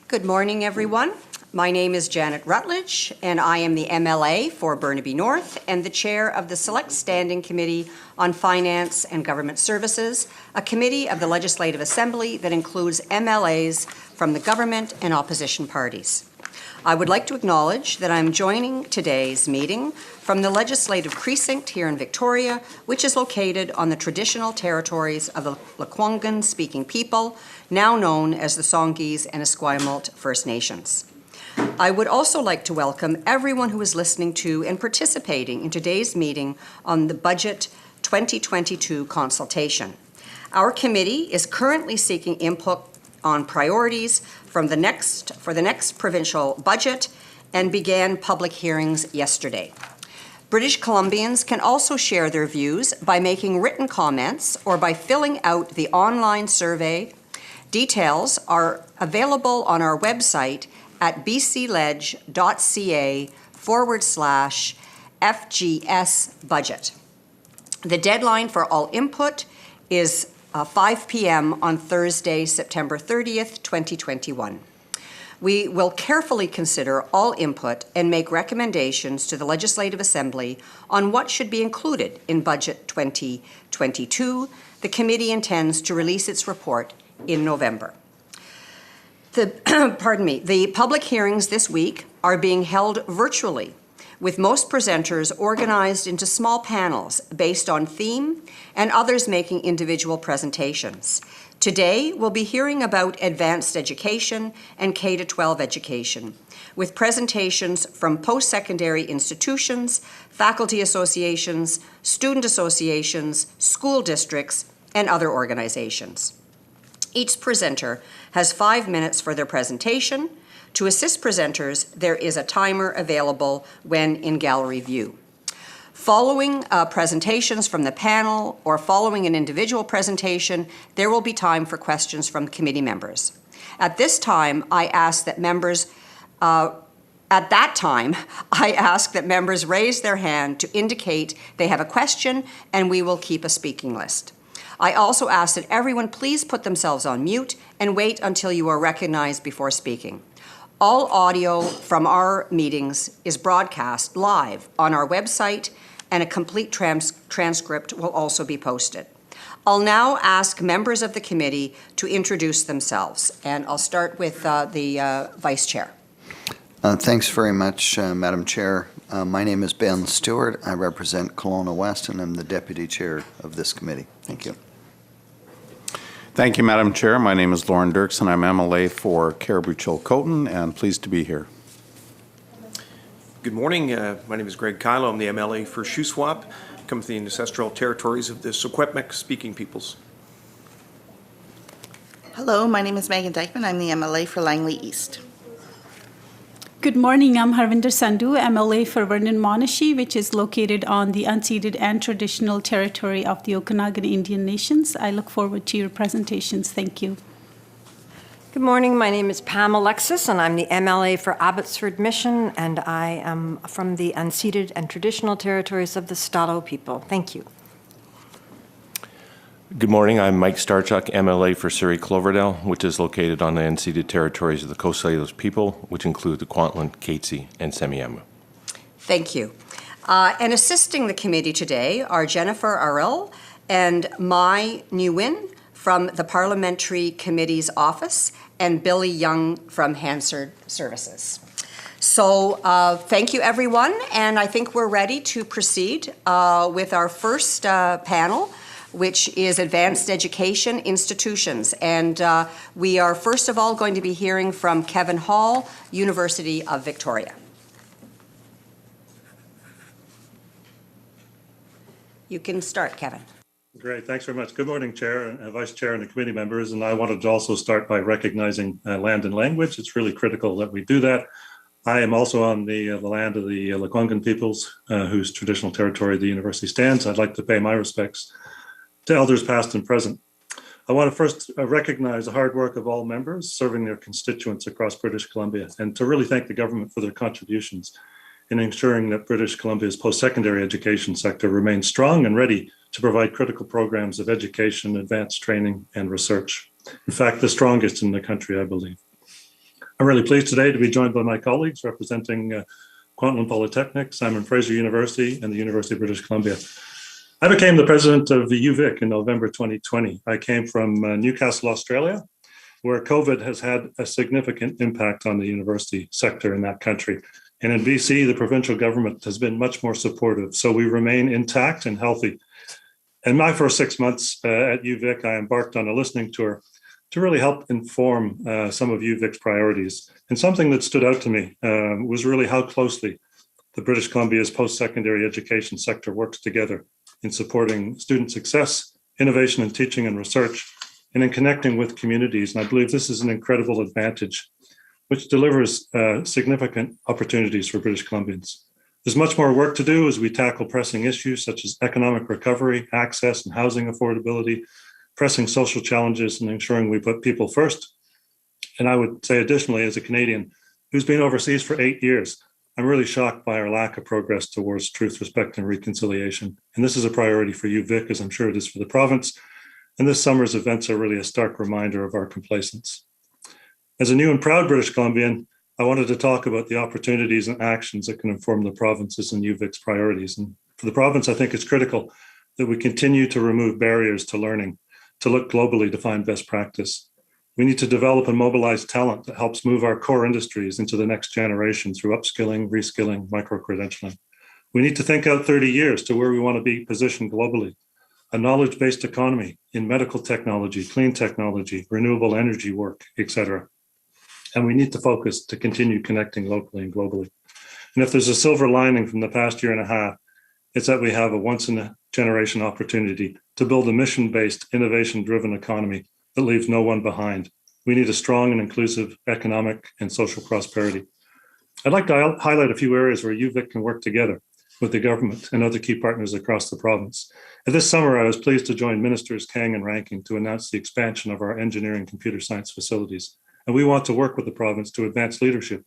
Good morning, everyone. My name is Janet Rutledge, and I am the MLA for Burnaby North and the chair of the Select Standing Committee on Finance and Government Services, a committee of the Legislative Assembly that includes MLAs from the government and opposition parties. I would like to acknowledge that I'm joining today's meeting from the Legislative Precinct here in Victoria, which is located on the traditional territories of the Lekwungen-speaking people, now known as the Songhees and Esquimalt First Nations. I would also like to welcome everyone who is listening to and participating in today's meeting on the Budget 2022 consultation. Our committee is currently seeking input on priorities for the next provincial budget and began public hearings yesterday. British Columbians can also share their views by making written comments or by filling out the online survey. Details are available on our website at bcleg.ca/FGS budget. The deadline for all input is 5 p.m. on Thursday, September 30th, 2021. We will carefully consider all input and make recommendations to the Legislative Assembly on what should be included in Budget 2022. The committee intends to release its report in November. The public hearings this week are being held virtually, with most presenters organized into small panels based on theme and others making individual presentations. Today, we'll be hearing about advanced education and K-12 education, with presentations from post-secondary institutions, faculty associations, student associations, school districts, and other organizations. Each presenter has 5 minutes for their presentation. To assist presenters, there is a timer available when in gallery view. Following presentations from the panel or following an individual presentation, there will be time for questions from committee members. At that time, I ask that members raise their hand to indicate they have a question, and we will keep a speaking list. I also ask that everyone please put themselves on mute and wait until you are recognized before speaking. All audio from our meetings is broadcast live on our website, and a complete transcript will also be posted. I'll now ask members of the committee to introduce themselves, and I'll start with the Vice Chair. Thanks very much, Madam Chair. My name is Ben Stewart. I represent Kelowna West, and I'm the Deputy Chair of this committee. Thank you. Thank you, Madam Chair. My name is Lauren Dirksen. I'm MLA for Caribou-Chilcotin, and pleased to be here. Good morning. My name is Greg Kylo. I'm the MLA for Shuswap, come from the ancestral territories of the Secwepemc-speaking peoples. Hello, my name is Megan Dykeman. I'm the MLA for Langley East. Good morning, I'm Harvinder Sandhu, MLA for Vernon Monashee, which is located on the unceded and traditional territory of the Okanagan Indian Nations. I look forward to your presentations. Thank you. Good morning, my name is Pam Alexis, and I'm the MLA for Abbotsford Mission, and I am from the unceded and traditional territories of the Stalo people. Thank you. Good morning, I'm Mike Starchuk, MLA for Surrey Cloverdale, which is located on the unceded territories of the Coast Salish people, which include the Kwantlen, Katzie, and Semiahmoo. Thank you. And assisting the committee today are Jennifer Arell and Mai Nguyen from the Parliamentary Committee's office and Billy Young from Hansard Services. So thank you, everyone, and I think we're ready to proceed with our first panel, which is Advanced Education Institutions. And we are first of all going to be hearing from Kevin Hall, University of Victoria. You can start, Kevin. Great, thanks very much. Good morning, Chair and Vice Chair and the committee members. And I wanted to also start by recognizing land and language. It's really critical that we do that. I am also on the land of the Lekwungen peoples, whose traditional territory the university stands. I'd like to pay my respects to elders past and present. I want to first recognize the hard work of all members serving their constituents across British Columbia, and to really thank the government for their contributions in ensuring that British Columbia's post-secondary education sector remains strong and ready to provide critical programs of education, advanced training, and research. In fact, the strongest in the country, I believe. I'm really pleased today to be joined by my colleagues representing Kwantlen Polytechnic, Simon Fraser University, and the University of British Columbia. I became the president of the UVic in November 2020. I came from Newcastle, Australia, where COVID has had a significant impact on the university sector in that country. And in BC, the provincial government has been much more supportive, so we remain intact and healthy. In my first 6 months at UVic, I embarked on a listening tour to really help inform some of UVic's priorities. And something that stood out to me was really how closely the British Columbia's post-secondary education sector works together in supporting student success, innovation in teaching and research, and in connecting with communities. And I believe this is an incredible advantage, which delivers significant opportunities for British Columbians. There's much more work to do as we tackle pressing issues such as economic recovery, access and housing affordability, pressing social challenges, and ensuring we put people first. And I would say additionally, as a Canadian who's been overseas for 8 years, I'm really shocked by our lack of progress towards truth, respect, and reconciliation. And this is a priority for UVic, as I'm sure it is for the province. And this summer's events are really a stark reminder of our complacence. As a new and proud British Columbian, I wanted to talk about the opportunities and actions that can inform the province's and UVic's priorities. And for the province, I think it's critical that we continue to remove barriers to learning, to look globally to find best practice. We need to develop and mobilize talent that helps move our core industries into the next generation through upskilling, reskilling, micro-credentialing. We need to think out 30 years to where we want to be positioned globally. A knowledge-based economy in medical technology, clean technology, renewable energy work, etc. And we need to focus to continue connecting locally and globally. And if there's a silver lining from the past year and a half, it's that we have a once-in-a-generation opportunity to build a mission-based, innovation-driven economy that leaves no one behind. We need a strong and inclusive economic and social prosperity. I'd like to highlight a few areas where UVic can work together with the government and other key partners across the province. And this summer, I was pleased to join Ministers Kang and Ranking to announce the expansion of our engineering computer science facilities. And we want to work with the province to advance leadership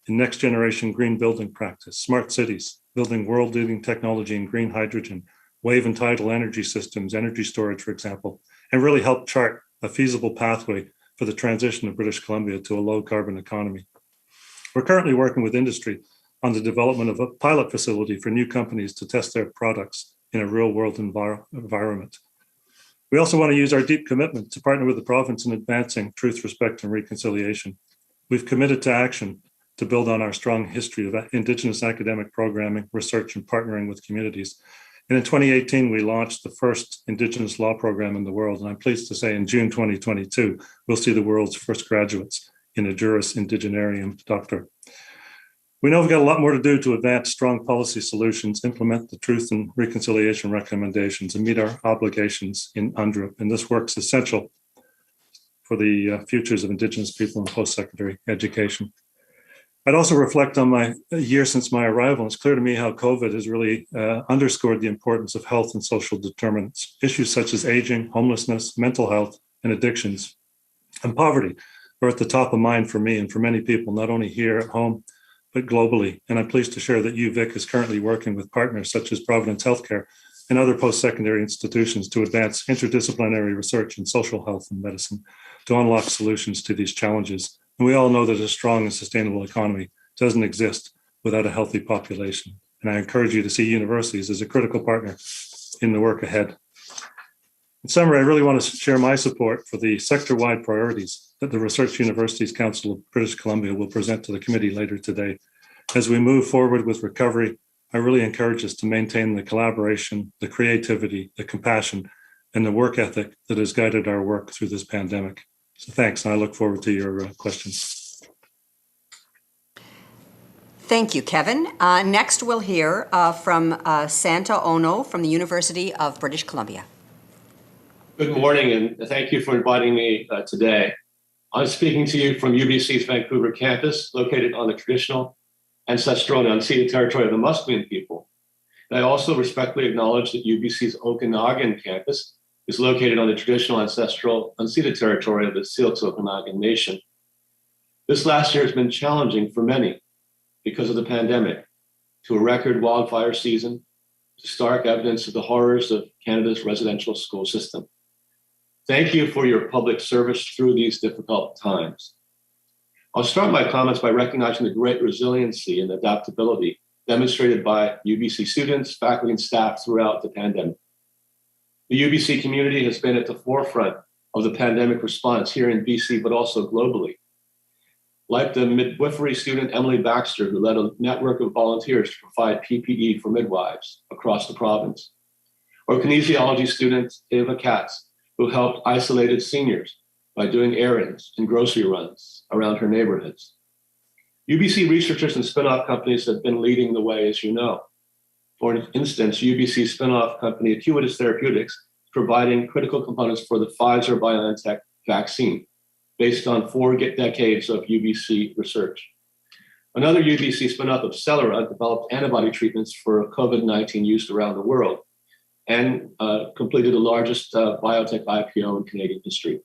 in next generation green building practice, smart cities, building world-leading technology in green hydrogen, wave and tidal energy systems, energy storage, for example, and really help chart a feasible pathway for the transition of British Columbia to a low carbon economy. We're currently working with industry on the development of a pilot facility for new companies to test their products in a real world environment. We also want to use our deep commitment to partner with the province in advancing truth, respect, and reconciliation. We've committed to action to build on our strong history of Indigenous academic programming, research, and partnering with communities. And in 2018, we launched the first Indigenous law program in the world. And I'm pleased to say in June 2022, we'll see the world's first graduates in a Juris Indigenarium doctor. We know we've got a lot more to do to advance strong policy solutions, implement the truth and reconciliation recommendations, and meet our obligations in UNDRIP. And this work's essential for the futures of Indigenous people in post-secondary education. I'd also reflect on my year since my arrival. It's clear to me how COVID has really underscored the importance of health and social determinants. Issues such as aging, homelessness, mental health, and addictions, and poverty are at the top of mind for me and for many people, not only here at home, but globally. And I'm pleased to share that UVic is currently working with partners such as Providence Healthcare and other post-secondary institutions to advance interdisciplinary research in social health and medicine to unlock solutions to these challenges. And we all know that a strong and sustainable economy doesn't exist without a healthy population. And I encourage you to see universities as a critical partner in the work ahead. In summary, I really want to share my support for the sector-wide priorities that the Research Universities Council of British Columbia will present to the committee later today. As we move forward with recovery, I really encourage us to maintain the collaboration, the creativity, the compassion, and the work ethic that has guided our work through this pandemic. So thanks, and I look forward to your questions. Thank you, Kevin. Next, we'll hear from Santa Ono from the University of British Columbia. Good morning, and thank you for inviting me today. I'm speaking to you from UBC's Vancouver campus, located on the traditional, ancestral, and unceded territory of the Musqueam people. And I also respectfully acknowledge that UBC's Okanagan campus is located on the traditional, ancestral, unceded territory of the Syilx Okanagan Nation. This last year has been challenging for many because of the pandemic, to a record wildfire season, to stark evidence of the horrors of Canada's residential school system. Thank you for your public service through these difficult times. I'll start my comments by recognizing the great resiliency and adaptability demonstrated by UBC students, faculty, and staff throughout the pandemic. The UBC community has been at the forefront of the pandemic response here in BC, but also globally. Like the midwifery student Emily Baxter, who led a network of volunteers to provide PPE for midwives across the province, or kinesiology student Eva Katz, who helped isolated seniors by doing errands and grocery runs around her neighborhoods. UBC researchers and spin-off companies have been leading the way, as you know. For instance, UBC spin-off company Acuitas Therapeutics is providing critical components for the Pfizer-BioNTech vaccine, based on 4 decades of UBC research. Another UBC spin-off of Celera developed antibody treatments for COVID-19 used around the world and completed the largest biotech IPO in Canadian history.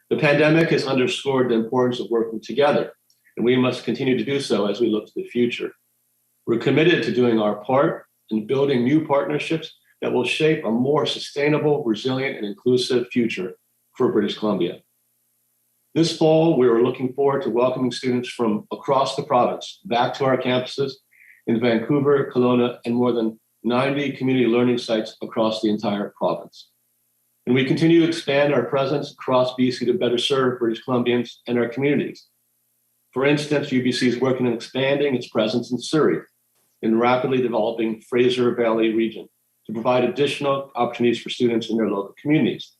The pandemic has underscored the importance of working together, and we must continue to do so as we look to the future. We're committed to doing our part in building new partnerships that will shape a more sustainable, resilient, and inclusive future for British Columbia. This fall, we are looking forward to welcoming students from across the province back to our campuses in Vancouver, Kelowna, and more than 90 community learning sites across the entire province. And we continue to expand our presence across BC to better serve British Columbians and our communities. For instance, UBC is working on expanding its presence in Surrey, in the rapidly developing Fraser Valley region, to provide additional opportunities for students in their local communities.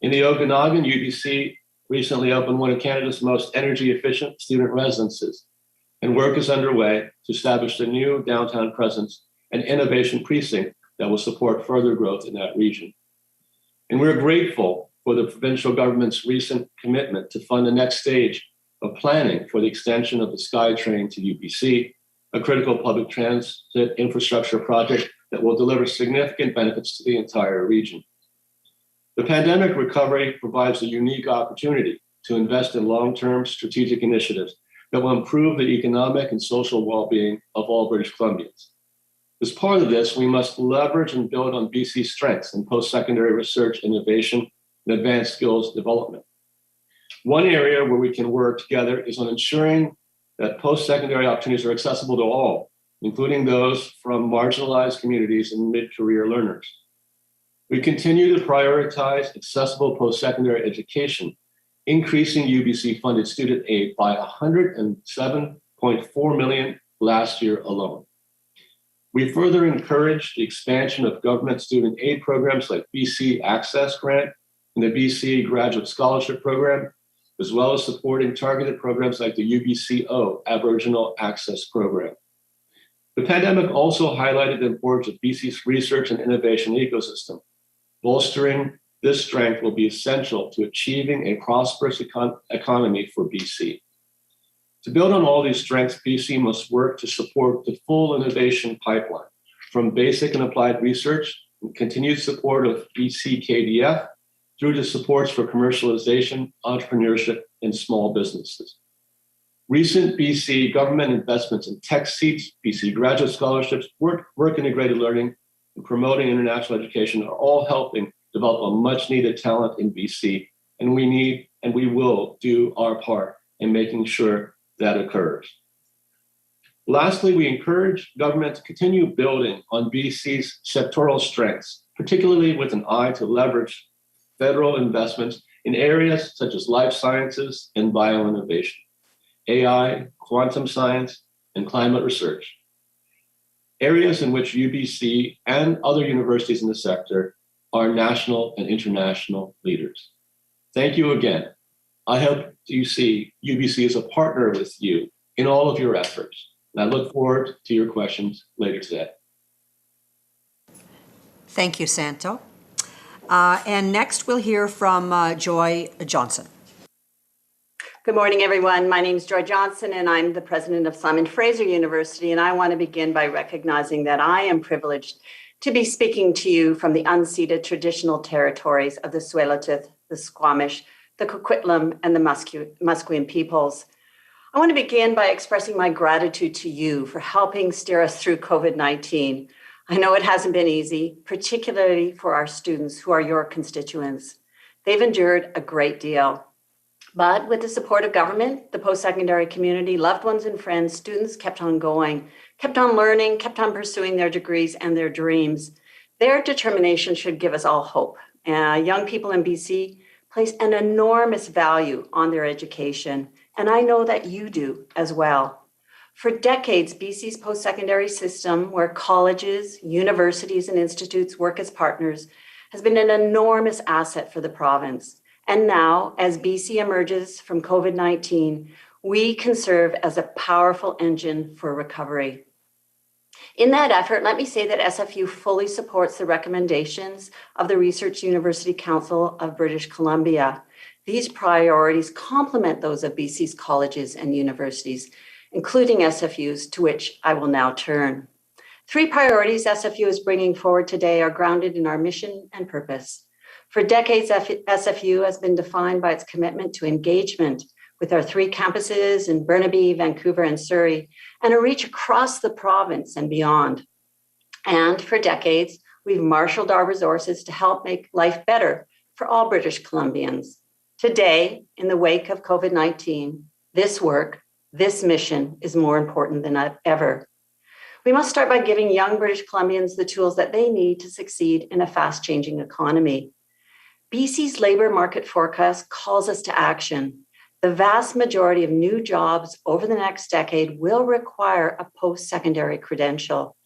In the Okanagan, UBC recently opened one of Canada's most energy-efficient student residences, and work is underway to establish a new downtown presence and innovation precinct that will support further growth in that region. And we're grateful for the provincial government's recent commitment to fund the next stage of planning for the extension of the SkyTrain to UBC, a critical public transit infrastructure project that will deliver significant benefits to the entire region. The pandemic recovery provides a unique opportunity to invest in long-term strategic initiatives that will improve the economic and social well-being of all British Columbians. As part of this, we must leverage and build on BC's strengths in post-secondary research, innovation, and advanced skills development. One area where we can work together is on ensuring that post-secondary opportunities are accessible to all, including those from marginalized communities and mid-career learners. We continue to prioritize accessible post-secondary education, increasing UBC-funded student aid by $107.4 million last year alone. We further encourage the expansion of government student aid programs like BC Access Grant and the BC Graduate Scholarship Program, as well as supporting targeted programs like the UBCO Aboriginal Access Program. The pandemic also highlighted the importance of BC's research and innovation ecosystem. Bolstering this strength will be essential to achieving a prosperous economy for BC. To build on all these strengths, BC must work to support the full innovation pipeline, from basic and applied research and continued support of BC KDF through to supports for commercialization, entrepreneurship, and small businesses. Recent BC government investments in tech seats, BC graduate scholarships, work integrated learning, and promoting international education are all helping develop a much needed talent in BC, and we need and we will do our part in making sure that occurs. Lastly, we encourage government to continue building on BC's sectoral strengths, particularly with an eye to leverage federal investments in areas such as life sciences and bioinnovation, AI, quantum science, and climate research, areas in which UBC and other universities in the sector are national and international leaders. Thank you again. I hope you see UBC as a partner with you in all of your efforts. And I look forward to your questions later today. Thank you, Santo. And next we'll hear from Joy Johnson. Good morning, everyone. My name is Joy Johnson, and I'm the president of Simon Fraser University. And I want to begin by recognizing that I am privileged to be speaking to you from the unceded traditional territories of the Tsleil-Waututh, the Squamish, the Coquitlam, and the Musqueam peoples. I want to begin by expressing my gratitude to you for helping steer us through COVID-19. I know it hasn't been easy, particularly for our students who are your constituents. They've endured a great deal. But with the support of government, the post-secondary community, loved ones and friends, students kept on going, kept on learning, kept on pursuing their degrees and their dreams. Their determination should give us all hope. Young people in BC place an enormous value on their education, and I know that you do as well. For decades, BC's post-secondary system, where colleges, universities, and institutes work as partners, has been an enormous asset for the province. And now, as BC emerges from COVID-19, we can serve as a powerful engine for recovery. In that effort, let me say that SFU fully supports the recommendations of the Research University Council of British Columbia. These priorities complement those of BC's colleges and universities, including SFU's, to which I will now turn. 3 priorities SFU is bringing forward today are grounded in our mission and purpose. For decades, SFU has been defined by its commitment to engagement with our 3 campuses in Burnaby, Vancouver, and Surrey, and a reach across the province and beyond. And for decades, we've marshaled our resources to help make life better for all British Columbians. Today, in the wake of COVID-19, this work, this mission is more important than ever. We must start by giving young British Columbians the tools that they need to succeed in a fast-changing economy. BC's labor market forecast calls us to action. The vast majority of new jobs over the next decade will require a post-secondary credential.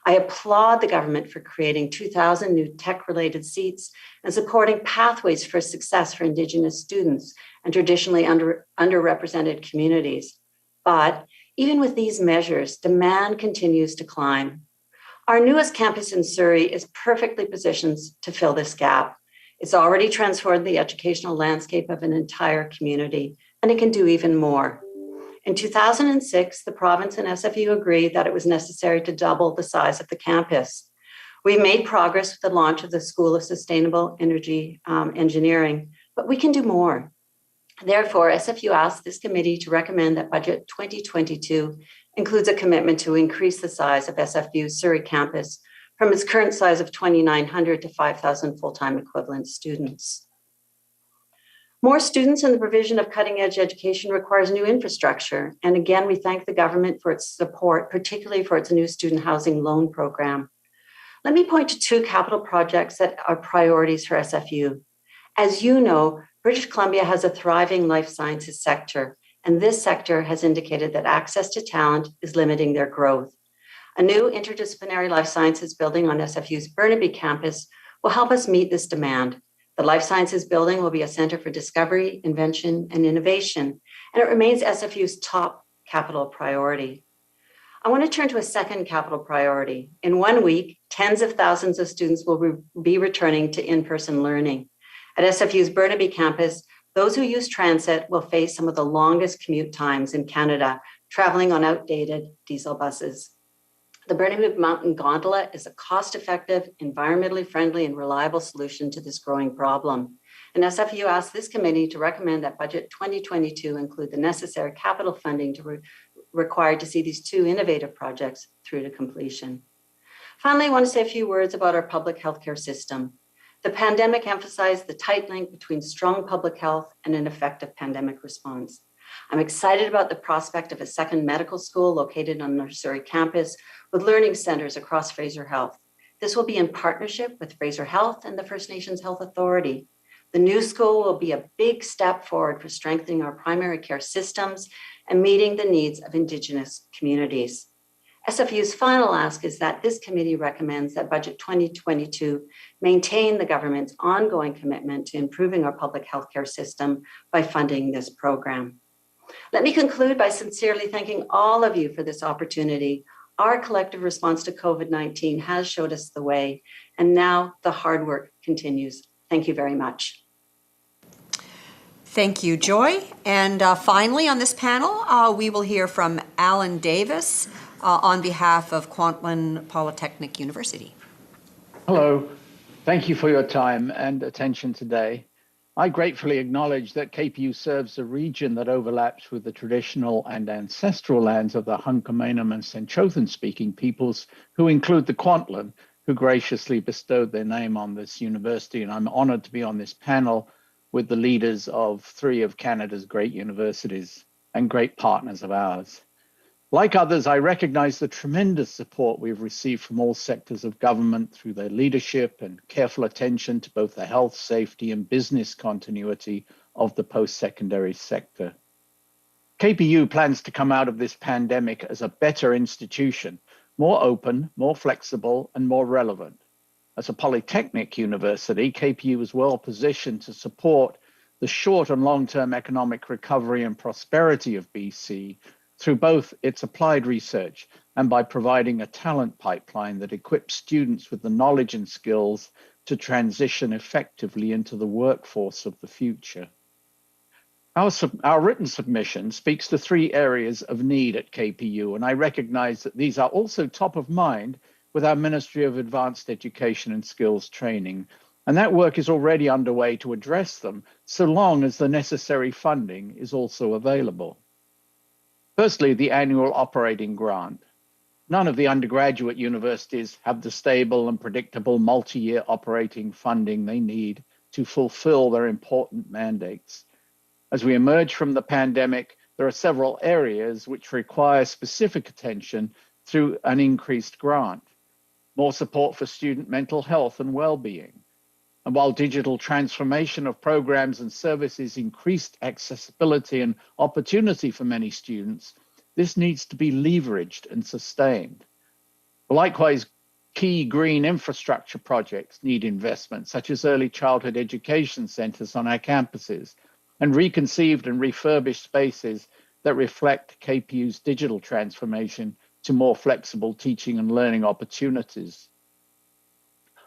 I applaud the government for creating 2,000 new tech-related seats and supporting pathways for success for Indigenous students and traditionally underrepresented communities. But even with these measures, demand continues to climb. Our newest campus in Surrey is perfectly positioned to fill this gap. It's already transformed the educational landscape of an entire community, and it can do even more. In 2006, the province and SFU agreed that it was necessary to double the size of the campus. We've made progress with the launch of the School of Sustainable Energy Engineering, but we can do more. Therefore, SFU asked this committee to recommend that Budget 2022 includes a commitment to increase the size of SFU's Surrey campus from its current size of 2,900 to 5,000 full-time equivalent students. More students in the provision of cutting-edge education requires new infrastructure. And again, we thank the government for its support, particularly for its new student housing loan program. Let me point to 2 capital projects that are priorities for SFU. As you know, British Columbia has a thriving life sciences sector, and this sector has indicated that access to talent is limiting their growth. A new interdisciplinary life sciences building on SFU's Burnaby campus will help us meet this demand. The life sciences building will be a center for discovery, invention, and innovation, and it remains SFU's top capital priority. I want to turn to a second capital priority. In 1 week, tens of thousands of students will be returning to in-person learning. At SFU's Burnaby campus, those who use transit will face some of the longest commute times in Canada, traveling on outdated diesel buses. The Burnaby Mountain Gondola is a cost-effective, environmentally friendly, and reliable solution to this growing problem. And SFU asked this committee to recommend that Budget 2022 include the necessary capital funding required to see these 2 innovative projects through to completion. Finally, I want to say a few words about our public healthcare system. The pandemic emphasized the tight link between strong public health and an effective pandemic response. I'm excited about the prospect of a second medical school located on our Surrey campus with learning centers across Fraser Health. This will be in partnership with Fraser Health and the First Nations Health Authority. The new school will be a big step forward for strengthening our primary care systems and meeting the needs of Indigenous communities. SFU's final ask is that this committee recommends that Budget 2022 maintain the government's ongoing commitment to improving our public health care system by funding this program. Let me conclude by sincerely thanking all of you for this opportunity. Our collective response to COVID-19 has showed us the way, and now the hard work continues. Thank you very much. Thank you, Joy. And finally on this panel, we will hear from Alan Davis on behalf of Kwantlen Polytechnic University. Hello. Thank you for your time and attention today. I gratefully acknowledge that KPU serves a region that overlaps with the traditional and ancestral lands of the Hunkaminam and Senchothan-speaking peoples, who include the Kwantlen, who graciously bestowed their name on this university. And I'm honored to be on this panel with the leaders of 3 of Canada's great universities and great partners of ours. Like others, I recognize the tremendous support we've received from all sectors of government through their leadership and careful attention to both the health, safety, and business continuity of the post-secondary sector. KPU plans to come out of this pandemic as a better institution, more open, more flexible, and more relevant. As a polytechnic university, KPU is well positioned to support the short and long-term economic recovery and prosperity of BC through both its applied research and by providing a talent pipeline that equips students with the knowledge and skills to effectively into the workforce of the future. Our written submission speaks to 3 areas of need at KPU, and I recognize that these are also top of mind with our Ministry of Advanced Education and Skills Training, and that work is already underway to address them, so long as the necessary funding is also available. Firstly, the annual operating grant. None of the undergraduate universities have the stable and predictable multi-year operating funding they need to fulfill their important mandates. As we emerge from the pandemic, there are several areas which require specific attention through an increased grant. More support for student mental health and well-being. And while digital transformation of programs and services increased accessibility and opportunity for many students, this needs to be leveraged and sustained. Likewise, key green infrastructure projects need investment, such as early childhood education centers on our campuses, and reconceived and refurbished spaces that reflect KPU's digital transformation to more flexible teaching and learning opportunities.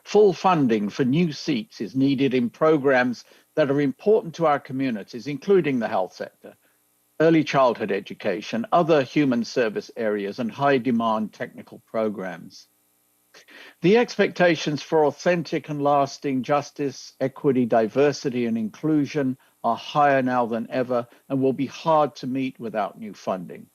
Full funding for new seats is needed in programs that are important to our communities, including the health sector, early childhood education, other human service areas, and high-demand technical programs. The expectations for authentic and lasting justice, equity, diversity, and inclusion are higher now than ever and will be hard to meet without new funding.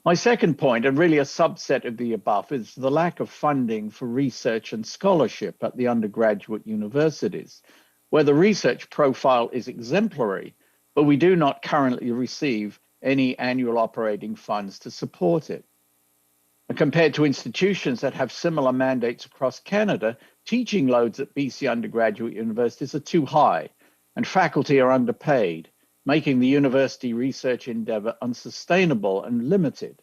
My second point, and really a subset of the above, is the lack of funding for research and scholarship at the undergraduate universities, where the research profile is exemplary, but we do not currently receive any annual operating funds to support it. And compared to institutions that have similar mandates across Canada, teaching loads at BC undergraduate universities are too high, and faculty are underpaid, making the university research endeavor unsustainable and limited.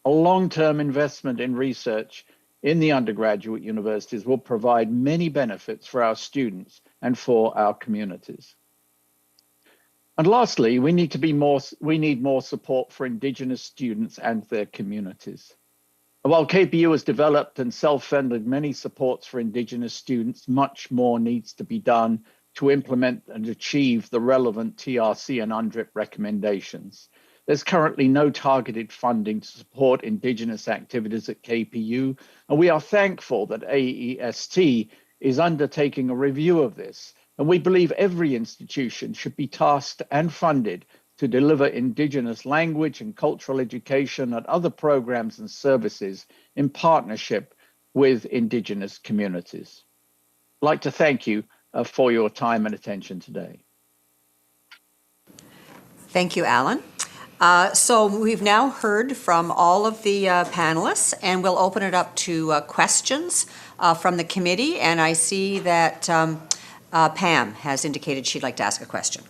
A long-term investment in research in the undergraduate universities will provide many benefits for our students and for our communities. And lastly, we need more support for Indigenous students and their communities. While KPU has developed and self-funded many supports for Indigenous students, much more needs to be done to implement and achieve the relevant TRC and UNDRIP recommendations. There's currently no targeted funding to support Indigenous activities at KPU, and we are thankful that AEST is undertaking a review of this, and we believe every institution should be tasked and funded to deliver Indigenous language and cultural education and other programs and services in partnership with Indigenous communities. I'd like to thank you for your time and attention today. Thank you, Alan. So we've now heard from all of the panelists, and we'll open it up to questions from the committee. And I see that Pam has indicated she'd like to ask a question.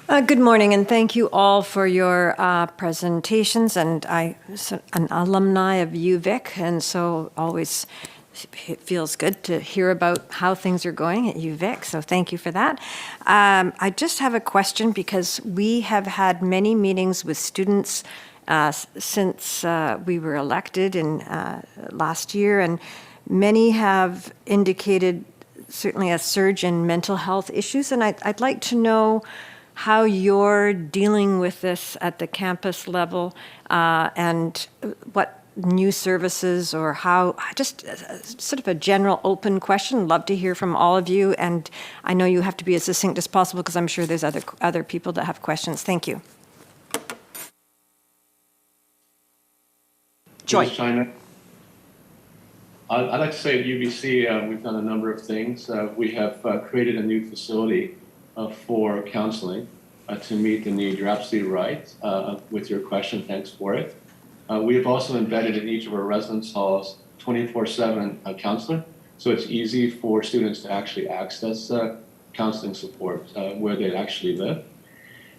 Good morning, and thank you all for your presentations. And I'm an alumni of UVic, and so always it feels good to hear about how things are going at UVic, so thank you for that. I just have a question because we have had many meetings with students since we were elected in last year, and many have indicated certainly a surge in mental health issues, and I'd like to know how you're dealing with this at the campus level and what new services or how, just sort of a general open question. Love to hear from all of you. And I know you have to be as succinct as possible because I'm sure there's other people that have questions. Thank you. Joy. I'd like to say at UBC, we've done a number of things. We have created a new facility for counseling to meet the need. You're absolutely right with your question. Thanks for it. We have also embedded in each of our residence halls 24/7 counselor, so it's easy for students to actually access counseling support where they actually live.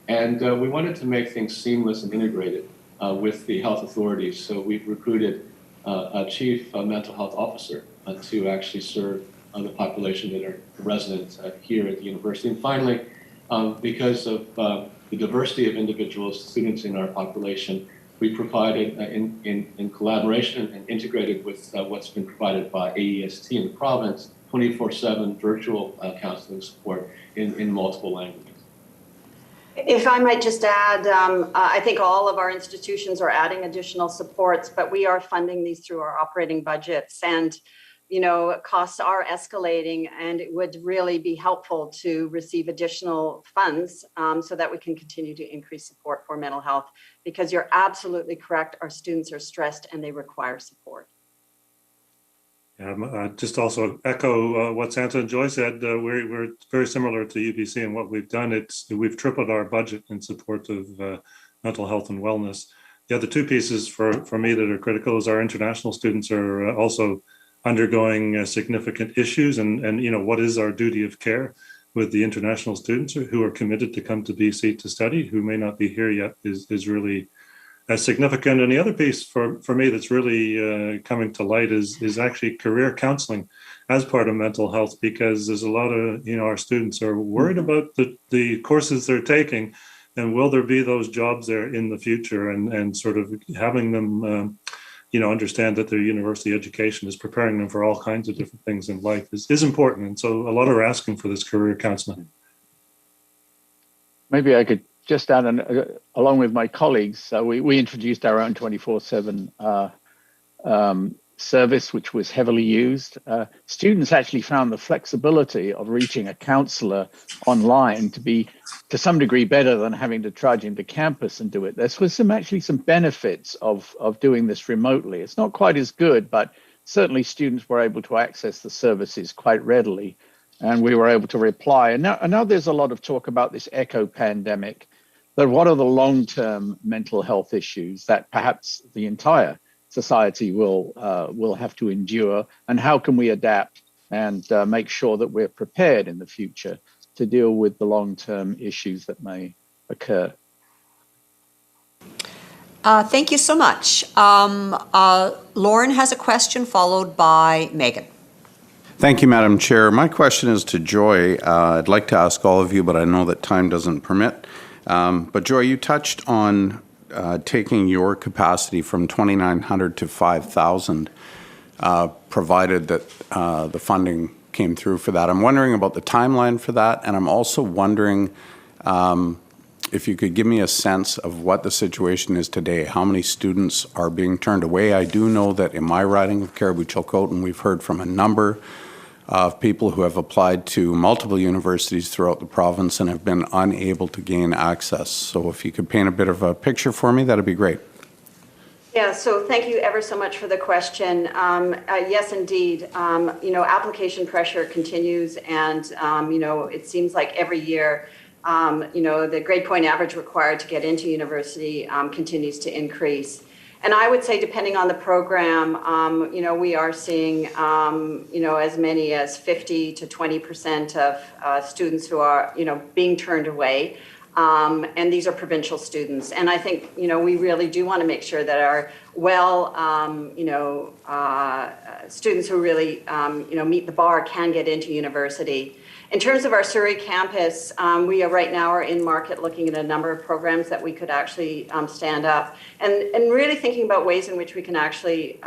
And we wanted to make things seamless and integrated with the health authorities. So we've recruited a chief mental health officer to actually serve the population that are residents here at the university. And finally, because of the diversity of individuals, students in our population, we provided in collaboration and integrated with what's been provided by AEST in the province, 24/7 virtual counseling support in multiple languages. If I might just add, I think all of our institutions are adding additional supports, but we are funding these through our operating budgets. And, costs are escalating, and it would really be helpful to receive additional funds so that we can continue to increase support for mental health, because you're absolutely correct. Our students are stressed and they require support. Just also echo what Santa and Joy said. We're very similar to UBC, and what we've done, we've tripled our budget in support of mental health and wellness. The other two pieces for me that are critical is our international students are also undergoing significant issues, and what is our duty of care with the international students who are committed to come to BC to study, who may not be here yet, is really significant. And the other piece for me that's really coming to light is actually career counseling as part of mental health, because there's a lot of, our students are worried about the courses they're taking, and will there be those jobs there in the future, and sort of having them, understand that their university education is preparing them for all kinds of different things in life is important. And so a lot are asking for this career counseling. Maybe I could just add, along with my colleagues, we introduced our own 24/7 service, which was heavily used. Students actually found the flexibility of reaching a counselor online to be, to some degree, better than having to trudge into campus and do it. There was some benefits of doing this remotely. It's not quite as good, but certainly students were able to access the services quite readily, and we were able to reply. And now there's a lot of talk about this echo pandemic. But what are the long-term mental health issues that perhaps the entire society will have to endure, and how can we adapt and make sure that we're prepared in the future to deal with the long-term issues that may occur? Thank you so much. Lauren has a question, followed by Megan. Thank you, Madam Chair. My question is to Joy. I'd like to ask all of you, but I know that time doesn't permit. But Joy, you touched on taking your capacity from 2,900 to 5,000, provided that the funding came through for that. I'm wondering about the timeline for that, and I'm also wondering if you could give me a sense of what the situation is today. How many students are being turned away? I do know that in my riding of Caribou-Chilcotin, we've heard from a number of people who have applied to multiple universities throughout the province and have been unable to gain access. So if you could paint a bit of a picture for me, that'd be great. Yeah, so thank you ever so much for the question. Yes, indeed. Application pressure continues, and, it seems like every year, the grade point average required to get into university continues to increase. And I would say, depending on the program, we are seeing, as many as 50 to 20% of students who are, being turned away. And these are provincial students. And I think, we really do want to make sure that our students who really, meet the bar can get into university. In terms of our Surrey campus, we are right now in market looking at a number of programs that we could actually stand up, and really thinking about ways in which we can actually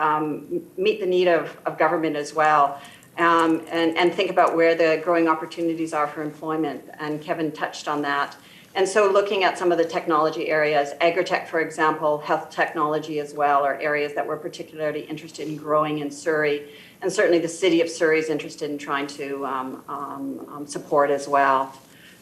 meet the need of government as well, and think about where the growing opportunities are for employment. And Kevin touched on that. And so looking at some of the technology areas, agritech, for example, health technology as well, are areas that we're particularly interested in growing in Surrey. And certainly the city of Surrey is interested in trying to support as well.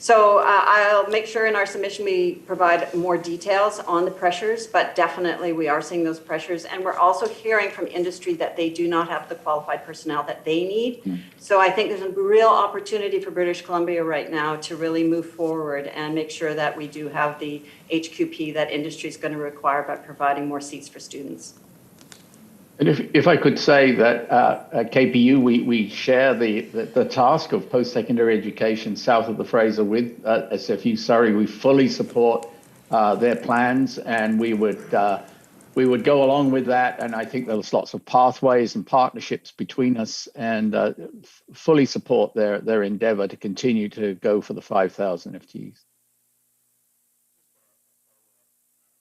So I'll make sure in our submission we provide more details on the pressures, but definitely we are seeing those pressures. And we're also hearing from industry that they do not have the qualified personnel that they need. So I think there's a real opportunity for British Columbia right now to really move forward and make sure that we do have the HQP that industry is going to require by providing more seats for students. And if I could say that at KPU, we share the task of post-secondary education south of the Fraser with SFU Surrey. We fully support their plans, and we would go along with that. And I think there's lots of pathways and partnerships between us, and fully support their endeavor to continue to go for the 5,000 FTEs.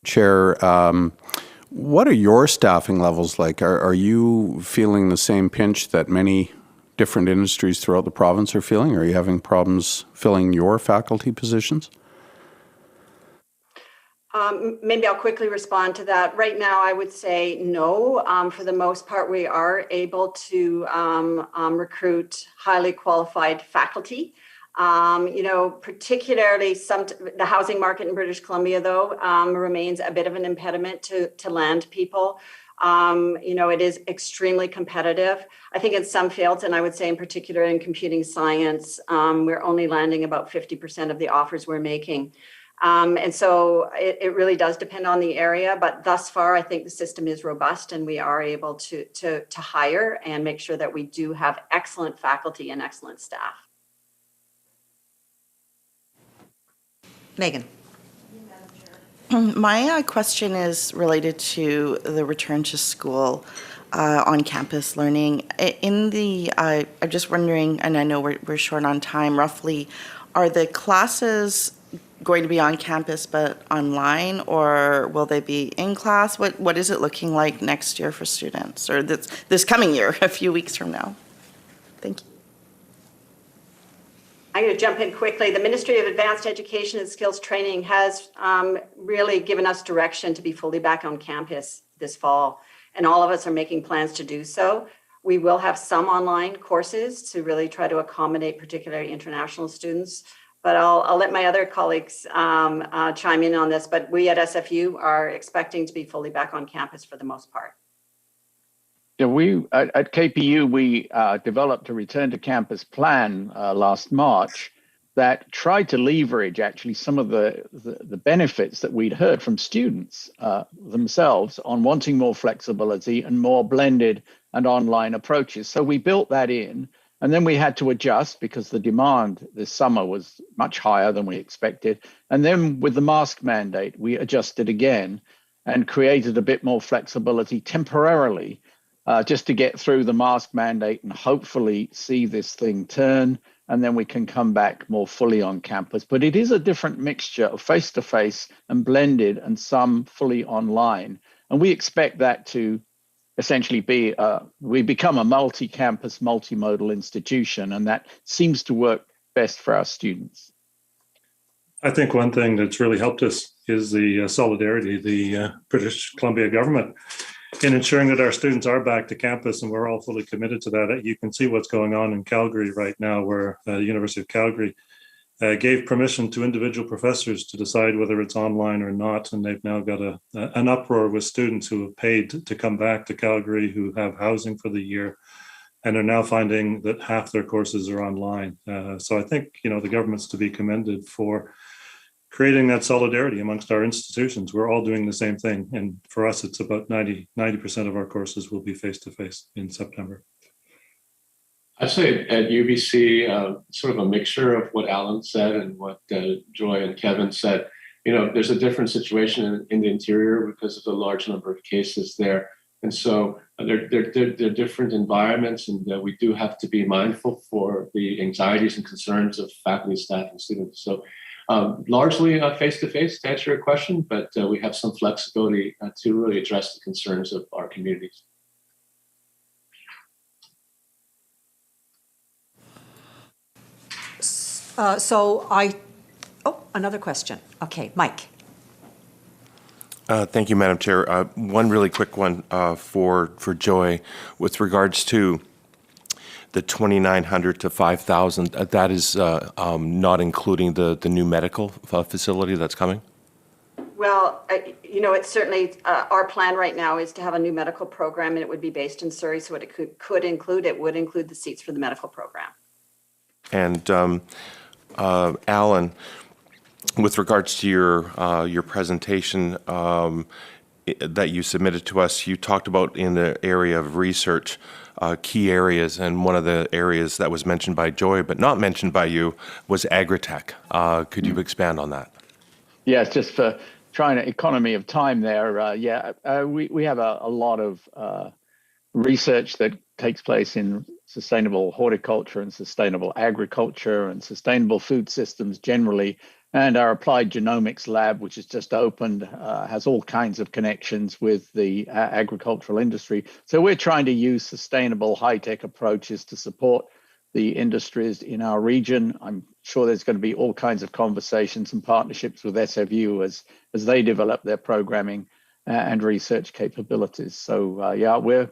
Chair, what are your staffing levels like? Are you feeling the same pinch that many different industries throughout the province are feeling? Are you having problems filling your faculty positions? Maybe I'll quickly respond to that. Right now, I would say no. For the most part, we are able to recruit highly qualified faculty. Particularly the housing market in British Columbia, though, remains a bit of an impediment to land people. It is extremely competitive. I think in some fields, and I would say in particular in computing science, we're only landing about 50% of the offers we're making. And so it really does depend on the area, but thus far, I think the system is robust and we are able to hire and make sure that we do have excellent faculty and excellent staff. Megan. My question is related to the return to school on campus learning. I'm just wondering, and I know we're short on time, roughly, are the classes going to be on campus but online, or will they be in class? What is it looking like next year for students, or this coming year, a few weeks from now? Thank you. I'm going to jump in quickly. The Ministry of Advanced Education and Skills Training has really given us direction to be fully back on campus this fall, and all of us are making plans to do so. We will have some online courses to really try to accommodate particularly international students, but I'll let my other colleagues chime in on this, but we at SFU are expecting to be fully back on campus for the most part. Yeah, we at KPU, we developed a return to campus plan last March that tried to leverage actually some of the benefits that we'd heard from students themselves on wanting more flexibility and more blended and online approaches. So we built that in, and then we had to adjust because the demand this summer was much higher than we expected. And then with the mask mandate, we adjusted again and created a bit more flexibility temporarily, just to get through the mask mandate and hopefully see this thing turn, and then we can come back more fully on campus. But it is a different mixture of face-to-face and blended and some fully online. And we expect that to essentially be, we become a multi-campus, multimodal institution, and that seems to work best for our students. I think one thing that's really helped us is the solidarity, the British Columbia government, in ensuring that our students are back to campus, and we're all fully committed to that. You can see what's going on in Calgary right now, where the University of Calgary gave permission to individual professors to decide whether it's online or not, and they've now got an uproar with students who have paid to come back to Calgary, who have housing for the year, and are now finding that half their courses are online. So I think, the government's to be commended for creating that solidarity amongst our institutions. We're all doing the same thing. And for us, it's about 90% of our courses will be face-to-face in September. I'd say at UBC, sort of a mixture of what Alan said and what Joy and Kevin said. There's a different situation in the interior because of the large number of cases there. And so they're different environments, and we do have to be mindful for the anxieties and concerns of faculty, staff, and students. So largely face-to-face, to answer your question, but we have some flexibility to really address the concerns of our communities. Another question. Okay, Mike. Thank you, Madam Chair. One really quick one for Joy with regards to the 2,900 to 5,000, that is not including the new medical facility that's coming? Well, it's certainly, our plan right now is to have a new medical program, and it would be based in Surrey, so what it would include the seats for the medical program. And Alan, with regards to your presentation that you submitted to us, you talked about in the area of research, key areas, and one of the areas that was mentioned by Joy but not mentioned by you was agritech. Could you expand on that? Yes, just for trying to economy of time there. We have a lot of research that takes place in sustainable horticulture and sustainable agriculture and sustainable food systems generally. And our applied genomics lab, which has just opened, has all kinds of connections with the agricultural industry. So we're trying to use sustainable high-tech approaches to support the industries in our region. I'm sure there's going to be all kinds of conversations and partnerships with SFU as they develop their programming and research capabilities. So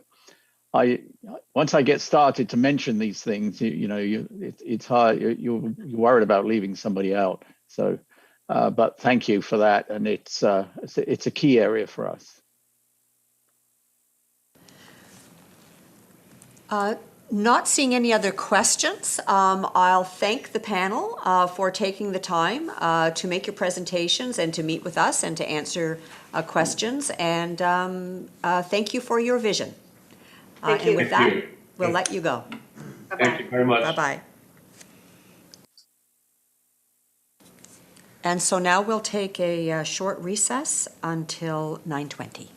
once I get started to mention these things, it's hard. You're worried about leaving somebody out. So, but thank you for that, and it's a key area for us. Not seeing any other questions, I'll thank the panel for taking the time to make your presentations and to meet with us and to answer questions. And thank you for your vision. Thank you. And with that, we'll let you go. Bye-bye. Thank you very much. Bye-bye. And so now we'll take a short recess until 9:20.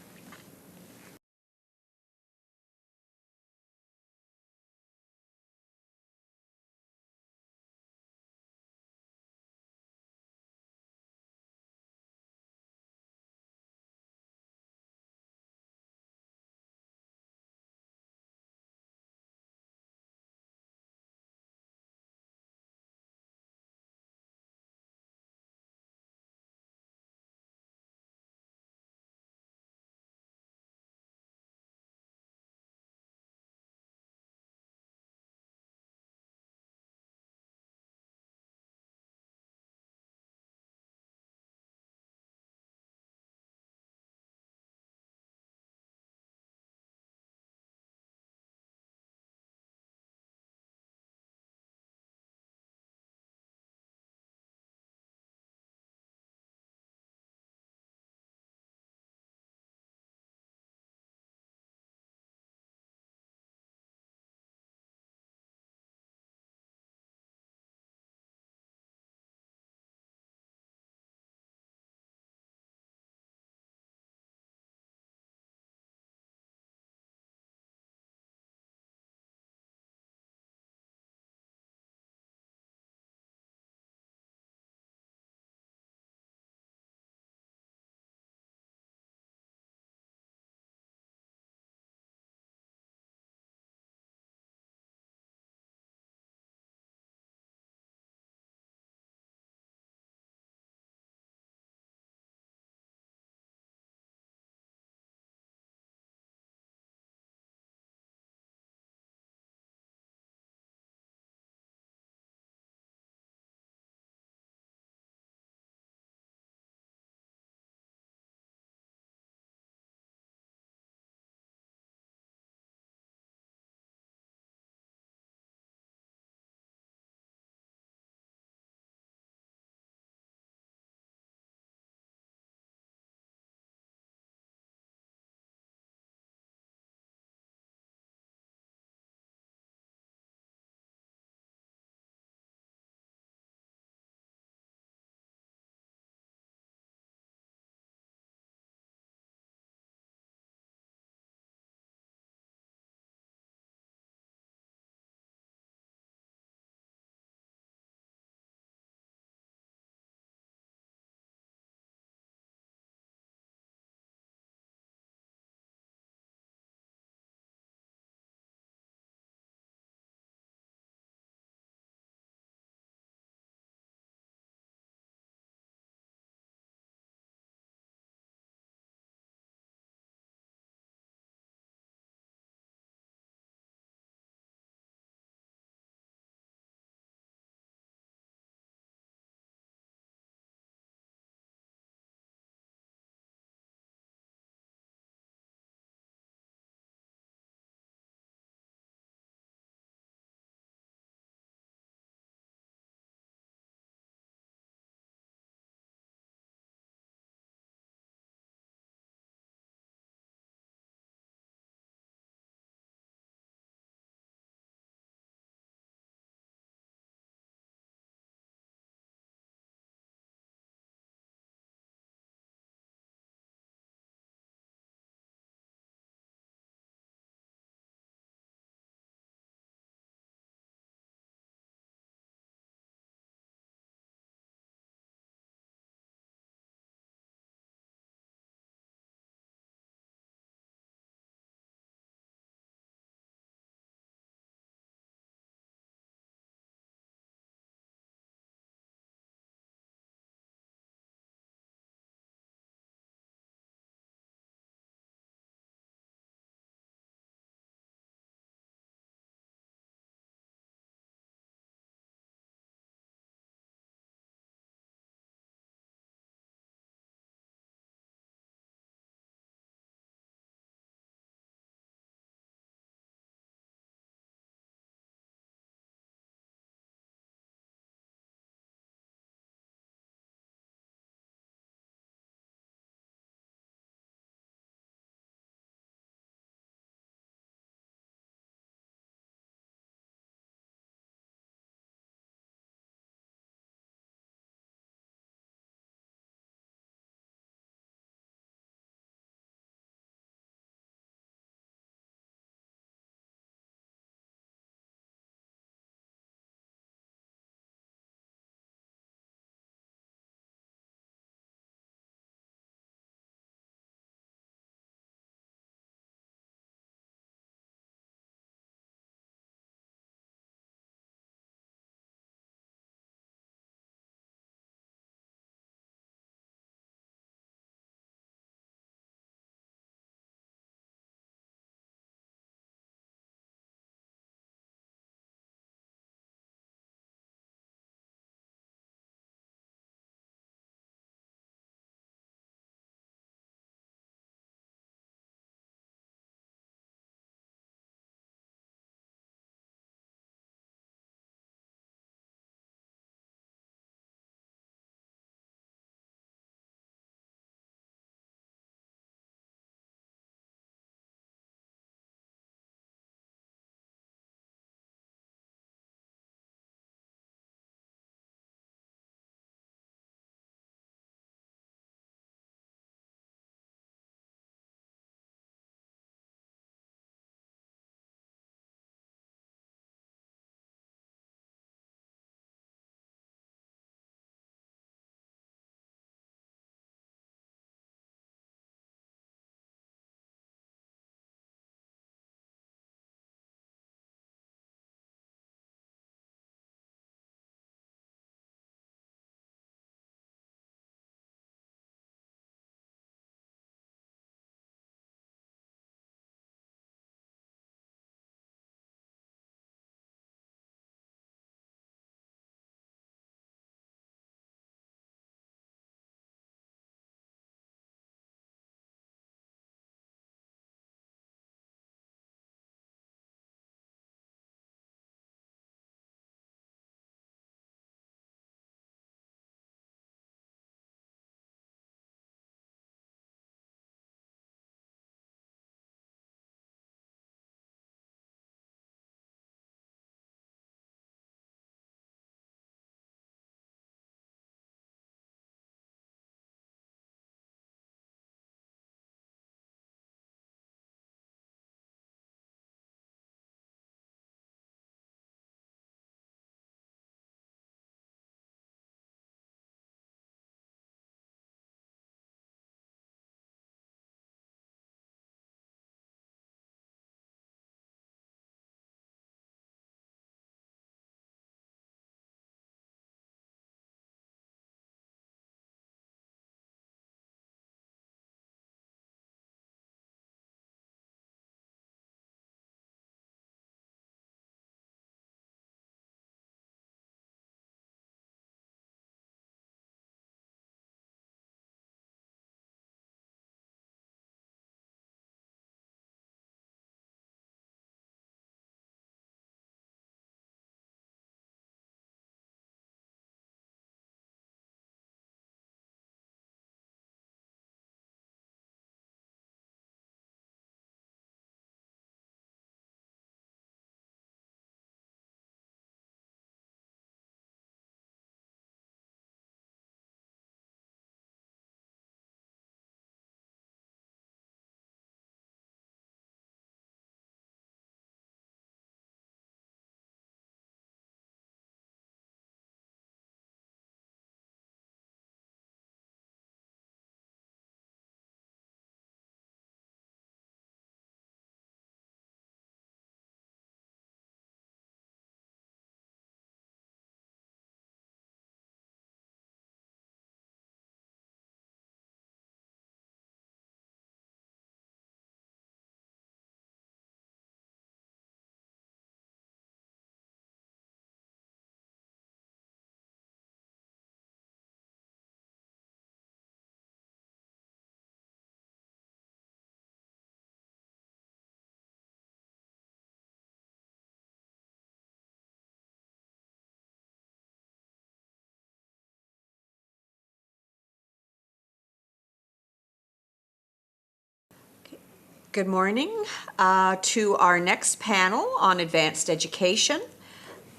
Good morning to our next panel on advanced education.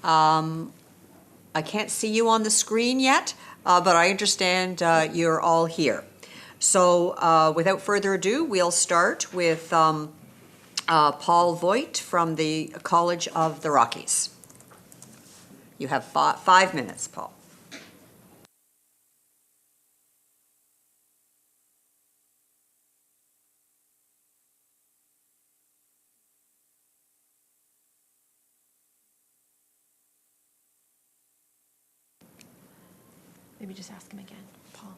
I can't see you on the screen yet, but I understand you're all here. So without further ado, we'll start with Paul Voigt from the College of the Rockies. You have 5 minutes, Paul. Maybe just ask him again, Paul.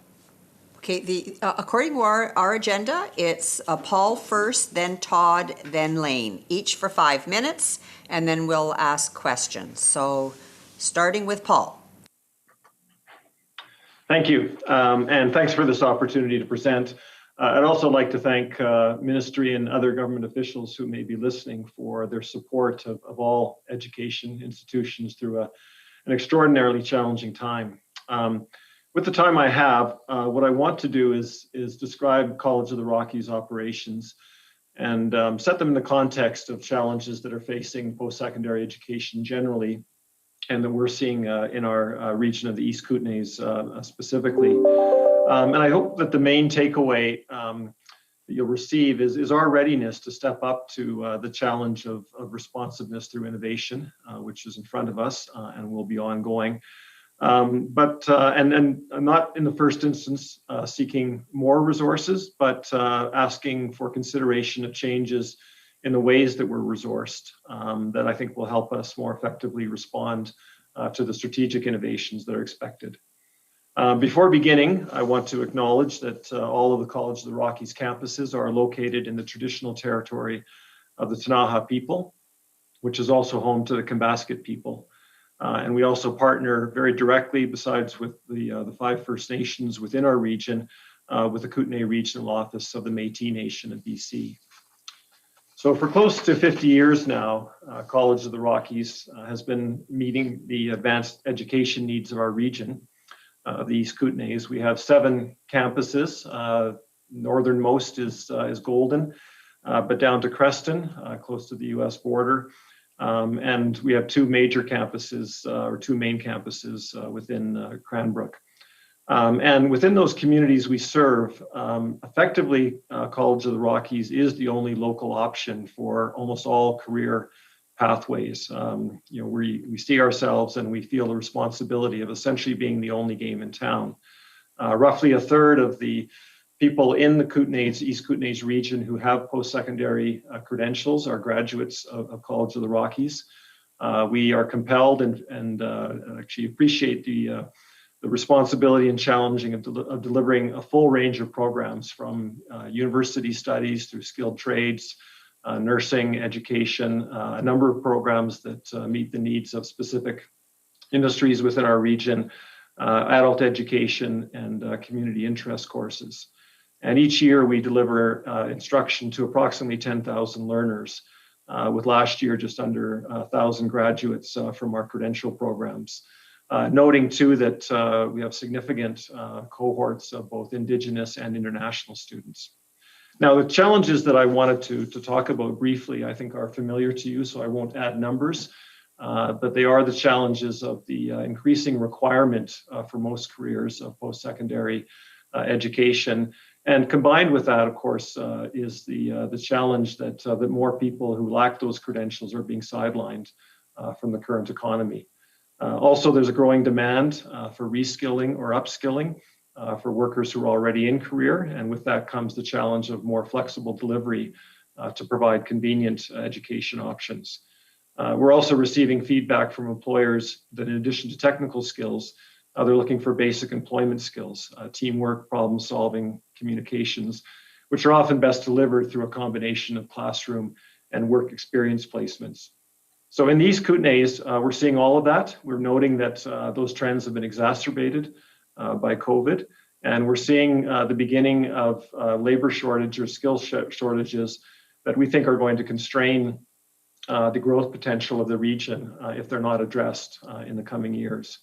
Okay, according to our agenda, it's Paul first, then Todd, then Lane, each for 5 minutes, and then we'll ask questions. So starting with Paul. Thank you, and thanks for this opportunity to present. I'd also like to thank ministry and other government officials who may be listening for their support of all education institutions through an extraordinarily challenging time. With the time I have, what I want to do is describe College of the Rockies operations and set them in the context of challenges that are facing post-secondary education generally, and that we're seeing in our region of the East Kootenays specifically. And I hope that the main takeaway that you'll receive is our readiness to step up to the challenge of responsiveness through innovation, which is in front of us and will be ongoing. But not in the first instance seeking more resources, but asking for consideration of changes in the ways that we're resourced that I think will help us more effectively respond to the strategic innovations that are expected. Before beginning, I want to acknowledge that all of the College of the Rockies campuses are located in the traditional territory of the Ktunaxa people, which is also home to the Kambasket people. And we also partner very directly, besides with the 5 First Nations within our region, with the Kootenay Regional Office of the Métis Nation of BC. So for close to 50 years now, College of the Rockies has been meeting the advanced education needs of our region, the East Kootenays. We have 7 campuses. Northernmost is Golden, but down to Creston, close to the US border. And we have 2 major campuses, or 2 main campuses within Cranbrook. And within those communities we serve, effectively, College of the Rockies is the only local option for almost all career pathways. We see ourselves and we feel the responsibility of essentially being the only game in town. Roughly a third of the people in the Kootenays, East Kootenays region who have post-secondary credentials are graduates of College of the Rockies. We are compelled and actually appreciate the responsibility and challenging of delivering a full range of programs from university studies through skilled trades, nursing, education, a number of programs that meet the needs of specific industries within our region, adult education, and community interest courses. And each year we deliver instruction to approximately 10,000 learners, with last year just under 1,000 graduates from our credential programs. Noting too that we have significant cohorts of both Indigenous and international students. Now, the challenges that I wanted to talk about briefly, I think are familiar to you, so I won't add numbers, but they are the challenges of the increasing requirement for most careers of post-secondary education. And combined with that, of course, is the challenge that more people who lack those credentials are being sidelined from the current economy. Also, there's a growing demand for reskilling or upskilling for workers who are already in career, and with that comes the challenge of more flexible delivery to provide convenient education options. We're also receiving feedback from employers that in addition to technical skills, they're looking for basic employment skills, teamwork, problem solving, communications, which are often best delivered through a combination of classroom and work experience placements. So in these Kootenays, we're seeing all of that. We're noting that those trends have been exacerbated by COVID, and we're seeing the beginning of labor shortage or skill shortages that we think are going to constrain the growth potential of the region if they're not addressed in the coming years.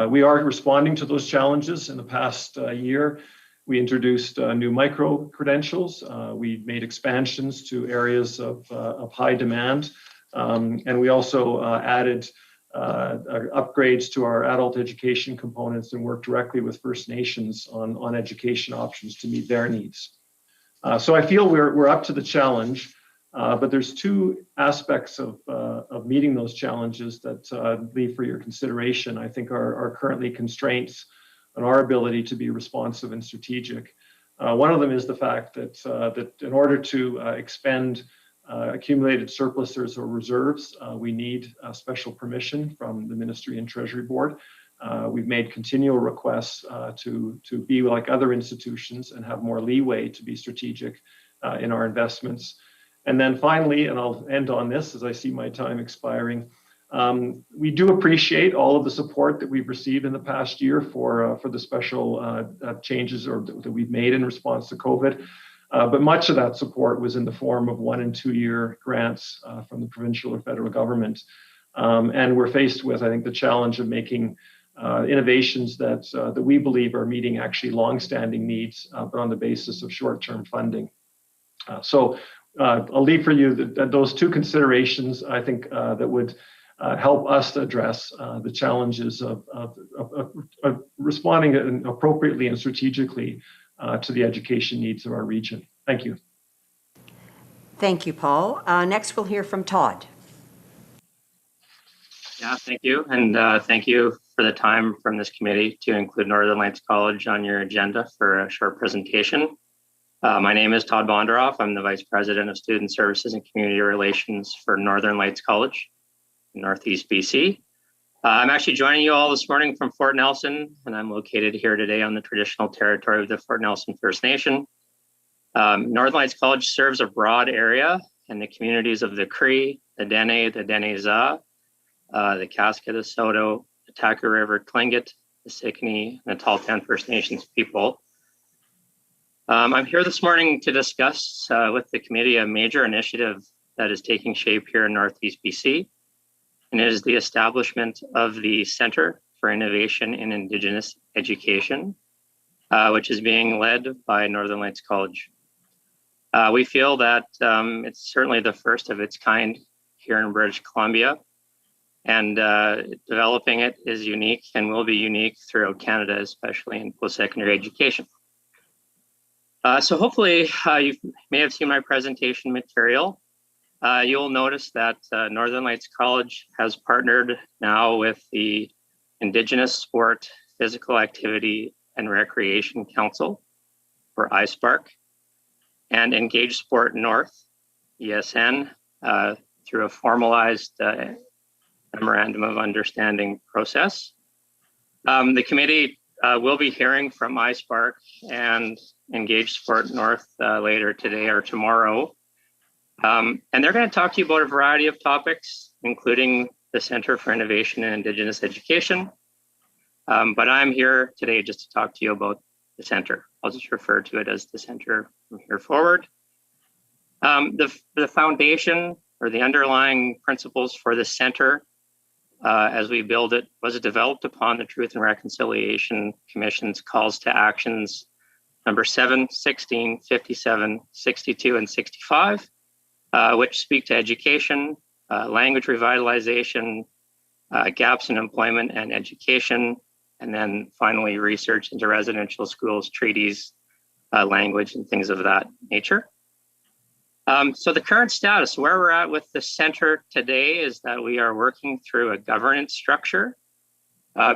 We are responding to those challenges. In the past year, We introduced new micro-credentials. We made expansions to areas of high demand. And we also added upgrades to our adult education components and worked directly with First Nations on education options to meet their needs. So I feel we're up to the challenge, but there's two aspects of meeting those challenges that leave for your consideration. I think are currently constraints on our ability to be responsive and strategic. One of them is the fact that in order to expend accumulated surpluses or reserves, we need special permission from the Ministry and Treasury Board. We've made continual requests to be like other institutions and have more leeway to be strategic in our investments. And then finally, and I'll end on this as I see my time expiring, we do appreciate all of the support that we've received in the past year for the special changes that we've made in response to COVID. But much of that support was in the form of 1- and 2-year grants from the provincial or federal government. And we're faced with, I think, the challenge of making innovations that we believe are meeting actually long-standing needs, but on the basis of short-term funding. So I'll leave for you those two considerations, I think, that would help us to address the challenges of responding appropriately and strategically to the education needs of our region. Thank you. Thank you, Paul. Next, we'll hear from Todd. Yeah, thank you. And thank you for the time from this committee to include Northern Lights College on your agenda for a short presentation. My name is Todd Bonderoff. I'm the Vice President of Student Services and Community Relations for Northern Lights College in Northeast BC. I'm actually joining you all this morning from Fort Nelson, and I'm located here today on the traditional territory of the Fort Nelson First Nation. Northern Lights College serves a broad area in the communities of the Cree, the Dene, the Deneza, the Kaska, the Soto, the Taku River, Tlingit, the Siksini, and the Tahltan First Nations people. I'm here this morning to discuss with the committee a major initiative that is taking shape here in Northeast BC, and it is the establishment of the Centre for Innovation in Indigenous Education, which is being led by Northern Lights College. We feel that it's certainly the first of its kind here in British Columbia, and developing it is unique and will be unique throughout Canada, especially in post-secondary education. So hopefully you may have seen my presentation material. You'll notice that Northern Lights College has partnered now with the Indigenous Sport, Physical Activity and Recreation Council, or ISPARC, and Engage Sport North, ESN, through a formalized Memorandum of Understanding process. The committee will be hearing from ISPARC and Engage Sport North later today or tomorrow. And they're going to talk to you about a variety of topics, including the Centre for Innovation in Indigenous Education. But I'm here today just to talk to you about the Centre. I'll just refer to it as the Centre from here forward. The foundation or the underlying principles for the Centre as we build it was developed upon the Truth and Reconciliation Commission's calls to actions number 7, 16, 57, 62, and 65, which speak to education, language revitalization, gaps in employment and education, and then finally research into residential schools, treaties, language, and things of that nature. So the current status, where we're at with the Centre today, is that we are working through a governance structure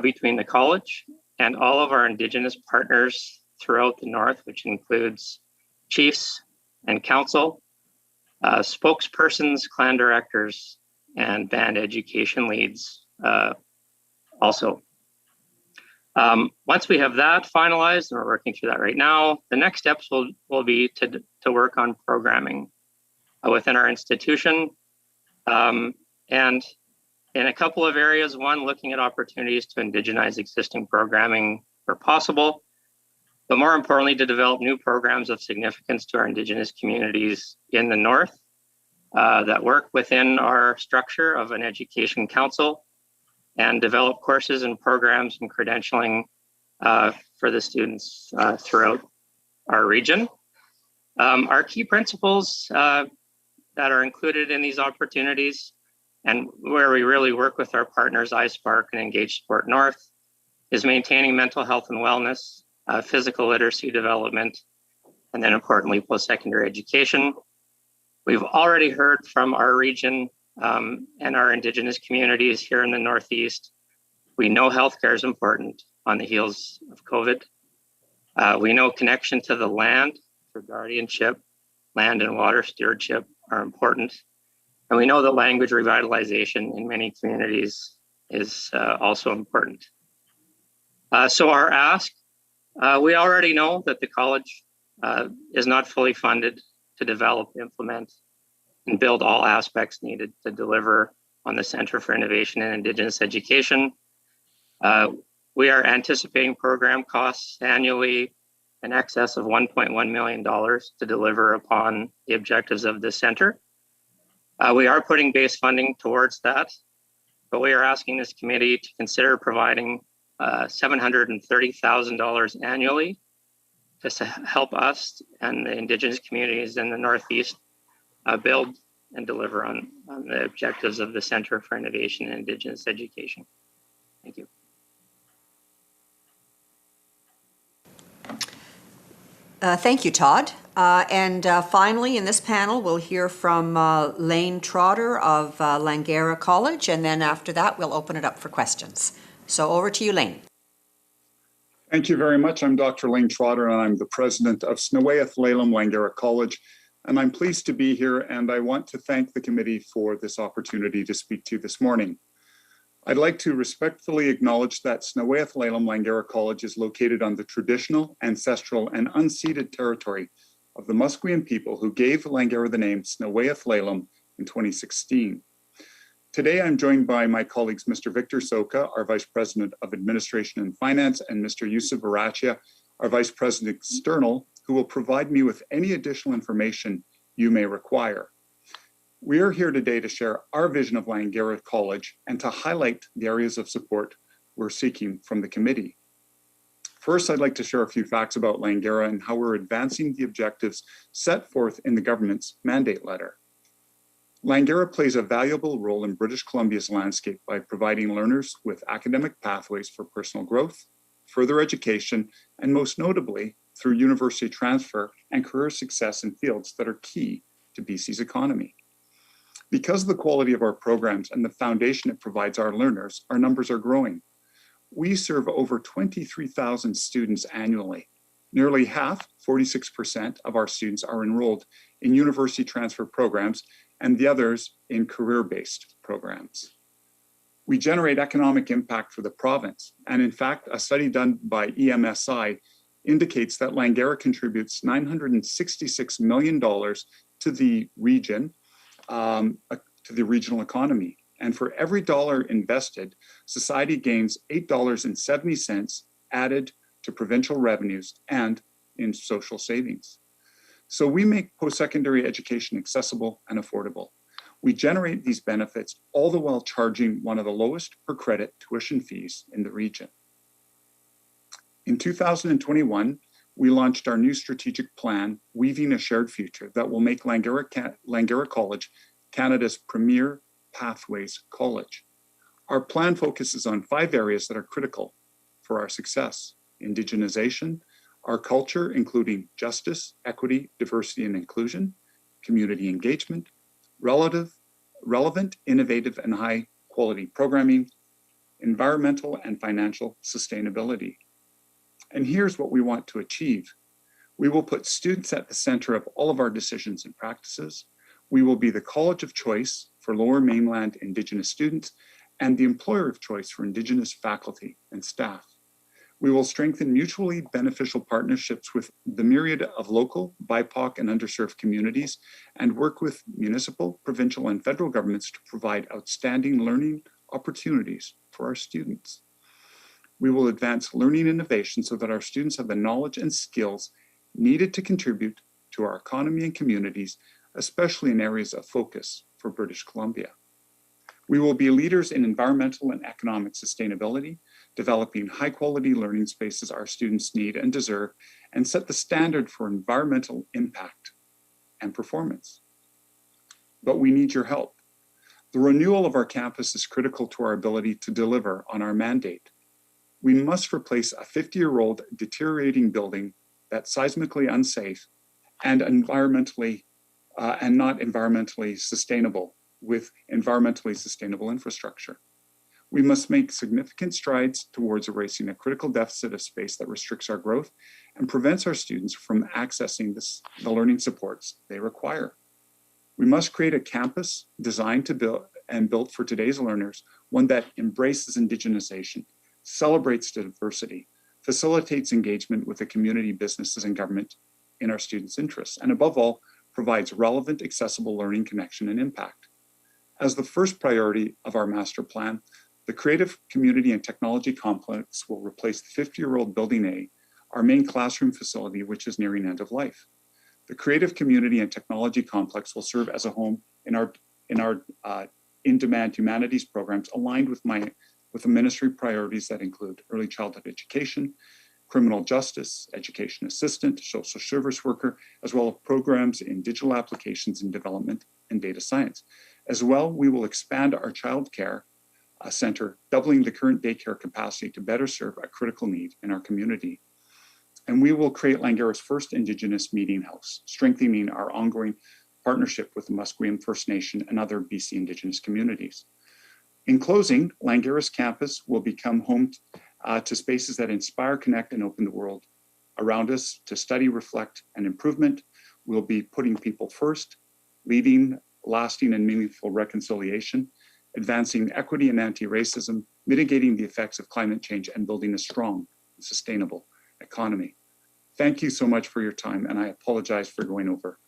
between the college and all of our Indigenous partners throughout the North, which includes chiefs and council, spokespersons, clan directors, and band education leads also. Once we have that finalized, and we're working through that right now, the next steps will be to work on programming within our institution. And in a couple of areas, one, looking at opportunities to indigenize existing programming where possible, but more importantly, to develop new programs of significance to our Indigenous communities in the North that work within our structure of an education council and develop courses and programs and credentialing for the students throughout our region. Our key principles that are included in these opportunities and where we really work with our partners, iSpark and Engage Sport North, is maintaining mental health and wellness, physical literacy development, and then importantly, post-secondary education. We've already heard from our region and our Indigenous communities here in the Northeast. We know healthcare is important on the heels of COVID. We know connection to the land for guardianship, land and water stewardship are important. And we know that language revitalization in many communities is also important. So our ask, we already know that the college is not fully funded to develop, implement, and build all aspects needed to deliver on the Center for Innovation in Indigenous Education. We are anticipating program costs annually in excess of $1.1 million to deliver upon the objectives of the center. We are putting base funding towards that, but we are asking this committee to consider providing $730,000 annually to help us and the Indigenous communities in the Northeast build and deliver on the objectives of the Center for Innovation in Indigenous Education. Thank you. Thank you, Todd. And finally, in this panel, we'll hear from Lane Trotter of Langara College, and then after that, we'll open it up for questions. So over to you, Lane. Thank you very much. I'm Dr. Lane Trotter, and I'm the president of Snowayath Lalem Langara College. And I'm pleased to be here, and I want to thank the committee for this opportunity to speak to you this morning. I'd like to respectfully acknowledge that Snowayath Lalem Langara College is located on the traditional, ancestral, and unceded territory of the Musqueam people who gave Langara the name Snowayath Lalem in 2016. Today, I'm joined by my colleagues, Mr. Victor Soka, our Vice President of Administration and Finance, and Mr. Yusuf Barachia, our Vice President External, who will provide me with any additional information you may require. We are here today to share our vision of Langara College and to highlight the areas of support we're seeking from the committee. First, I'd like to share a few facts about Langara and how we're advancing the objectives set forth in the government's mandate letter. Langara plays a valuable role in British Columbia's landscape by providing learners with academic pathways for personal growth, further education, and most notably, through university transfer and career success in fields that are key to BC's economy. Because of the quality of our programs and the foundation it provides our learners, our numbers are growing. We serve over 23,000 students annually. Nearly half, 46% of our students are enrolled in university transfer programs and the others in career-based programs. We generate economic impact for the province. And in fact, a study done by EMSI indicates that Langara contributes $966 million to the region, to the regional economy. And for every dollar invested, society gains $8.70 added to provincial revenues and in social savings. So we make post-secondary education accessible and affordable. We generate these benefits all the while charging one of the lowest per credit tuition fees in the region. In 2021, we launched our new strategic plan, Weaving a Shared Future, that will make Langara College Canada's premier pathways college. Our plan focuses on 5 areas that are critical for our success: indigenization, our culture, including justice, equity, diversity, and inclusion, community engagement, relevant, innovative, and high-quality programming, environmental and financial sustainability. And here's what we want to achieve. We will put students at the center of all of our decisions and practices. We will be the college of choice for Lower Mainland Indigenous students and the employer of choice for Indigenous faculty and staff. We will strengthen mutually beneficial partnerships with the myriad of local, BIPOC, and underserved communities, and work with municipal, provincial, and federal governments to provide outstanding learning opportunities for our students. We will advance learning innovation so that our students have the knowledge and skills needed to contribute to our economy and communities, especially in areas of focus for British Columbia. We will be leaders in environmental and economic sustainability, developing high-quality learning spaces our students need and deserve, and set the standard for environmental impact and performance. But we need your help. The renewal of our campus is critical to our ability to deliver on our mandate. We must replace a 50-year-old deteriorating building that's seismically unsafe and environmentally and not environmentally sustainable with environmentally sustainable infrastructure. We must make significant strides towards erasing a critical deficit of space that restricts our growth and prevents our students from accessing the learning supports they require. We must create a campus designed to build and built for today's learners, one that embraces indigenization, celebrates diversity, facilitates engagement with the community, businesses, and government in our students' interests, and above all, provides relevant, accessible learning connection and impact. As the first priority of our master plan, the Creative Community and Technology Complex will replace the 50-year-old Building A, our main classroom facility, which is nearing end of life. The Creative Community and Technology Complex will serve as a home in our in-demand humanities programs aligned with the ministry priorities that include early childhood education, criminal justice, education assistant, social service worker, as well as programs in digital applications and development and data science. As well, we will expand our child care center, doubling the current daycare capacity to better serve a critical need in our community. And we will create Langara's first Indigenous meeting house, strengthening our ongoing partnership with the Musqueam First Nation and other BC Indigenous communities. In closing, Langara's campus will become home to spaces that inspire, connect, and open the world around us to study, reflect, and improvement. We'll be putting people first, leading lasting and meaningful reconciliation, advancing equity and anti-racism, mitigating the effects of climate change, and building a strong and sustainable economy. Thank you so much for your time, and I apologize for going over.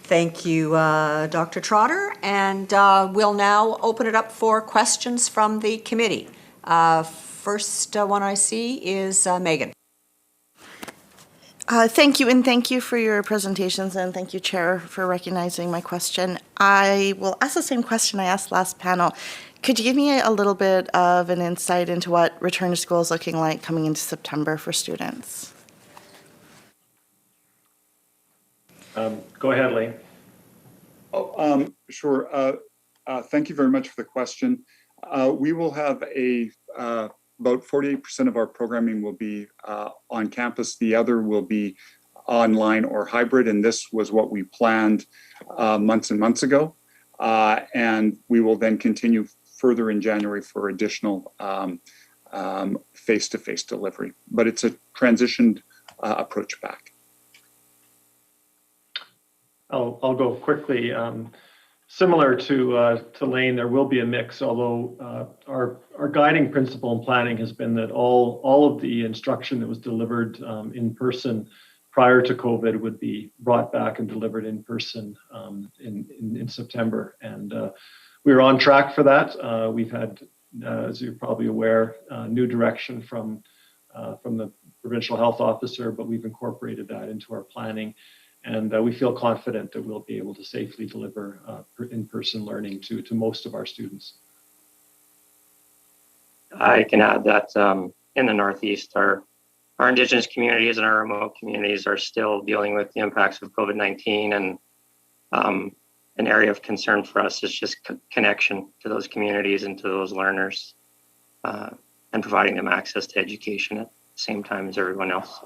Thank you, Dr. Trotter. And we'll now open it up for questions from the committee. First one I see is Megan. Thank you, and thank you for your presentations, and thank you, Chair, for recognizing my question. I will ask the same question I asked last panel. Could you give me a little bit of an insight into what return to school is looking like coming into September for students? Go ahead, Lee. Sure. Thank you very much for the question. We will have about 48% of our programming will be on campus. The other will be online or hybrid, and this was what we planned months and months ago. And we will then continue further in January for additional face-to-face delivery. But it's a transitioned approach back. I'll go quickly. Similar to Lane, there will be a mix, although our guiding principle in planning has been that all of the instruction that was delivered in person prior to COVID would be brought back and delivered in person in September. And we're on track for that. We've had, as you're probably aware, new direction from the provincial health officer, but we've incorporated that into our planning. And we feel confident that we'll be able to safely deliver in-person learning to most of our students. I can add that in the Northeast, our Indigenous communities and our remote communities are still dealing with the impacts of COVID-19, and an area of concern for us is just connection to those communities and to those learners, and providing them access to education at the same time as everyone else.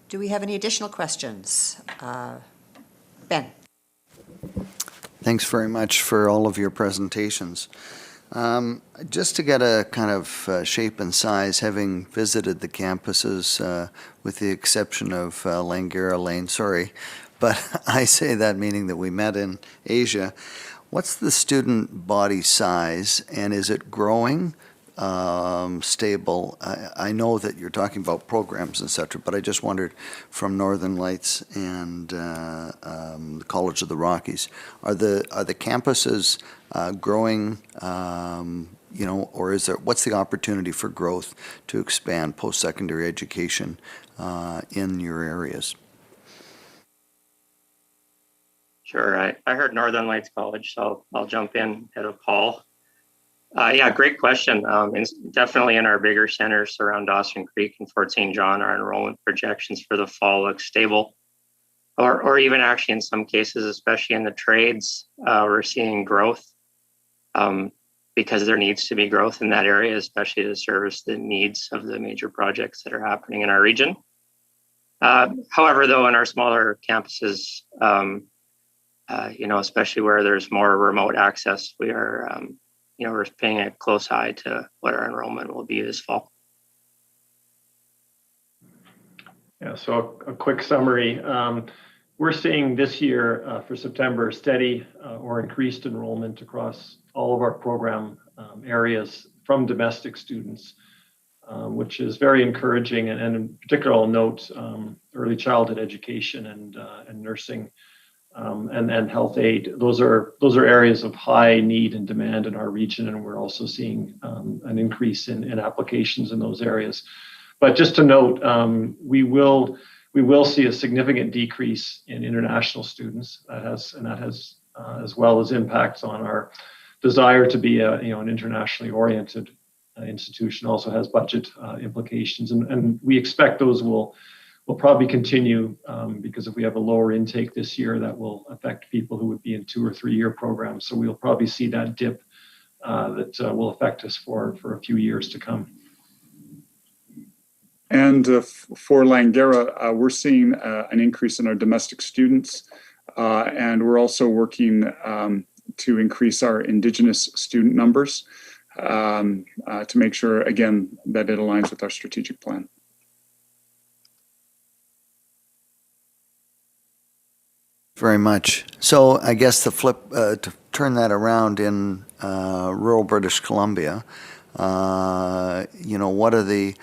Do we have any additional questions? Ben. Thanks very much for all of your presentations. Just to get a kind of shape and size, having visited the campuses, with the exception of Langara Lane, sorry, but I say that meaning that we met in Asia. What's the student body size, and is it growing? Stable. I know that you're talking about programs, etc., but I just wondered from Northern Lights and the College of the Rockies, are the campuses growing? Or what's the opportunity for growth to expand post-secondary education in your areas? Sure. I heard Northern Lights College, so I'll jump in ahead of Paul. Yeah, great question. Definitely in our bigger centers around Dawson Creek and Fort St. John, our enrollment projections for the fall look stable. Or even actually in some cases, especially in the trades, we're seeing growth because there needs to be growth in that area, especially to service the needs of the major projects that are happening in our region. However, though, in our smaller campuses, especially where there's more remote access, we are, we're paying a close eye to what our enrollment will be this fall. Yeah, so a quick summary. We're seeing this year for September steady or increased enrollment across all of our program areas from domestic students, which is very encouraging. And in particular, I'll note early childhood education and nursing and health aid. Those are areas of high need and demand in our region, and we're also seeing an increase in applications in those areas. But just to note, we will see a significant decrease in international students. That has as well as impacts on our desire to be an internationally oriented institution. Also has budget implications, and we expect those will probably continue because if we have a lower intake this year, that will affect people who would be in 2 or 3 year programs. So we'll probably see that dip that will affect us for a few years to come. And for Langara, we're seeing an increase in our domestic students, and we're also working to increase our Indigenous student numbers to make sure, again, that it aligns with our strategic plan. Very much. So I guess to turn that around in rural British Columbia, what are the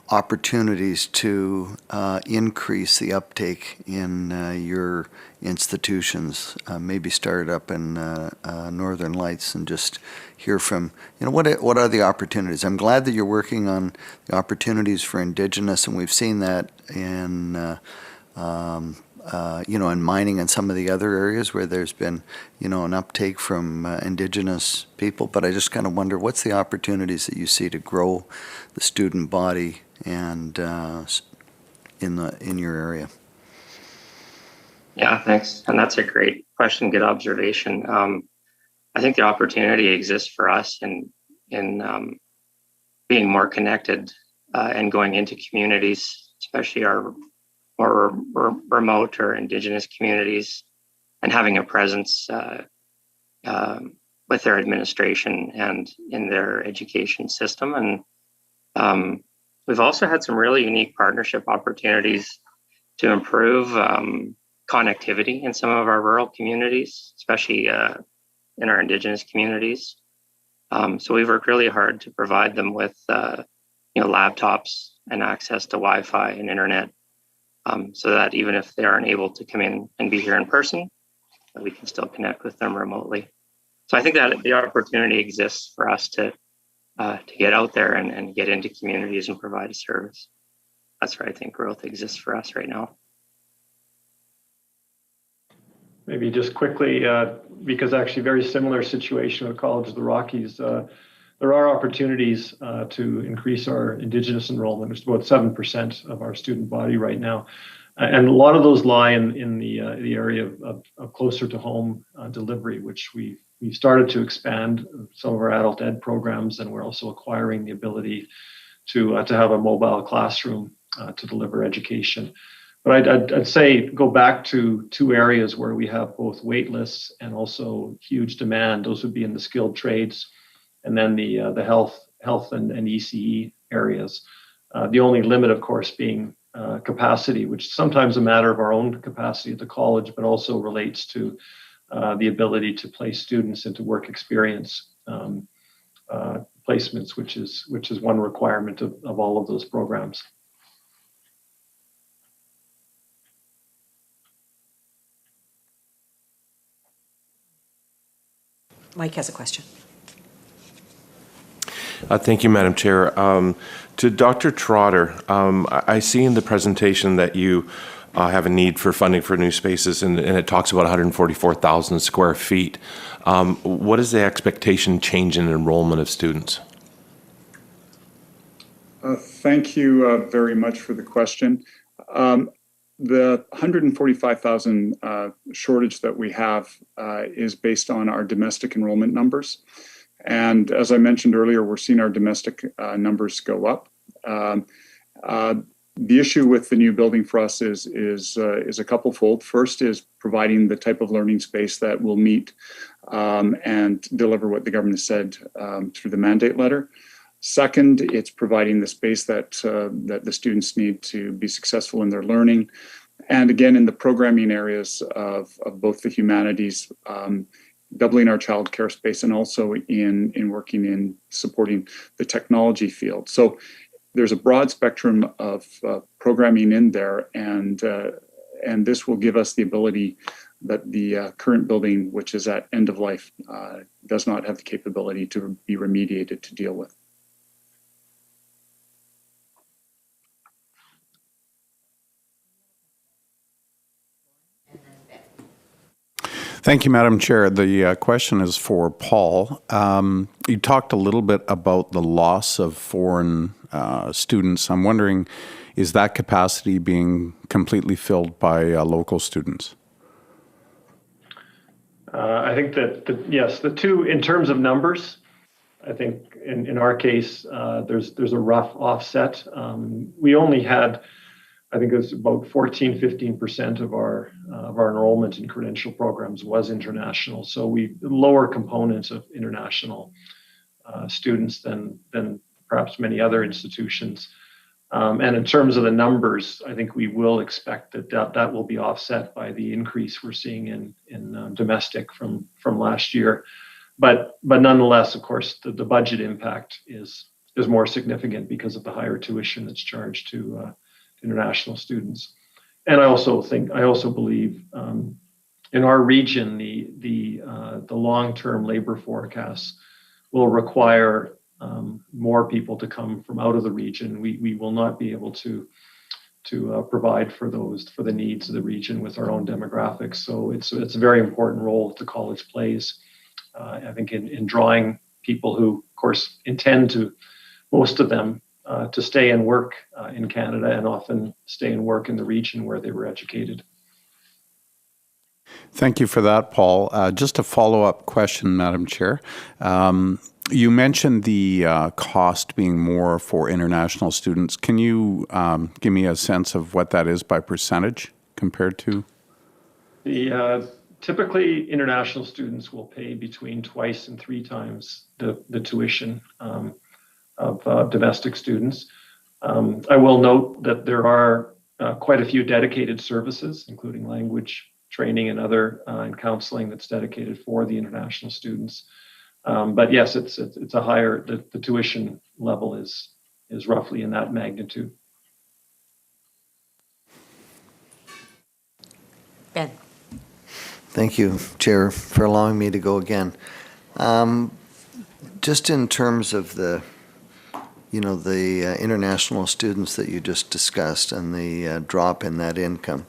opportunities to increase the uptake in your institutions, maybe start up in Northern Lights, and just hear from, what are the opportunities? I'm glad that you're working on the opportunities for Indigenous, and we've seen that in in mining and some of the other areas where there's been, an uptake from Indigenous people. But I just kind of wonder, what's the opportunities that you see to grow the student body and in your area? Yeah, thanks. And that's a great question, good observation. I think the opportunity exists for us in being more connected and going into communities, especially our more remote or Indigenous communities, and having a presence with their administration and in their education system. And we've also had some really unique partnership opportunities to improve connectivity in some of our rural communities, especially in our Indigenous communities. So we've worked really hard to provide them with laptops and access to Wi-Fi and internet, so that even if they aren't able to come in and be here in person, that we can still connect with them remotely. So I think that the opportunity exists for us to get out there and get into communities and provide a service. That's where I think growth exists for us right now. Maybe just quickly, because actually very similar situation with College of the Rockies, there are opportunities to increase our Indigenous enrollment. It's about 7% of our student body right now. And a lot of those lie in the area of closer to home delivery, which we've started to expand some of our adult ed programs, and we're also acquiring the ability to have a mobile classroom to deliver education. But I'd say go back to 2 areas where we have both wait lists and also huge demand. Those would be in the skilled trades, and then the health and ECE areas. The only limit, of course, being capacity, which is sometimes a matter of our own capacity at the college, but also relates to the ability to place students into work experience placements, which is one requirement of all of those programs. Mike has a question. Thank you, Madam Chair. To Dr. Trotter, I see in the presentation that you have a need for funding for new spaces, and it talks about 144,000 square feet. What is the expectation change in enrollment of students? Thank you very much for the question. The 145,000 shortage that we have is based on our domestic enrollment numbers. And as I mentioned earlier, we're seeing our domestic numbers go up. The issue with the new building for us is a couple-fold. First is providing the type of learning space that will meet and deliver what the government said through the mandate letter. Second, it's providing the space that the students need to be successful in their learning. And again, in the programming areas of both the humanities, doubling our childcare space, and also in working in supporting the technology field. So there's a broad spectrum of programming in there, and this will give us the ability that the current building, which is at end of life, does not have the capability to be remediated to deal with. Thank you, Madam Chair. The question is for Paul. You talked a little bit about the loss of foreign students. I'm wondering, is that capacity being completely filled by local students? I think that, yes, the two, in terms of numbers, I think in our case, there's a rough offset. We only had, I think it was about 14-15% of our enrollment in credential programs was international. So we lower components of international students than perhaps many other institutions. And in terms of the numbers, I think we will expect that will be offset by the increase we're seeing in domestic from last year. But nonetheless, of course, the budget impact is more significant because of the higher tuition that's charged to international students. And I also believe in our region, the long-term labor forecasts will require more people to come from out of the region. We will not be able to provide for the needs of the region with our own demographics. So it's a very important role that the college plays, I think, in drawing people who, of course, intend to, most of them, to stay and work in Canada, and often stay and work in the region where they were educated. Thank you for that, Paul. Just a follow-up question, Madam Chair. You mentioned the cost being more for international students. Can you give me a sense of what that is by percentage compared to? Typically, international students will pay between twice and three times the tuition of domestic students. I will note that there are quite a few dedicated services, including language training and other and counseling that's dedicated for the international students. But yes, it's a higher, the tuition level is roughly in that magnitude. Ben. Thank you, Chair, for allowing me to go again. Just in terms of the international students that you just discussed and the drop in that income,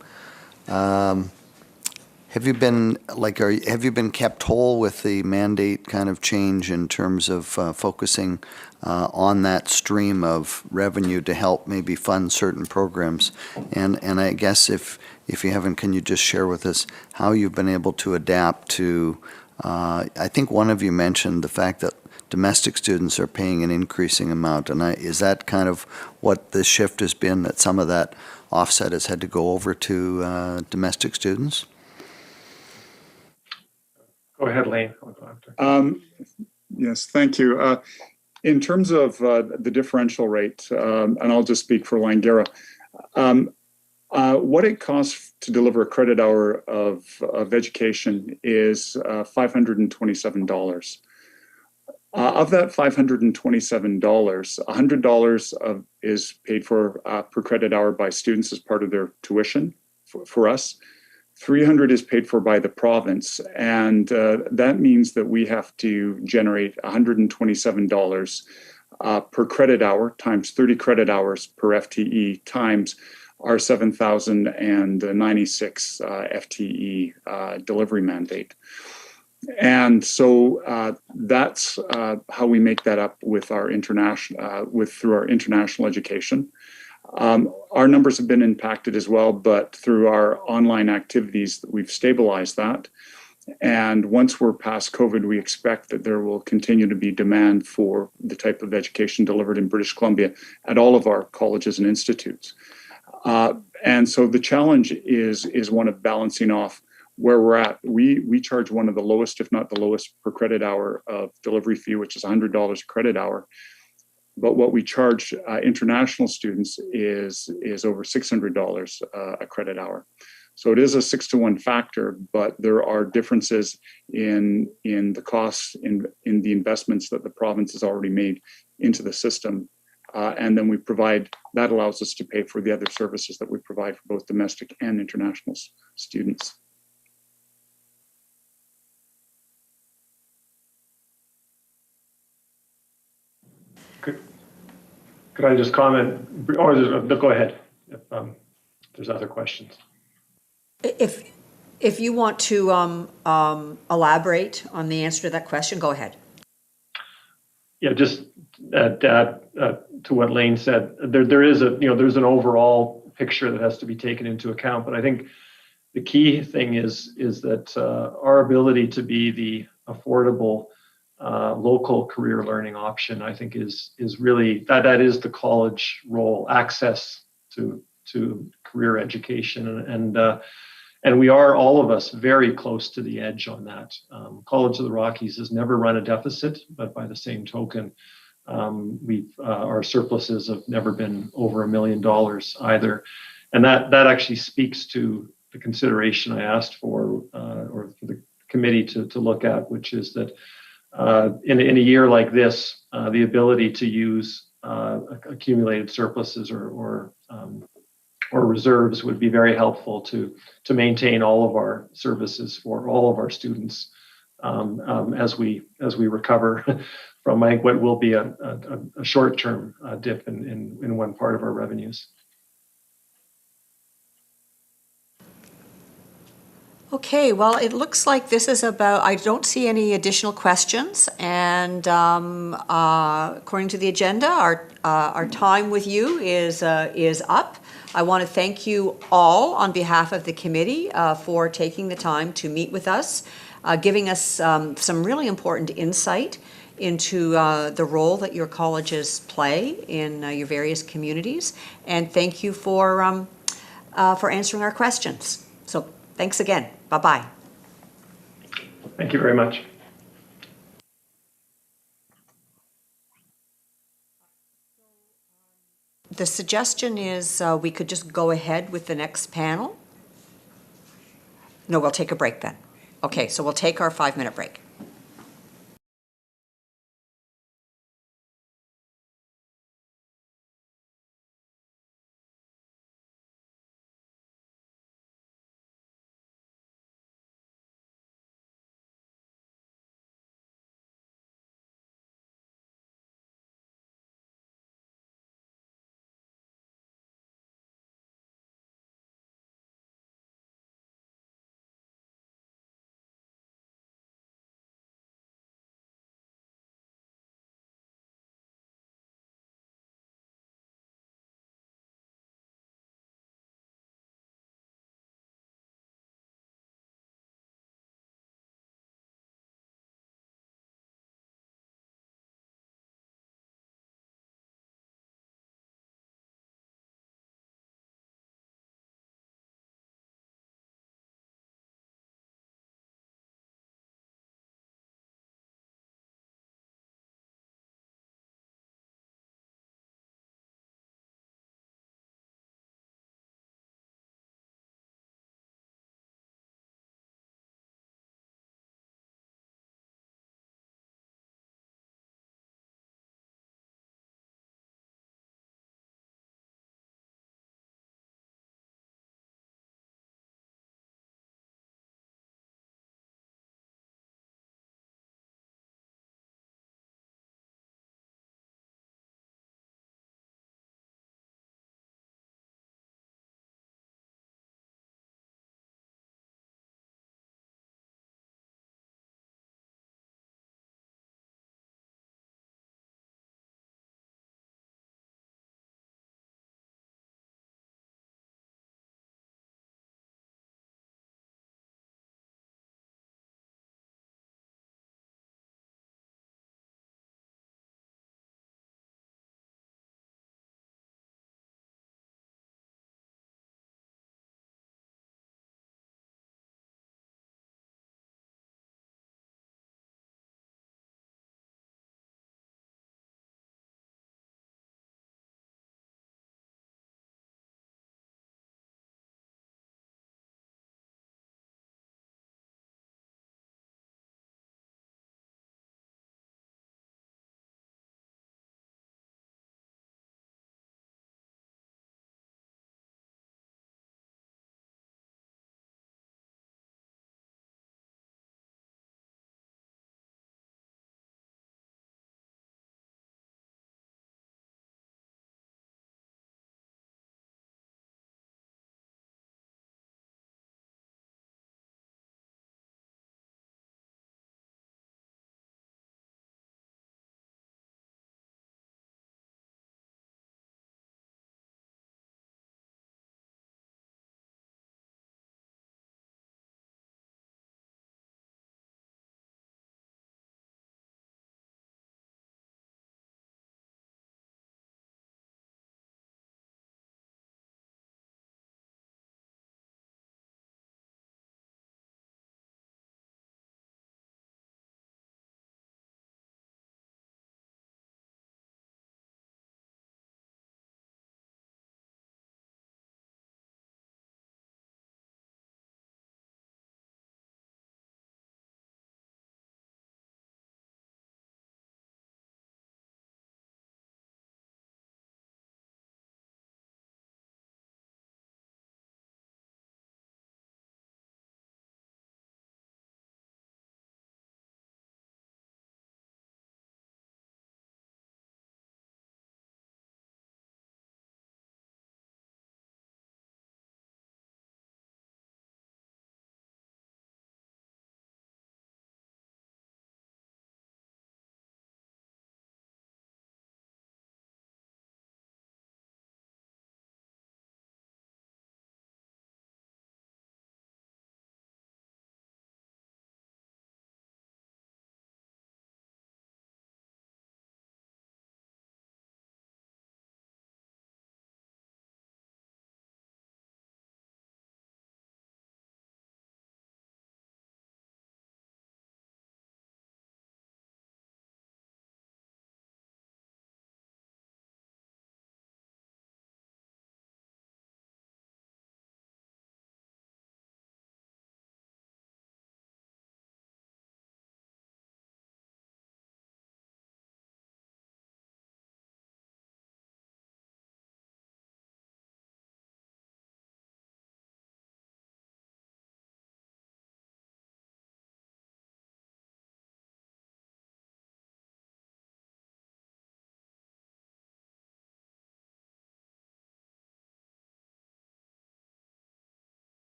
have you been kept whole with the mandate kind of change in terms of focusing on that stream of revenue to help maybe fund certain programs? And I guess if you haven't, can you just share with us how you've been able to adapt to, I think one of you mentioned the fact that domestic students are paying an increasing amount, and is that kind of what the shift has been, that some of that offset has had to go over to domestic students? Go ahead, Lane. I'll go after. Yes, thank you. In terms of the differential rate, and I'll just speak for Langara, what it costs to deliver a credit hour of education is $527. Of that $527, $100 is paid for per credit hour by students as part of their tuition for us. $300 is paid for by the province, and that means that we have to generate $127 per credit hour times 30 credit hours per FTE times our 7,096 FTE delivery mandate. And so that's how we make that up with our through our international education. Our numbers have been impacted as well, but through our online activities, we've stabilized that. And once we're past COVID, we expect that there will continue to be demand for the type of education delivered in British Columbia at all of our colleges and institutes. And so the challenge is one of balancing off where we're at. We charge one of the lowest, if not the lowest, per credit hour of delivery fee, which is $100 a credit hour. But what we charge international students is over $600 a credit hour. So it is a 6-to-1 factor, but there are differences in the costs in the investments that the province has already made into the system. And then that allows us to pay for the other services that we provide for both domestic and international students. Could I just comment, or go ahead if there's other questions. If you want to elaborate on the answer to that question, go ahead. Yeah, just to add to what Lane said, there is there's an overall picture that has to be taken into account. But I think the key thing is that our ability to be the affordable local career learning option, I think, is really that is the college role, access to career education, and we are, all of us, very close to the edge on that. College of the Rockies has never run a deficit, but by the same token, our surpluses have never been over $1 million either, and that actually speaks to the consideration I asked for, or for the committee to look at, which is that in a year like this, the ability to use accumulated surpluses or reserves would be very helpful to maintain all of our services for all of our students as we recover from what will be a short-term dip in one part of our revenues. Okay, well, it looks like this is about, I don't see any additional questions, and according to the agenda, our time with you is up. I want to thank you all on behalf of the committee for taking the time to meet with us, giving us some really important insight into the role that your colleges play in your various communities, and thank you for answering our questions. So thanks again. Bye-bye. Thank you very much. The suggestion is we could just go ahead with the next panel. No, we'll take a break then. Okay, so we'll take our 5-minute break.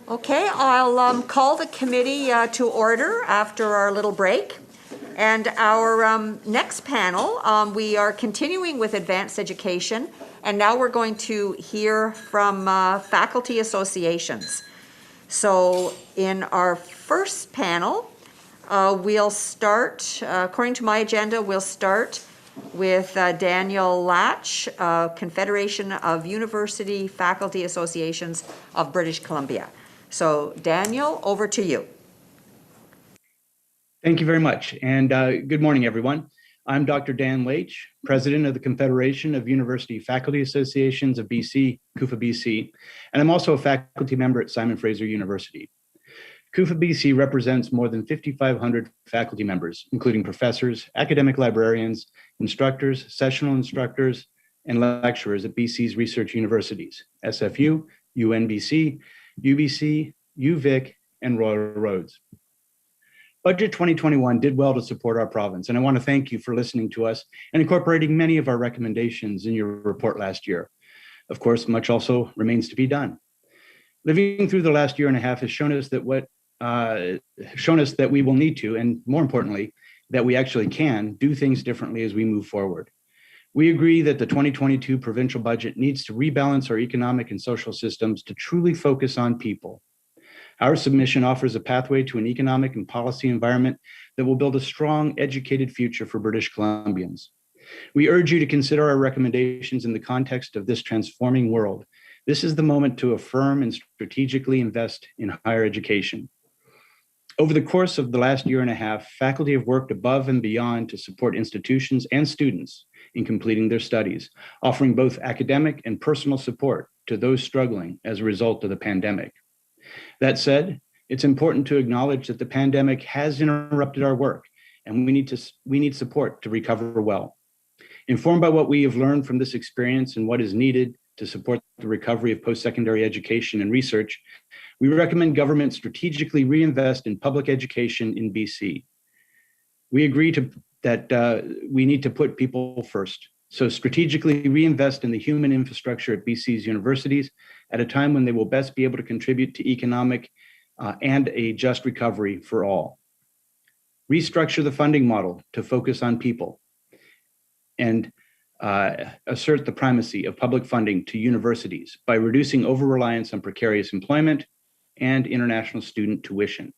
Okay, I'll call the committee to order after our little break. And our next panel, we are continuing with advanced education, and now we're going to hear from faculty associations. So in our first panel, we'll start, according to my agenda, we'll start with Daniel Latch, Confederation of University Faculty Associations of British Columbia. So Daniel, over to you. Thank you very much, and good morning, everyone. I'm Dr. Dan Leitch, President of the Confederation of University Faculty Associations of BC, CUFA BC, and I'm also a faculty member at Simon Fraser University. CUFA BC represents more than 5,500 faculty members, including professors, academic librarians, instructors, sessional instructors, and lecturers at BC's research universities, SFU, UNBC, UBC, UVic, and Royal Roads. Budget 2021 did well to support our province, and I want to thank you for listening to us and incorporating many of our recommendations in your report last year. Of course, much also remains to be done. Living through the last year and a half has shown us that we will need to, and more importantly, that we actually can do things differently as we move forward. We agree that the 2022 provincial budget needs to rebalance our economic and social systems to truly focus on people. Our submission offers a pathway to an economic and policy environment that will build a strong, educated future for British Columbians. We urge you to consider our recommendations in the context of this transforming world. This is the moment to affirm and strategically invest in higher education. Over the course of the last year and a half, faculty have worked above and beyond to support institutions and students in completing their studies, offering both academic and personal support to those struggling as a result of the pandemic. That said, it's important to acknowledge that the pandemic has interrupted our work, and we need support to recover well. Informed by what we have learned from this experience and what is needed to support the recovery of post-secondary education and research, we recommend government strategically reinvest in public education in BC. We agree that we need to put people first. So strategically reinvest in the human infrastructure at BC's universities at a time when they will best be able to contribute to economic and a just recovery for all. Restructure the funding model to focus on people and assert the primacy of public funding to universities by reducing over-reliance on precarious employment and international student tuition.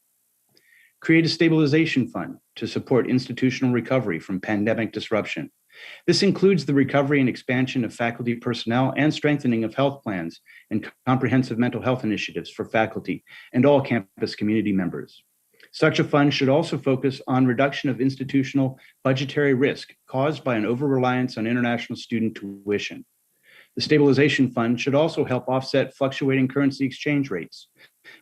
Create a stabilization fund to support institutional recovery from pandemic disruption. This includes the recovery and expansion of faculty personnel and strengthening of health plans and comprehensive mental health initiatives for faculty and all campus community members. Such a fund should also focus on reduction of institutional budgetary risk caused by an over-reliance on international student tuition. The stabilization fund should also help offset fluctuating currency exchange rates,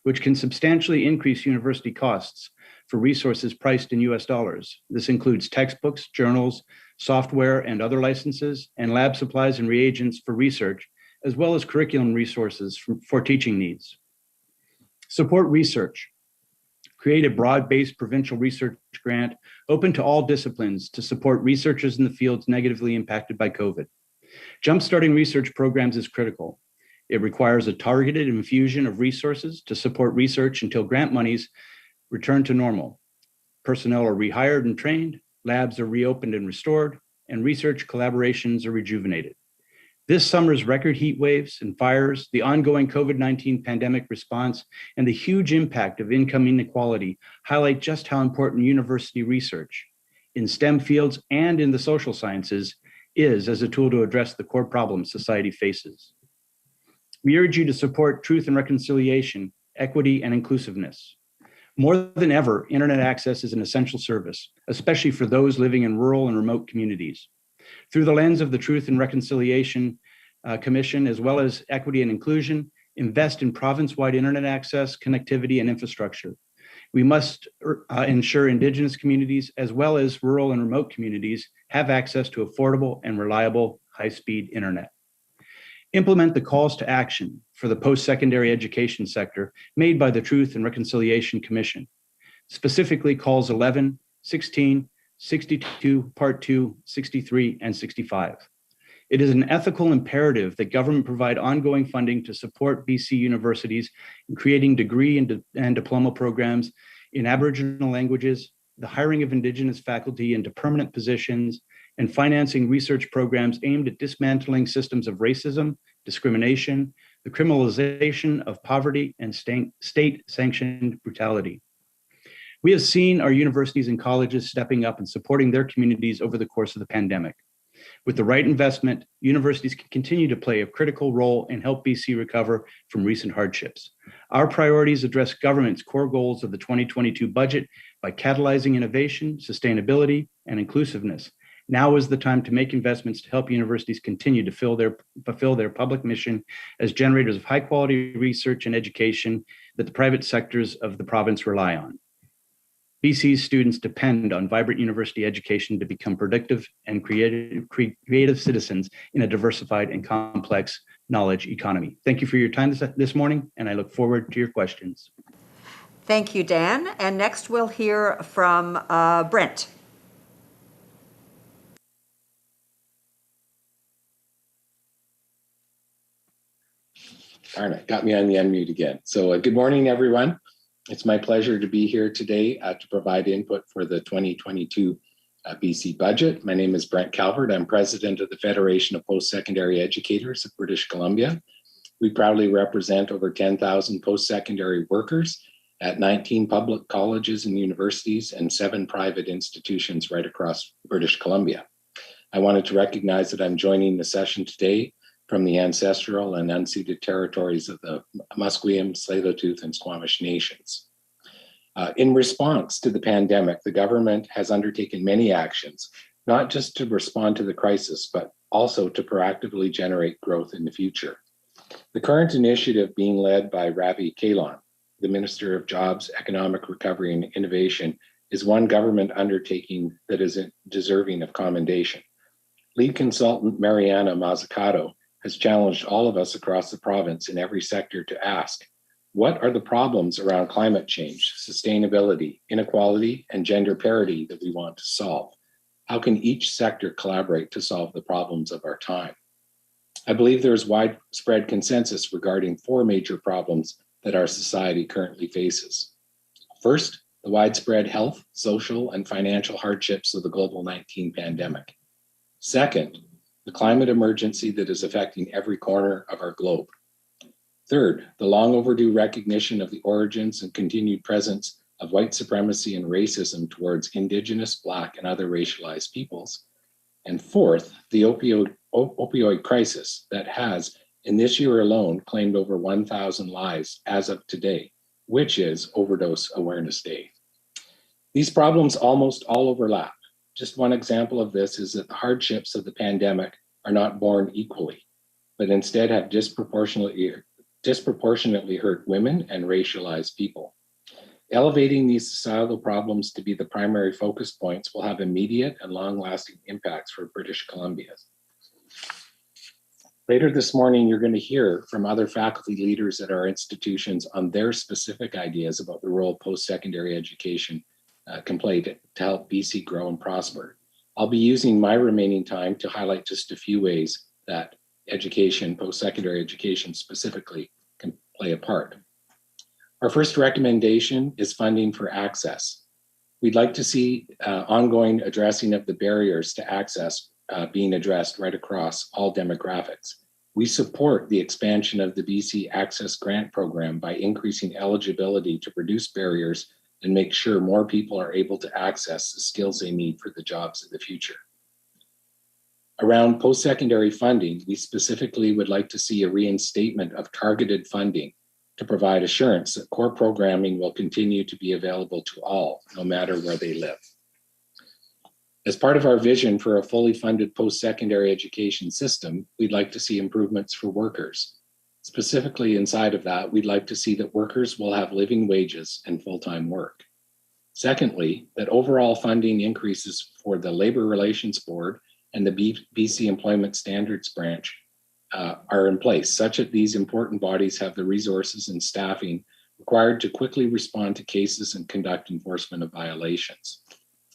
which can substantially increase university costs for resources priced in US dollars. This includes textbooks, journals, software and other licenses, and lab supplies and reagents for research, as well as curriculum resources for teaching needs. Support research. Create a broad-based provincial research grant open to all disciplines to support researchers in the fields negatively impacted by COVID. Jumpstarting research programs is critical. It requires a targeted infusion of resources to support research until grant monies return to normal. Personnel are rehired and trained, labs are reopened and restored, and research collaborations are rejuvenated. This summer's record heat waves and fires, the ongoing COVID-19 pandemic response, and the huge impact of income inequality highlight just how important university research in STEM fields and in the social sciences is as a tool to address the core problems society faces. We urge you to support truth and reconciliation, equity, and inclusiveness. More than ever, internet access is an essential service, especially for those living in rural and remote communities. Through the lens of the Truth and Reconciliation Commission, as well as equity and inclusion, invest in province-wide internet access, connectivity, and infrastructure. We must ensure Indigenous communities, as well as rural and remote communities, have access to affordable and reliable high-speed internet. Implement the calls to action for the post-secondary education sector made by the Truth and Reconciliation Commission, specifically calls 11, 16, 62, Part 2, 63, and 65. It is an ethical imperative that government provide ongoing funding to support BC universities in creating degree and diploma programs in Aboriginal languages, the hiring of Indigenous faculty into permanent positions, and financing research programs aimed at dismantling systems of racism, discrimination, the criminalization of poverty, and state-sanctioned brutality. We have seen our universities and colleges stepping up and supporting their communities over the course of the pandemic. With the right investment, universities can continue to play a critical role and help BC recover from recent hardships. Our priorities address government's core goals of the 2022 budget by catalyzing innovation, sustainability, and inclusiveness. Now is the time to make investments to help universities continue to fulfill their public mission as generators of high-quality research and education that the private sectors of the province rely on. BC's students depend on vibrant university education to become productive and creative citizens in a diversified and complex knowledge economy. Thank you for your time this morning, and I look forward to your questions. Thank you, Dan. And next we'll hear from Brent. Darn it, got me on the unmute again. So good morning, everyone. It's my pleasure to be here today to provide input for the 2022 BC budget. My name is Brent Calvert. I'm president of the Federation of Post-Secondary Educators of British Columbia. We proudly represent over 10,000 post-secondary workers at 19 public colleges and universities and 7 private institutions right across British Columbia. I wanted to recognize that I'm joining the session today from the ancestral and unceded territories of the Musqueam, Tsleil-Waututh, and Squamish nations. In response to the pandemic, the government has undertaken many actions, not just to respond to the crisis, but also to proactively generate growth in the future. The current initiative being led by Ravi Kahlon, the Minister of Jobs, Economic Recovery and Innovation, is one government undertaking that is deserving of commendation. Lead consultant Mariana Mazzucato has challenged all of us across the province in every sector to ask, what are the problems around climate change, sustainability, inequality, and gender parity that we want to solve? How can each sector collaborate to solve the problems of our time? I believe there is widespread consensus regarding 4 major problems that our society currently faces. First, the widespread health, social, and financial hardships of the global COVID-19 pandemic. Second, the climate emergency that is affecting every corner of our globe. Third, the long overdue recognition of the origins and continued presence of white supremacy and racism towards Indigenous, Black, and other racialized peoples. And fourth, the opioid crisis that has, in this year alone, claimed over 1,000 lives as of today, which is Overdose Awareness Day. These problems almost all overlap. Just one example of this is that the hardships of the pandemic are not borne equally, but instead have disproportionately hurt women and racialized people. Elevating these societal problems to be the primary focus points will have immediate and long-lasting impacts for British Columbia. Later this morning, you're going to hear from other faculty leaders at our institutions on their specific ideas about the role post-secondary education can play to help BC grow and prosper. I'll be using my remaining time to highlight just a few ways that education, post-secondary education specifically, can play a part. Our first recommendation is funding for access. We'd like to see ongoing addressing of the barriers to access being addressed right across all demographics. We support the expansion of the BC Access Grant Program by increasing eligibility to reduce barriers and make sure more people are able to access the skills they need for the jobs of the future. Around post-secondary funding, we specifically would like to see a reinstatement of targeted funding to provide assurance that core programming will continue to be available to all, no matter where they live. As part of our vision for a fully funded post-secondary education system, we'd like to see improvements for workers. Specifically inside of that, we'd like to see that workers will have living wages and full-time work. Secondly, that overall funding increases for the Labor Relations Board and the BC Employment Standards Branch are in place, such that these important bodies have the resources and staffing required to quickly respond to cases and conduct enforcement of violations.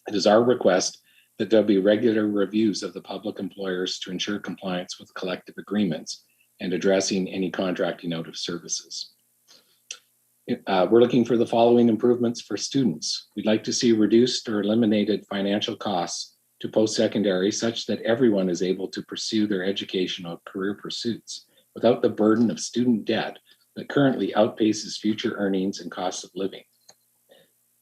It is our request that there'll be regular reviews of the public employers to ensure compliance with collective agreements and addressing any contracting out of services. We're looking for the following improvements for students. We'd like to see reduced or eliminated financial costs to post-secondary such that everyone is able to pursue their educational career pursuits without the burden of student debt that currently outpaces future earnings and costs of living.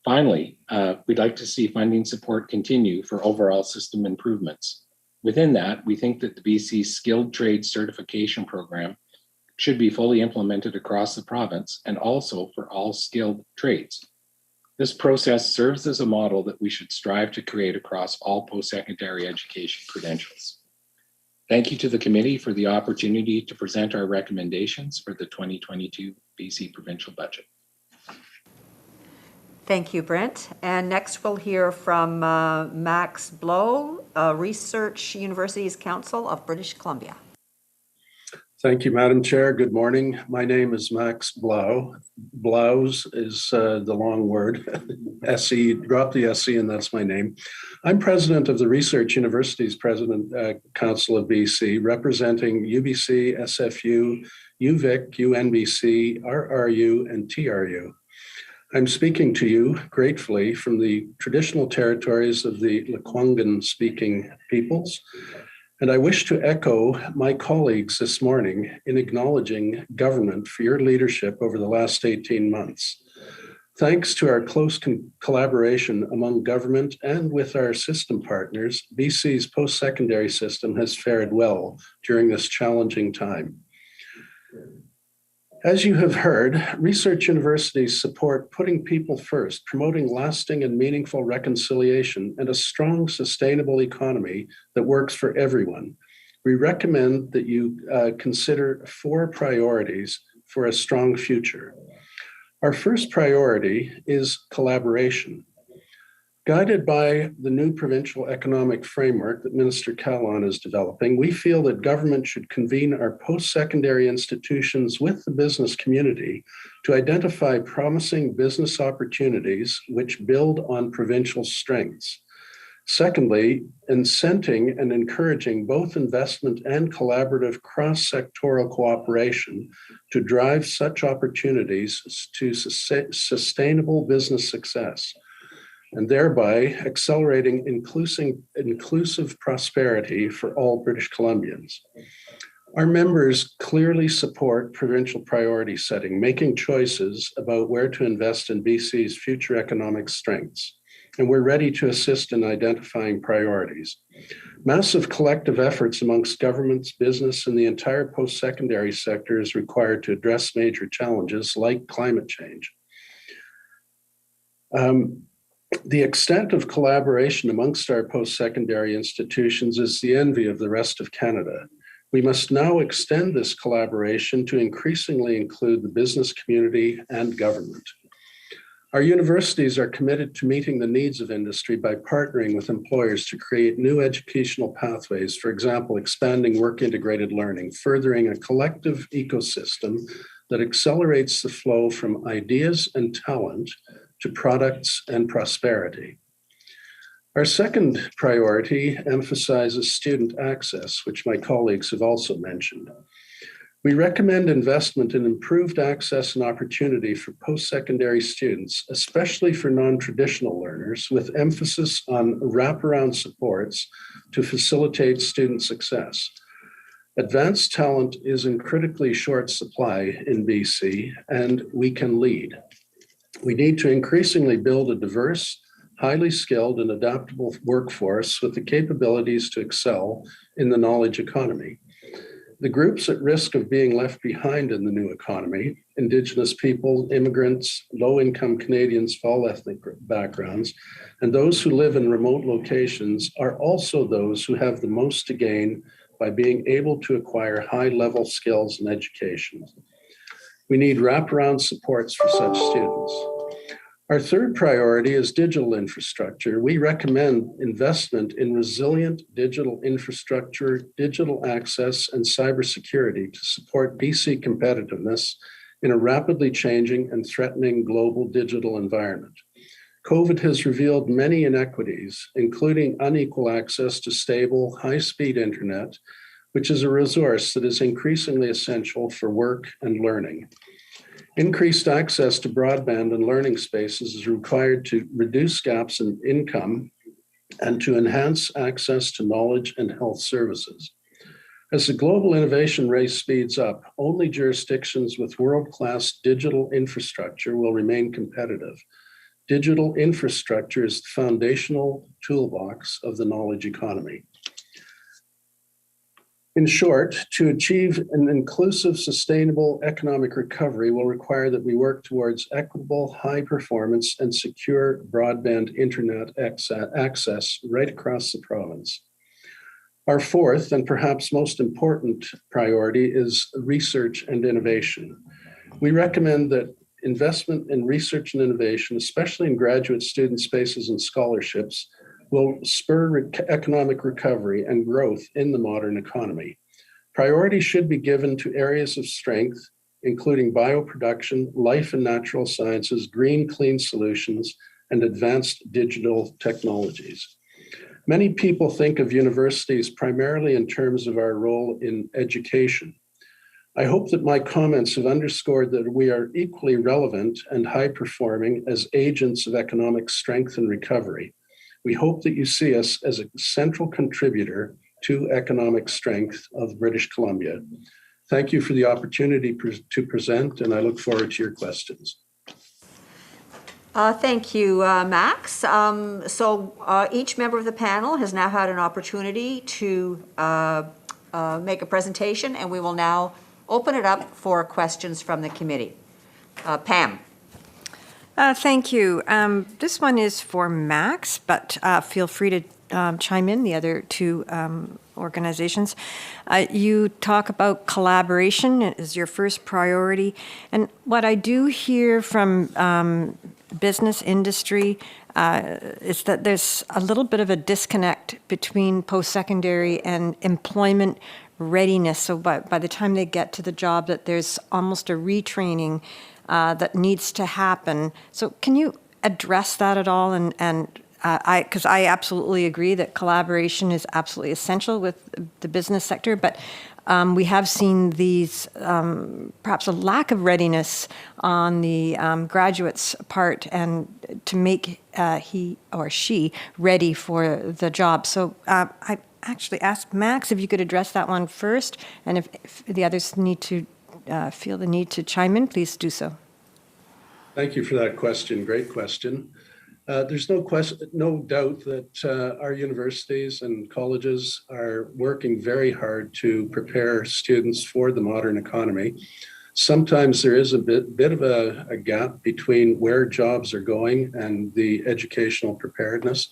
Finally, we'd like to see funding support continue for overall system improvements. Within that, we think that the BC Skilled Trade Certification Program should be fully implemented across the province and also for all skilled trades. This process serves as a model that we should strive to create across all post-secondary education credentials. Thank you to the committee for the opportunity to present our recommendations for the 2022 BC provincial budget. Thank you, Brent. And next we'll hear from Max Blow, Research Universities Council of British Columbia. Thank you, Madam Chair. Good morning. My name is Max Blau. Blaus is the long word. SE, drop the SE and that's my name. I'm president of the Research Universities Council of BC, representing UBC, SFU, UVic, UNBC, RRU, and TRU. I'm speaking to you gratefully from the traditional territories of the Lekwungen-speaking peoples, and I wish to echo my colleagues this morning in acknowledging government for your leadership over the last 18 months. Thanks to our close collaboration among government and with our system partners, BC's post-secondary system has fared well during this challenging time. As you have heard, research universities support putting people first, promoting lasting and meaningful reconciliation and a strong, sustainable economy that works for everyone. We recommend that you consider 4 priorities for a strong future. Our first priority is collaboration. Guided by the new provincial economic framework that Minister Calon is developing, we feel that government should convene our post-secondary institutions with the business community to identify promising business opportunities which build on provincial strengths. Secondly, incenting and encouraging both investment and collaborative cross-sectoral cooperation to drive such opportunities to sustainable business success, and thereby accelerating inclusive prosperity for all British Columbians. Our members clearly support provincial priority setting, making choices about where to invest in BC's future economic strengths, and we're ready to assist in identifying priorities. Massive collective efforts amongst governments, business, and the entire post-secondary sector is required to address major challenges like climate change. The extent of collaboration amongst our post-secondary institutions is the envy of the rest of Canada. We must now extend this collaboration to increasingly include the business community and government. Our universities are committed to meeting the needs of industry by partnering with employers to create new educational pathways, for example, expanding work-integrated learning, furthering a collective ecosystem that accelerates the flow from ideas and talent to products and prosperity. Our second priority emphasizes student access, which my colleagues have also mentioned. We recommend investment in improved access and opportunity for post-secondary students, especially for non-traditional learners, with emphasis on wraparound supports to facilitate student success. Advanced talent is in critically short supply in BC, and we can lead. We need to increasingly build a diverse, highly skilled and adaptable workforce with the capabilities to excel in the knowledge economy. The groups at risk of being left behind in the new economy, Indigenous people, immigrants, low-income Canadians of all ethnic backgrounds, and those who live in remote locations are also those who have the most to gain by being able to acquire high-level skills and education. We need wraparound supports for such students. Our third priority is digital infrastructure. We recommend investment in resilient digital infrastructure, digital access, and cybersecurity to support BC competitiveness in a rapidly changing and threatening global digital environment. COVID has revealed many inequities, including unequal access to stable, high-speed internet, which is a resource that is increasingly essential for work and learning. Increased access to broadband and learning spaces is required to reduce gaps in income and to enhance access to knowledge and health services. As the global innovation race speeds up, only jurisdictions with world-class digital infrastructure will remain competitive. Digital infrastructure is the foundational toolbox of the knowledge economy. In short, to achieve an inclusive, sustainable economic recovery will require that we work towards equitable, high performance, and secure broadband internet access right across the province. Our fourth and perhaps most important priority is research and innovation. We recommend that investment in research and innovation, especially in graduate student spaces and scholarships, will spur economic recovery and growth in the modern economy. Priority should be given to areas of strength, including bioproduction, life and natural sciences, green, clean solutions, and advanced digital technologies. Many people think of universities primarily in terms of our role in education. I hope that my comments have underscored that we are equally relevant and high-performing as agents of economic strength and recovery. We hope that you see us as a central contributor to economic strength of British Columbia. Thank you for the opportunity to present, and I look forward to your questions. Thank you, Max. Each member of the panel has now had an opportunity to make a presentation, and we will now open it up for questions from the committee. Pam. Thank you. This one is for Max, but feel free to chime in, the other two organizations. You talk about collaboration as your first priority. And what I do hear from business industry is that there's a little bit of a disconnect between post-secondary and employment readiness. So by the time they get to the job, that there's almost a retraining that needs to happen. So can you address that at all? Because I absolutely agree that collaboration is absolutely essential with the business sector, but we have seen these perhaps a lack of readiness on the graduate's part and to make he or she ready for the job. So I actually asked Max if you could address that one first, and if the others need to feel the need to chime in, please do so. Thank you for that question. Great question. There's no doubt that our universities and colleges are working very hard to prepare students for the modern economy. Sometimes there is a bit of a gap between where jobs are going and the educational preparedness.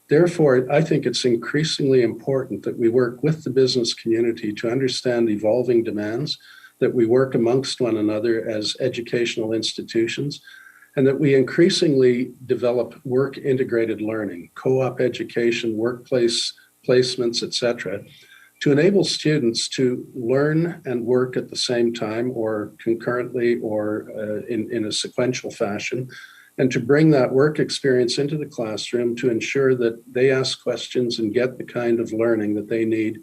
Therefore, I think it's increasingly important that we work with the business community to understand evolving demands, that we work amongst one another as educational institutions, and that we increasingly develop work-integrated learning, co-op education, workplace placements, etc., to enable students to learn and work at the same time or concurrently or in a sequential fashion, and to bring that work experience into the classroom to ensure that they ask questions and get the kind of learning that they need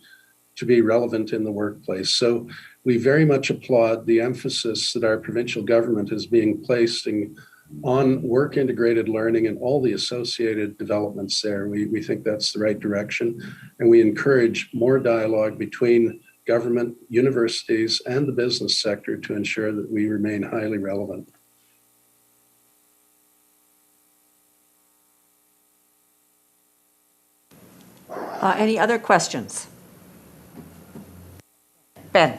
to be relevant in the workplace. So we very much applaud the emphasis that our provincial government is being placing on work integrated learning and all the associated developments there. We think that's the right direction, and we encourage more dialogue between government, universities, and the business sector to ensure that we remain highly relevant. Any other questions? Ben.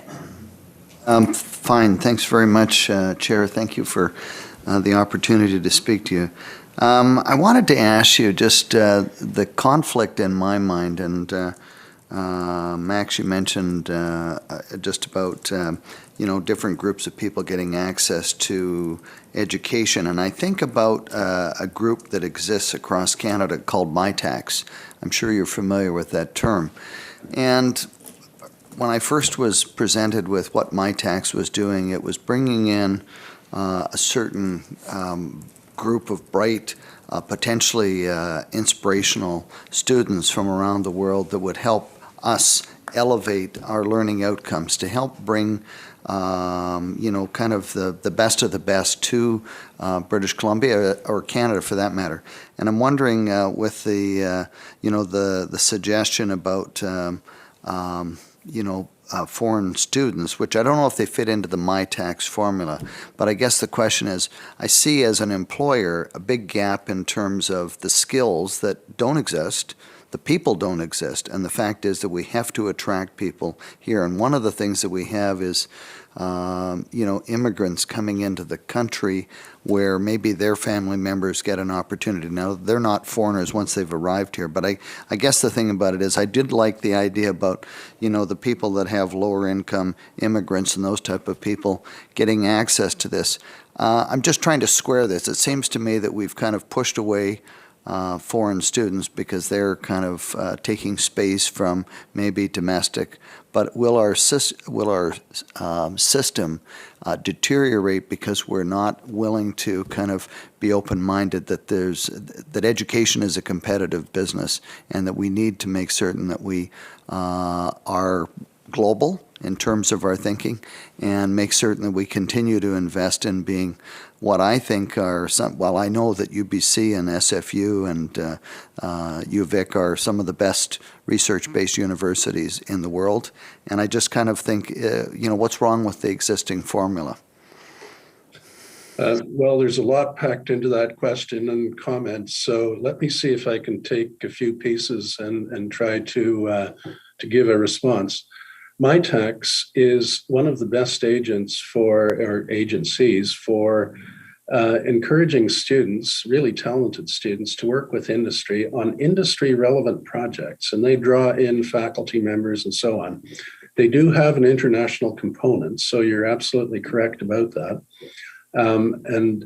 Fine. Thanks very much, Chair. Thank you for the opportunity to speak to you. I wanted to ask you just the conflict in my mind, and Max, you mentioned just about different groups of people getting access to education, and I think about a group that exists across Canada called MyTax. I'm sure you're familiar with that term. And when I first was presented with what MyTax was doing, it was bringing in a certain group of bright, potentially inspirational students from around the world that would help us elevate our learning outcomes, to help bring kind of the best of the best to British Columbia or Canada for that matter. And I'm wondering with the suggestion about foreign students, which I don't know if they fit into the MyTax formula, but I guess the question is, I see as an employer a big gap in terms of the skills that don't exist. The people don't exist, and the fact is that we have to attract people here. And one of the things that we have is, immigrants coming into the country where maybe their family members get an opportunity. Now, they're not foreigners once they've arrived here, but I guess the thing about it is I did like the idea about, the people that have lower income immigrants and those type of people getting access to this. I'm just trying to square this. It seems to me that we've kind of pushed away foreign students because they're kind of taking space from maybe domestic. But will our system deteriorate because we're not willing to kind of be open-minded that education is a competitive business and that we need to make certain that we are global in terms of our thinking and make certain that we continue to invest in being what I think are I know that UBC and SFU and UVic are some of the best research-based universities in the world. And I just kind of think, what's wrong with the existing formula? Well, there's a lot packed into that question and comments. So let me see if I can take a few pieces and try to give a response. MyTax is one of the best agencies for encouraging students, really talented students, to work with industry on industry-relevant projects, and they draw in faculty members and so on. They do have an international component, so you're absolutely correct about that. And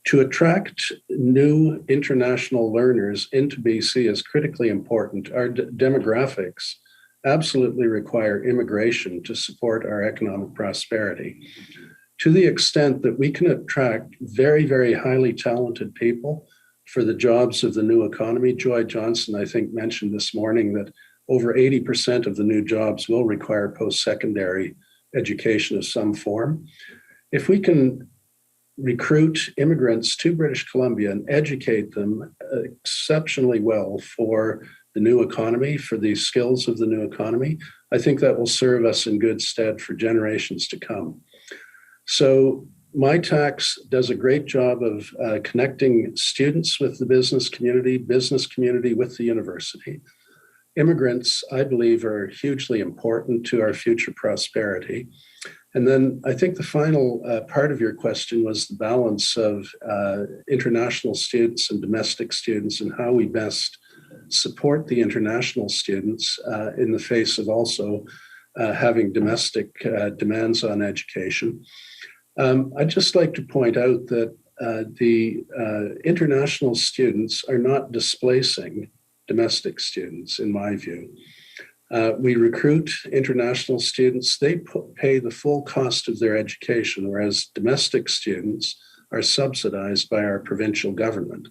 to attract new international learners into BC is critically important. Our demographics absolutely require immigration to support our economic prosperity. To the extent that we can attract very, very highly talented people for the jobs of the new economy, Joy Johnson, I think, mentioned this morning that over 80% of the new jobs will require post-secondary education of some form. If we can recruit immigrants to British Columbia and educate them exceptionally well for the new economy, for the skills of the new economy, I think that will serve us in good stead for generations to come. So MyTax does a great job of connecting students with the business community with the university. Immigrants, I believe, are hugely important to our future prosperity. And then I think the final part of your question was the balance of international students and domestic students and how we best support the international students in the face of also having domestic demands on education. I'd just like to point out that the international students are not displacing domestic students, in my view. We recruit international students, they pay the full cost of their education, whereas domestic students are subsidized by our provincial government.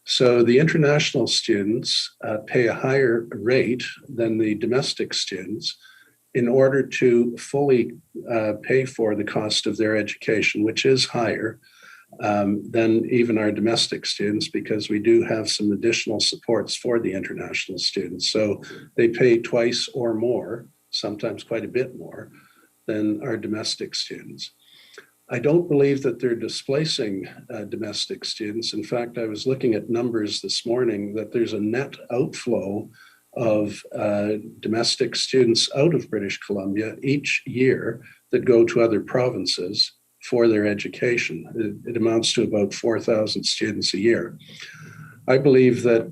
So the international students pay a higher rate than the domestic students in order to fully pay for the cost of their education, which is higher than even our domestic students, because we do have some additional supports for the international students. So they pay twice or more, sometimes quite a bit more, than our domestic students. I don't believe that they're displacing domestic students. In fact, I was looking at numbers this morning that there's a net outflow of domestic students out of British Columbia each year that go to other provinces for their education. It amounts to about 4,000 students a year. I believe that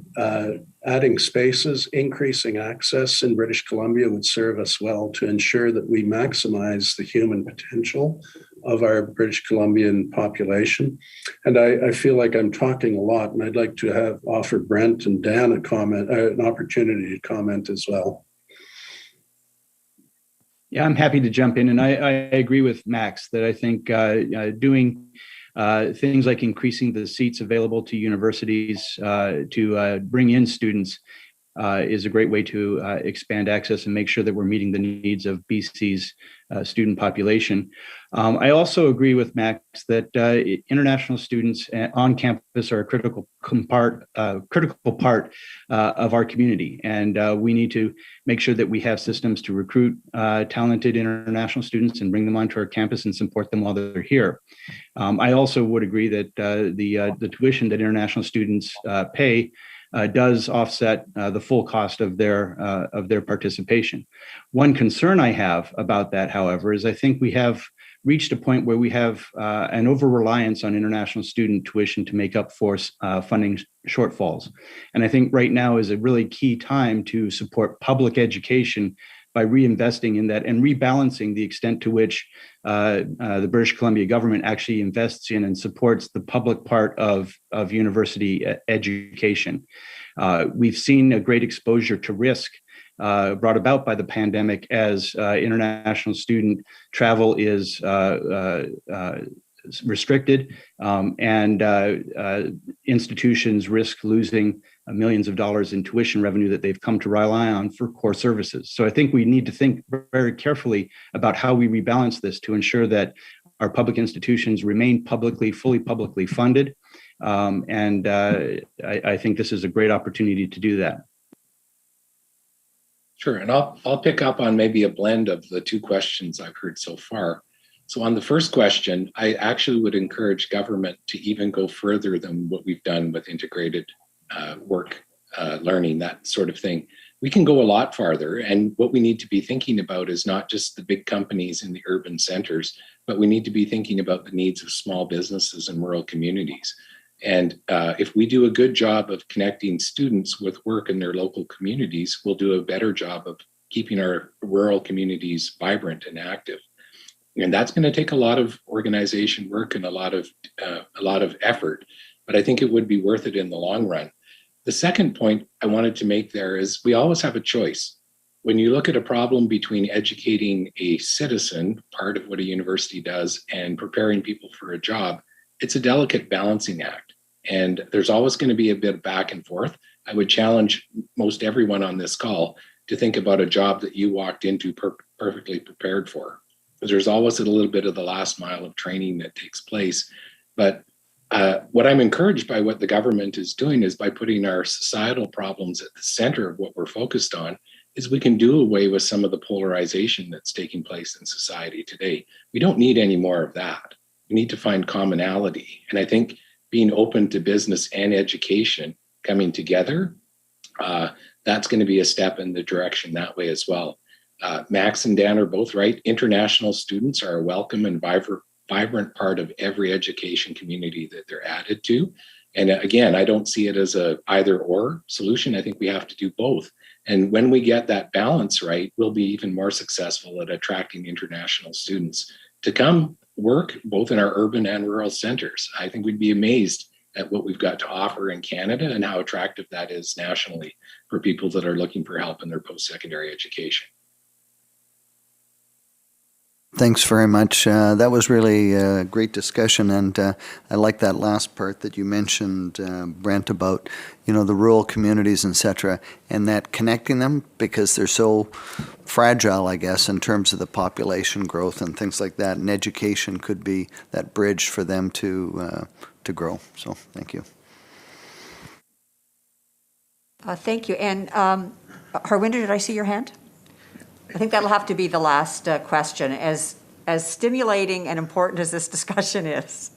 adding spaces, increasing access in British Columbia would serve us well to ensure that we maximize the human potential of our British Columbian population. And I feel like I'm talking a lot, and I'd like to offer Brent and Dan an opportunity to comment as well. Yeah, I'm happy to jump in, and I agree with Max that I think doing Things like increasing the seats available to universities to bring in students is a great way to expand access and make sure that we're meeting the needs of BC's student population. I also agree with Max that international students on campus are a critical part of our community, and we need to make sure that we have systems to recruit talented international students and bring them onto our campus and support them while they're here. I also would agree that the tuition that international students pay does offset the full cost of their participation. One concern I have about that, however, is I think we have reached a point where we have an over-reliance on international student tuition to make up for funding shortfalls. And I think right now is a really key time to support public education by reinvesting in that and rebalancing the extent to which the British Columbia government actually invests in and supports the public part of university education. We've seen a great exposure to risk brought about by the pandemic as international student travel is restricted and institutions risk losing millions of dollars in tuition revenue that they've come to rely on for core services. So I think we need to think very carefully about how we rebalance this to ensure that our public institutions remain fully publicly funded. I think this is a great opportunity to do that. Sure, and I'll pick up on maybe a blend of the two questions I've heard so far. So on the first question, I actually would encourage government to even go further than what we've done with integrated work, learning, that sort of thing. We can go a lot farther, and what we need to be thinking about is not just the big companies in the urban centers, but we need to be thinking about the needs of small businesses and rural communities. And if we do a good job of connecting students with work in their local communities, we'll do a better job of keeping our rural communities vibrant and active. And that's going to take a lot of organization work and a lot of effort, but I think it would be worth it in the long run. The second point I wanted to make there is we always have a choice. When you look at a problem between educating a citizen, part of what a university does, and preparing people for a job, it's a delicate balancing act. And there's always going to be a bit of back and forth. I would challenge most everyone on this call to think about a job that you walked into perfectly prepared for. Because there's always a little bit of the last mile of training that takes place. But what I'm encouraged by what the government is doing is by putting our societal problems at the center of what we're focused on, is we can do away with some of the polarization that's taking place in society today. We don't need any more of that. We need to find commonality. And I think being open to business and education coming together, that's going to be a step in the direction that way as well. Max and Dan are both right. International students are a welcome and vibrant part of every education community that they're added to. And again, I don't see it as a either or solution. I think we have to do both. And when we get that balance right, we'll be even more successful at attracting international students to come work both in our urban and rural centers. I think we'd be amazed at what we've got to offer in Canada and how attractive that is nationally for people that are looking for help in their post-secondary education. Thanks very much. That was really a great discussion, and I like that last part that you mentioned, Brent, about the rural communities, etc., and that connecting them because they're so fragile, I guess, in terms of the population growth and things like that. And education could be that bridge for them to grow. So, thank you. Thank you. And Harwinder, did I see your hand? I think that'll have to be the last question. As stimulating and important as this discussion is.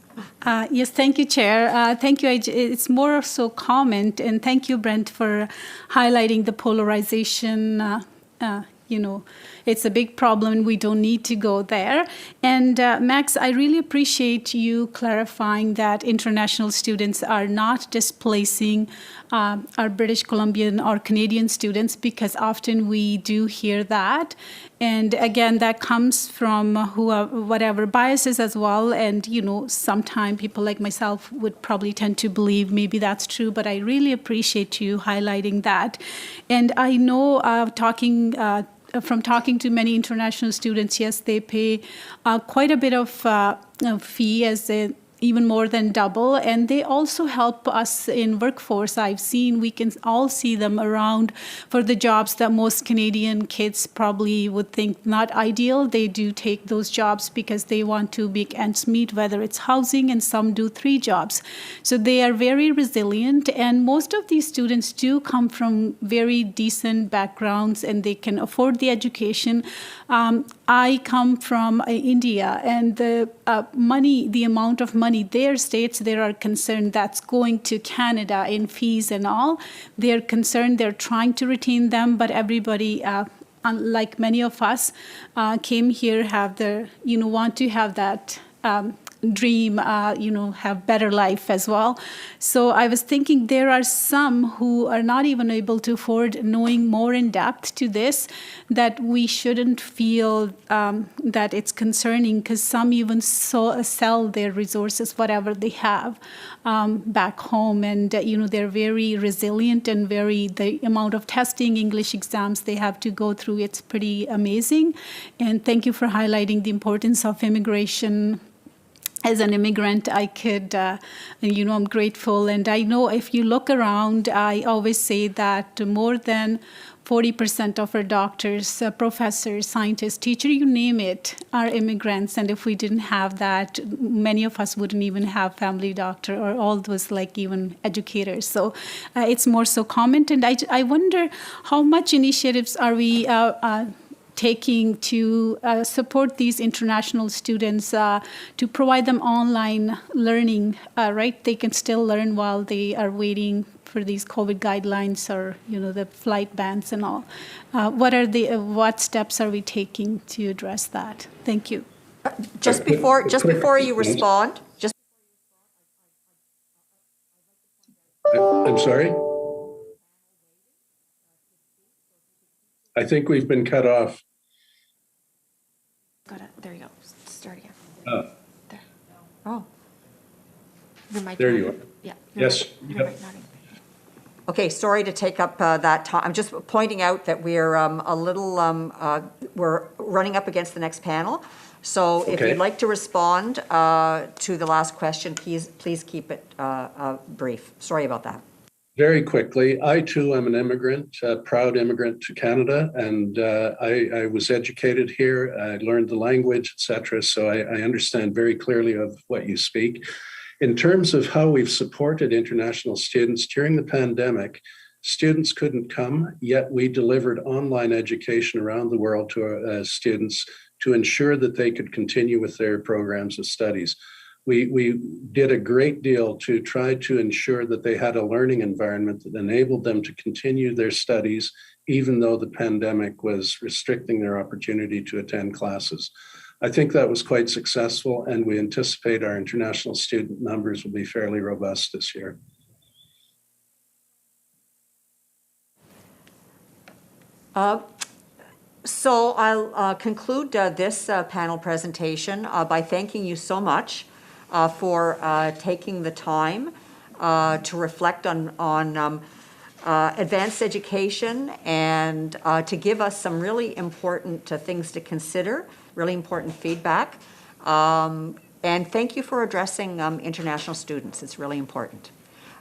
Yes, thank you, Chair. Thank you. It's more so comment, and thank you, Brent, for highlighting the polarization. It's a big problem. We don't need to go there. And Max, I really appreciate you clarifying that international students are not displacing our British Columbian or Canadian students, because often we do hear that. And again, that comes from whatever biases as well. And, sometimes people like myself would probably tend to believe maybe that's true, but I really appreciate you highlighting that. And I know from talking to many international students, yes, they pay quite a bit of fee as even more than double. And they also help us in workforce. I've seen, we can all see them around for the jobs that most Canadian kids probably would think not ideal. They do take those jobs because they want to make ends meet, whether it's housing, and some do 3 jobs. So they are very resilient. And most of these students do come from very decent backgrounds and they can afford the education. I come from India, and the amount of money their states, they are concerned that's going to Canada in fees and all. They're concerned, they're trying to retain them, but everybody, unlike many of us, came here, want to have that dream, have better life as well. So I was thinking there are some who are not even able to afford knowing more in depth to this, that we shouldn't feel that it's concerning, because some even sell their resources, whatever they have, back home. And, they're very resilient and the amount of testing, English exams they have to go through, it's pretty amazing. And thank you for highlighting the importance of immigration. As an immigrant, I could, I'm grateful. And I know if you look around, I always say that more than 40% of our doctors, professors, scientists, teachers, you name it, are immigrants. And if we didn't have that, many of us wouldn't even have family doctor or all those even educators. So it's more so common. And I wonder how much initiatives are we taking to support these international students, to provide them online learning, right? They can still learn while they are waiting for these COVID guidelines or, the flight bans and all. What steps are we taking to address that? Thank you. Just before you respond, I'm sorry? I think we've been cut off. There you go. Start again. There. Oh. Your mic. There you are. Yeah. Yes. Yep. Okay, sorry to take up that time. I'm just pointing out that we're we're running up against the next panel. So if you'd like to respond to the last question, please keep it brief. Sorry about that. Very quickly, I too am an immigrant, a proud immigrant to Canada, and I was educated here. I learned the language, etc. So I understand very clearly of what you speak. In terms of how we've supported international students during the pandemic, students couldn't come, yet we delivered online education around the world to our students to ensure that they could continue with their programs of studies. We did a great deal to try to ensure that they had a learning environment that enabled them to continue their studies, even though the pandemic was restricting their opportunity to attend classes. I think that was quite successful, and we anticipate our international student numbers will be fairly robust this year. So I'll conclude this panel presentation by thanking you so much for taking the time to reflect on advanced education and to give us some really important things to consider, really important feedback. And thank you for addressing international students. It's really important.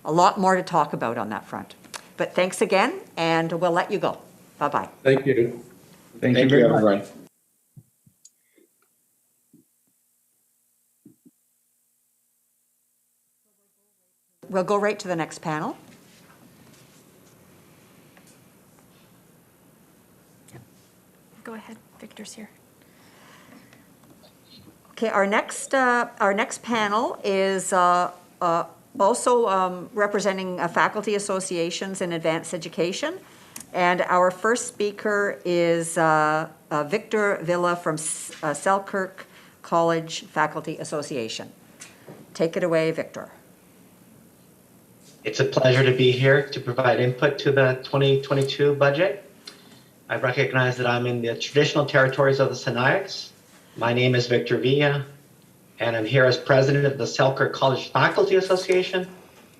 A lot more to talk about on that front. But thanks again, and we'll let you go. Bye-bye. Thank you. Thank you very much. We'll go right to the next panel. Go ahead. Victor's here. Okay, our next panel is also representing faculty associations in advanced education. And our first speaker is Victor Villa from Selkirk College Faculty Association. Take it away, Victor. It's a pleasure to be here to provide input to the 2022 budget. I recognize that I'm in the traditional territories of the Sinaiaks. My name is Victor Villa, and I'm here as president of the Selkirk College Faculty Association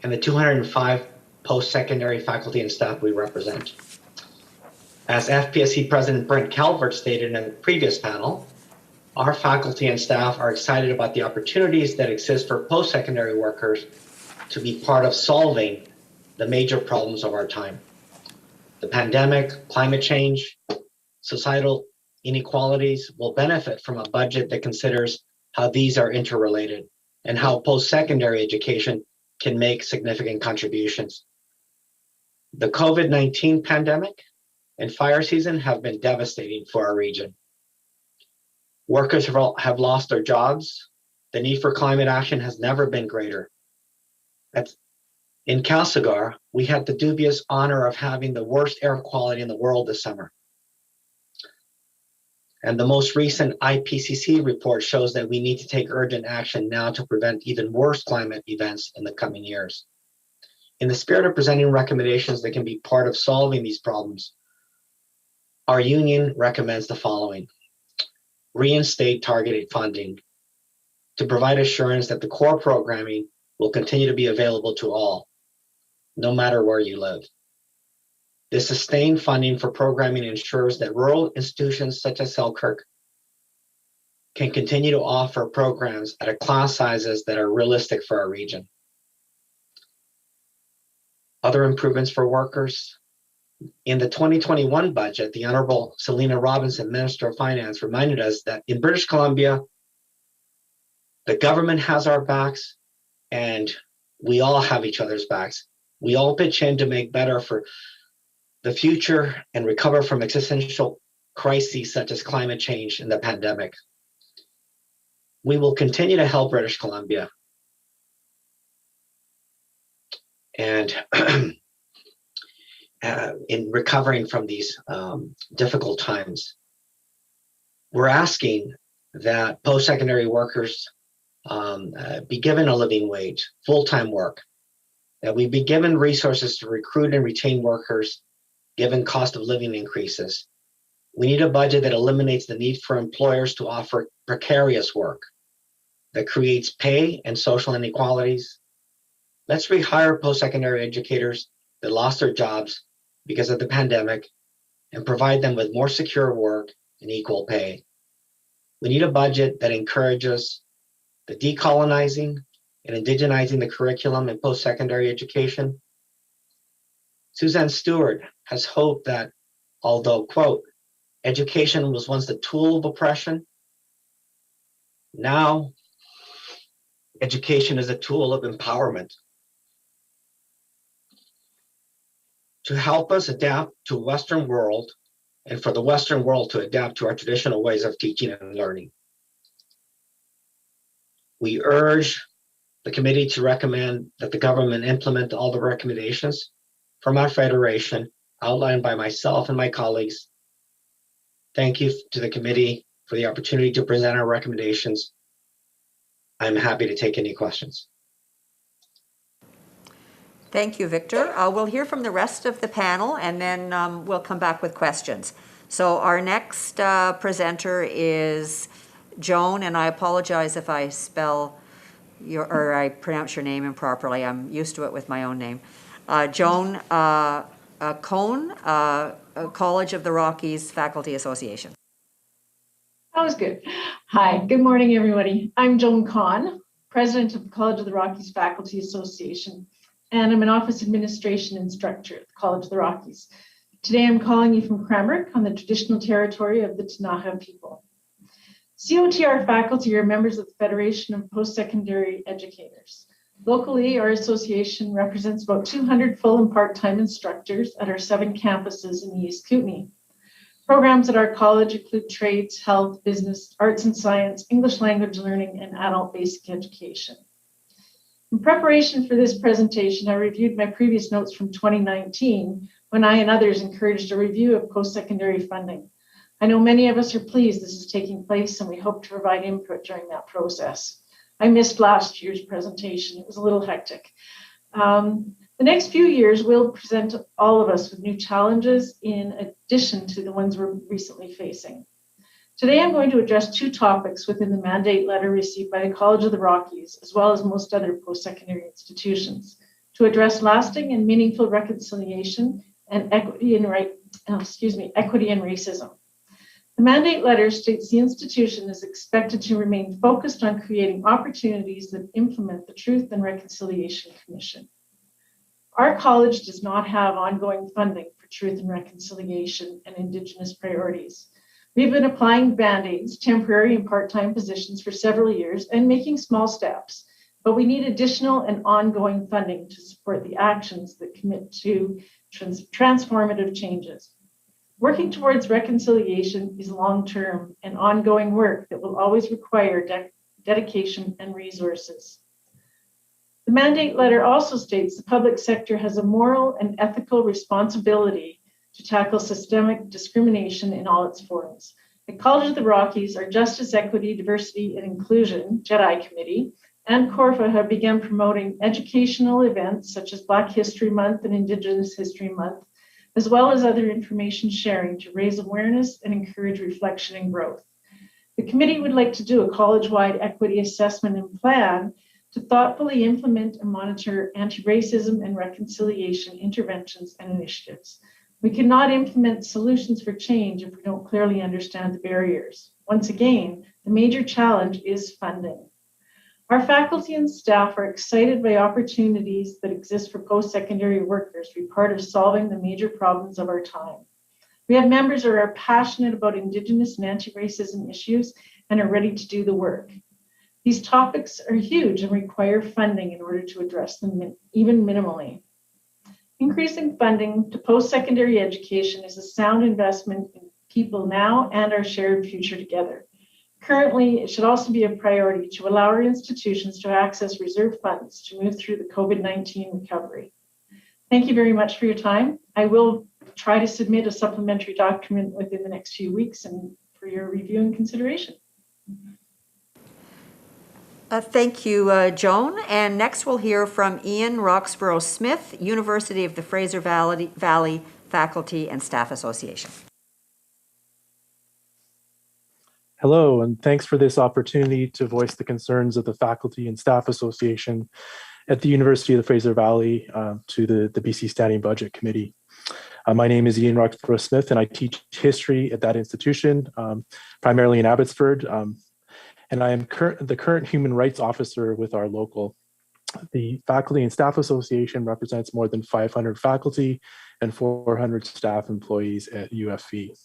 and the 205 post-secondary faculty and staff we represent. As FPSC President Brent Calvert stated in the previous panel, our faculty and staff are excited about the opportunities that exist for post-secondary workers to be part of solving the major problems of our time. The pandemic, climate change, societal inequalities will benefit from a budget that considers how these are interrelated and how post-secondary education can make significant contributions. The COVID-19 pandemic and fire season have been devastating for our region. Workers have lost their jobs. The need for climate action has never been greater. In Castlegar, we had the dubious honor of having the worst air quality in the world this summer. And the most recent IPCC report shows that we need to take urgent action now to prevent even worse climate events in the coming years. In the spirit of presenting recommendations that can be part of solving these problems, our union recommends the following. Reinstate targeted funding to provide assurance that the core programming will continue to be available to all, no matter where you live. This sustained funding for programming ensures that rural institutions such as Selkirk can continue to offer programs at a class sizes that are realistic for our region. Other improvements for workers. In the 2021 budget, the Honorable Selena Robinson, Minister of Finance, reminded us that in British Columbia, the government has our backs and we all have each other's backs. We all pitch in to make better for the future and recover from existential crises such as climate change and the pandemic. We will continue to help British Columbia. And in recovering from these difficult times, we're asking that post-secondary workers be given a living wage, full-time work, that we be given resources to recruit and retain workers given cost of living increases. We need a budget that eliminates the need for employers to offer precarious work, that creates pay and social inequalities. Let's rehire post-secondary educators that lost their jobs because of the pandemic and provide them with more secure work and equal pay. We need a budget that encourages the decolonizing and indigenizing the curriculum in post-secondary education. Suzanne Stewart has hoped that although, quote, education was once the tool of oppression, now education is a tool of empowerment. To help us adapt to Western world and for the Western world to adapt to our traditional ways of teaching and learning. We urge the committee to recommend that the government implement all the recommendations from our federation outlined by myself and my colleagues. Thank you to the committee for the opportunity to present our recommendations. I'm happy to take any questions. Thank you, Victor. We'll hear from the rest of the panel and then we'll come back with questions. So our next presenter is Joan, and I apologize if I spell your or I pronounce your name improperly. I'm used to it with my own name. Joan Cohn, College of the Rockies Faculty Association. That was good. Hi, good morning, everybody. I'm Joan Cohn, President of the College of the Rockies Faculty Association, and I'm an office administration instructor at the College of the Rockies. Today, I'm calling you from Cranbrook on the traditional territory of the Ktunaxa people. COTR faculty are members of the Federation of Post-Secondary Educators. Locally, our association represents about 200 full and part-time instructors at our 7 campuses in the East Kootenay. Programs at our college include trades, health, business, arts and science, English language learning, and adult basic education. In preparation for this presentation, I reviewed my previous notes from 2019 when I and others encouraged a review of post-secondary funding. I know many of us are pleased this is taking place and we hope to provide input during that process. I missed last year's presentation. It was a little hectic. The next few years will present all of us with new challenges in addition to the ones we're recently facing. Today, I'm going to address 2 topics within the mandate letter received by the College of the Rockies, as well as most other post-secondary institutions, to address lasting and meaningful reconciliation and equity and racism. The mandate letter states the institution is expected to remain focused on creating opportunities that implement the Truth and Reconciliation Commission. Our college does not have ongoing funding for Truth and Reconciliation and Indigenous priorities. We've been applying Band-Aids, temporary and part-time positions for several years and making small steps, but we need additional and ongoing funding to support the actions that commit to transformative changes. Working towards reconciliation is long-term and ongoing work that will always require dedication and resources. The mandate letter also states the public sector has a moral and ethical responsibility to tackle systemic discrimination in all its forms. At College of the Rockies, our Justice, Equity, Diversity, and Inclusion, JEDI Committee, and CORFA have begun promoting educational events such as Black History Month and Indigenous History Month, as well as other information sharing to raise awareness and encourage reflection and growth. The committee would like to do a college-wide equity assessment and plan to thoughtfully implement and monitor anti-racism and reconciliation interventions and initiatives. We cannot implement solutions for change if we don't clearly understand the barriers. Once again, the major challenge is funding. Our faculty and staff are excited by opportunities that exist for post-secondary workers to be part of solving the major problems of our time. We have members who are passionate about Indigenous and anti-racism issues and are ready to do the work. These topics are huge and require funding in order to address them even minimally. Increasing funding to post-secondary education is a sound investment in people now and our shared future together. Currently, it should also be a priority to allow our institutions to access reserve funds to move through the COVID-19 recovery. Thank you very much for your time. I will try to submit a supplementary document within the next few weeks and for your review and consideration. Thank you, Joan. And next we'll hear from Ian Roxborough-Smith, University of the Fraser Valley Faculty and Staff Association. Hello, and thanks for this opportunity to voice the concerns of the Faculty and Staff Association at the University of the Fraser Valley to the BC Standing Budget Committee. My name is Ian Roxborough-Smith, and I teach history at that institution, primarily in Abbotsford. And I am the current human rights officer with our local. The Faculty and Staff Association represents more than 500 faculty and 400 staff employees at UFV.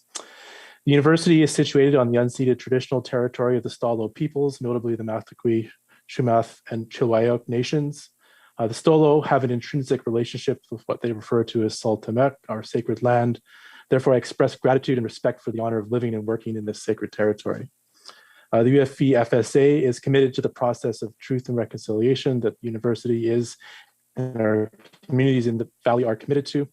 The university is situated on the unceded traditional territory of the Stalo peoples, notably the Mathaqui, Shumath, and Chilwayuk nations. The Stolo have an intrinsic relationship with what they refer to as Saltamek, our sacred land. Therefore, I express gratitude and respect for the honor of living and working in this sacred territory. The UFV FSA is committed to the process of truth and reconciliation that the university is and our communities in the Valley are committed to.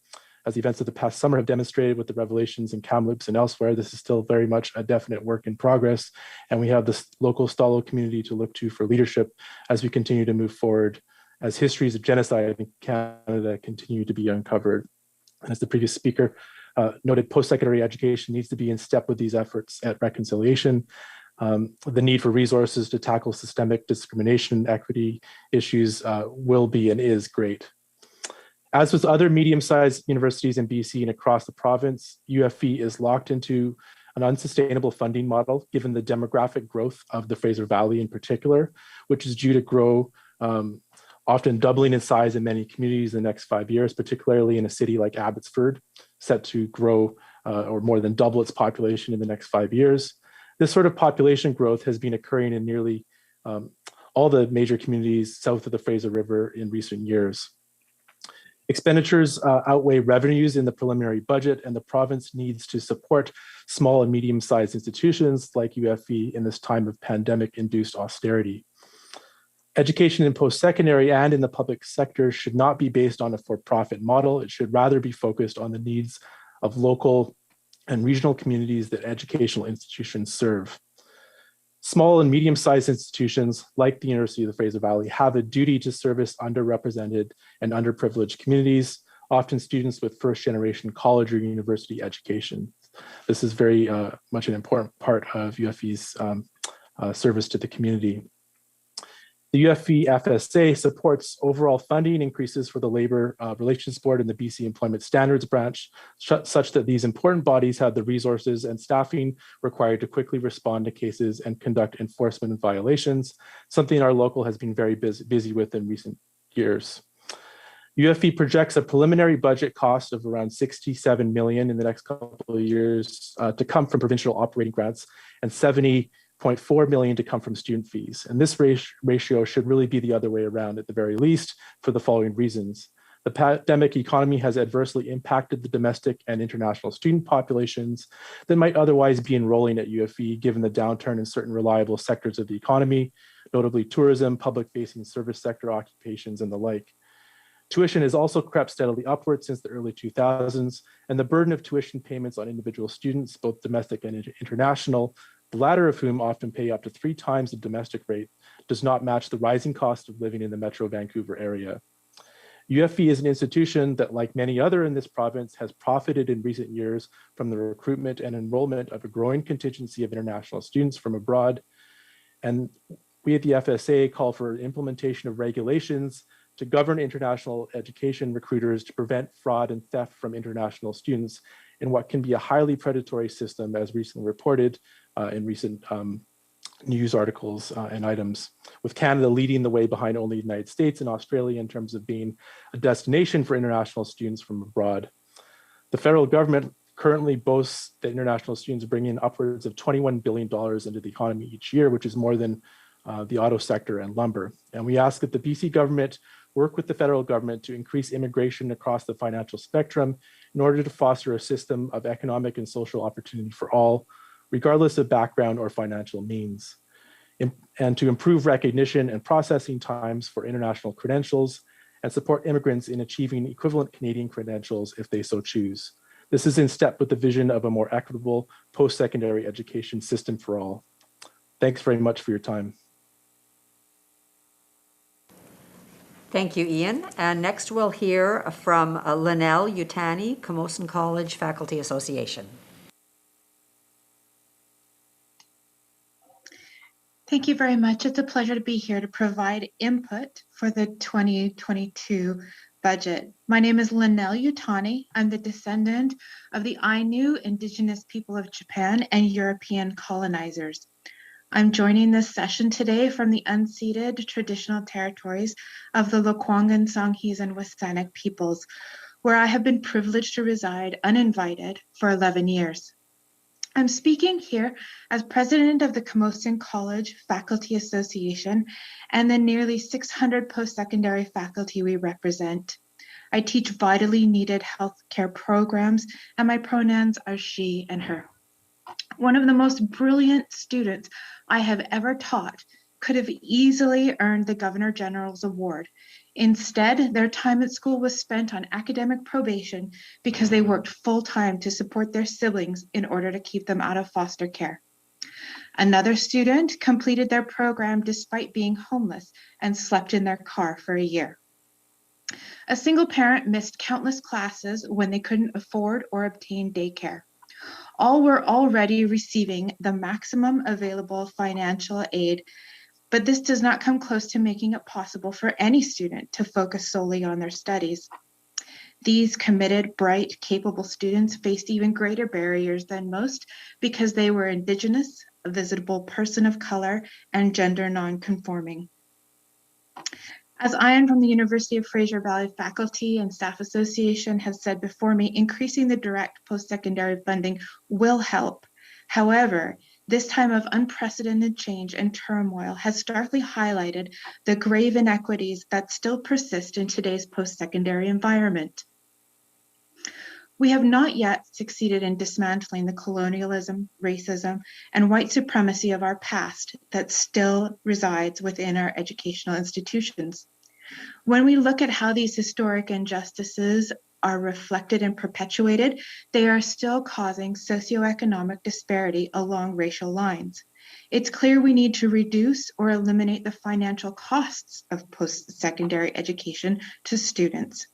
As the events of the past summer have demonstrated with the revelations in Kamloops and elsewhere, this is still very much a definite work in progress, and we have this local Stalo community to look to for leadership as we continue to move forward, as histories of genocide in Canada continue to be uncovered. And as the previous speaker noted, post-secondary education needs to be in step with these efforts at reconciliation. The need for resources to tackle systemic discrimination and equity issues will be and is great. As with other medium-sized universities in BC and across the province, UFV is locked into an unsustainable funding model given the demographic growth of the Fraser Valley in particular, which is due to grow, often doubling in size in many communities in the next 5 years, particularly in a city like Abbotsford, set to grow or more than double its population in the next 5 years. This sort of population growth has been occurring in nearly all the major communities south of the Fraser River in recent years. Expenditures outweigh revenues in the preliminary budget, and the province needs to support small and medium-sized institutions like UFV in this time of pandemic-induced austerity. Education in post-secondary and in the public sector should not be based on a for-profit model. It should rather be focused on the needs of local and regional communities that educational institutions serve. Small and medium-sized institutions like the University of the Fraser Valley have a duty to service underrepresented and underprivileged communities, often students with first-generation college or university education. This is very much an important part of UFV's service to the community. The UFE FSA supports overall funding increases for the Labor Relations Board and the BC Employment Standards Branch, such that these important bodies have the resources and staffing required to quickly respond to cases and conduct enforcement violations, something our local has been very busy with in recent years. UFE projects a preliminary budget cost of around $67 million in the next couple of years to come from provincial operating grants and $70.4 million to come from student fees. And this ratio should really be the other way around at the very least for the following reasons. The pandemic economy has adversely impacted the domestic and international student populations that might otherwise be enrolling at UFE given the downturn in certain reliable sectors of the economy, notably tourism, public-facing service sector occupations, and the like. Tuition has also crept steadily upward since the early 2000s, and the burden of tuition payments on individual students, both domestic and international, the latter of whom often pay up to 3 times the domestic rate, does not match the rising cost of living in the Metro Vancouver area. UFE is an institution that, like many other in this province, has profited in recent years from the recruitment and enrollment of a growing contingency of international students from abroad. And we at the FSA call for implementation of regulations to govern international education recruiters to prevent fraud and theft from international students in what can be a highly predatory system, as recently reported in recent news articles and items, with Canada leading the way behind only the United States and Australia in terms of being a destination for international students from abroad. The federal government currently boasts that international students bring in upwards of $21 billion into the economy each year, which is more than the auto sector and lumber. And we ask that the BC government work with the federal government to increase immigration across the financial spectrum in order to foster a system of economic and social opportunity for all, regardless of background or financial means, and to improve recognition and processing times for international credentials and support immigrants in achieving equivalent Canadian credentials if they so choose. This is in step with the vision of a more equitable post-secondary education system for all. Thanks very much for your time. Thank you, Ian. And next we'll hear from Linnell Yutani, Camosun College Faculty Association. Thank you very much. It's a pleasure to be here to provide input for the 2022 budget. My name is Linnell Yutani. I'm the descendant of the Ainu indigenous people of Japan and European colonizers. I'm joining this session today from the unceded traditional territories of the Lekwungen, Songhees, and WSÁNEĆ peoples, where I have been privileged to reside uninvited for 11 years. I'm speaking here as president of the Camosun College Faculty Association and the nearly 600 post-secondary faculty we represent. I teach vitally needed healthcare programs, and my pronouns are she and her. One of the most brilliant students I have ever taught could have easily earned the Governor General's Award. Instead, their time at school was spent on academic probation because they worked full-time to support their siblings in order to keep them out of foster care. Another student completed their program despite being homeless and slept in their car for a year. A single parent missed countless classes when they couldn't afford or obtain daycare. All were already receiving the maximum available financial aid, but this does not come close to making it possible for any student to focus solely on their studies. These committed, bright, capable students faced even greater barriers than most because they were Indigenous, a visible person of color, and gender non-conforming. As Ian from the University of Fraser Valley Faculty and Staff Association has said before me, increasing the direct post-secondary funding will help. However, this time of unprecedented change and turmoil has starkly highlighted the grave inequities that still persist in today's post-secondary environment. We have not yet succeeded in dismantling the colonialism, racism, and white supremacy of our past that still resides within our educational institutions. When we look at how these historic injustices are reflected and perpetuated, they are still causing socioeconomic disparity along racial lines. It's clear we need to reduce or eliminate the financial costs of post-secondary education to students.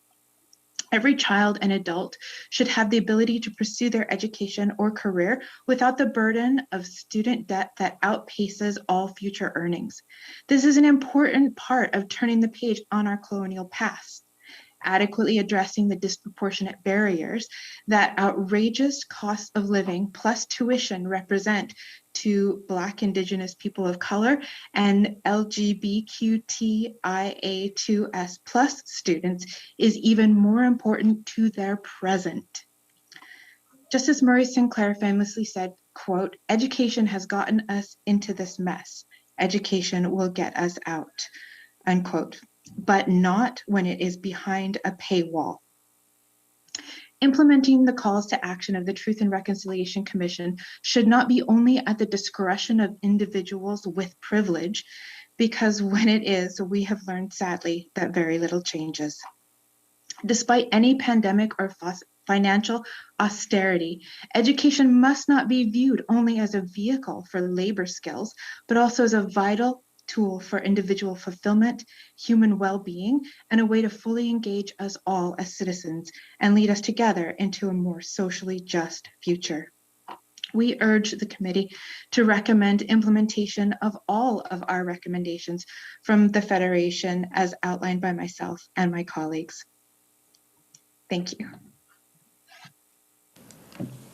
Every child and adult should have the ability to pursue their education or career without the burden of student debt that outpaces all future earnings. This is an important part of turning the page on our colonial past, adequately addressing the disproportionate barriers that outrageous costs of living plus tuition represent to Black, Indigenous, people of color, and LGBTQIA2S plus students is even more important to their present. Justice Murray Sinclair famously said, quote, "Education has gotten us into this mess. Education will get us out," unquote, but not when it is behind a paywall. Implementing the calls to action of the Truth and Reconciliation Commission should not be only at the discretion of individuals with privilege, because when it is, we have learned sadly that very little changes. Despite any pandemic or financial austerity, education must not be viewed only as a vehicle for labor skills, but also as a vital tool for individual fulfillment, human well-being, and a way to fully engage us all as citizens and lead us together into a more socially just future. We urge the committee to recommend implementation of all of our recommendations from the Federation as outlined by myself and my colleagues. Thank you.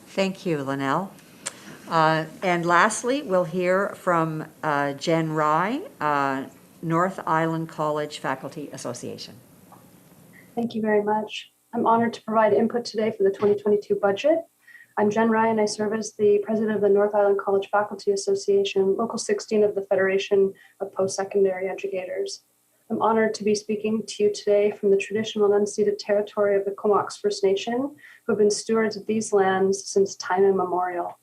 Thank you, Linnell. And lastly, we'll hear from Jen Rye, North Island College Faculty Association. Thank you very much. I'm honored to provide input today for the 2022 budget. I'm Jen Rye, and I serve as the president of the North Island College Faculty Association, Local 16 of the Federation of Post-Secondary Educators. I'm honored to be speaking to you today from the traditional and unceded territory of the Comox First Nation, who have been stewards of these lands since time immemorial.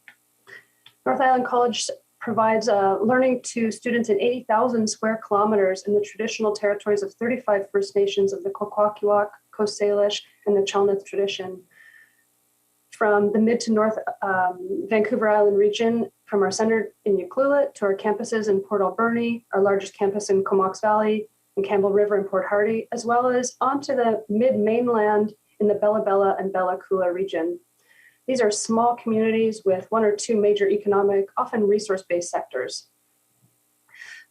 North Island College provides learning to students in 80,000 square kilometers in the traditional territories of 35 First Nations of the Kwakwaka'wakw, Coast Salish, and the Chalneth tradition. From the mid to north Vancouver Island region, from our center in Ucluelet to our campuses in Port Alberni, our largest campus in Comox Valley, and Campbell River and Port Hardy, as well as onto the mid-mainland in the Bella Bella and Bella Coola region. These are small communities with one or two major economic, often resource-based sectors.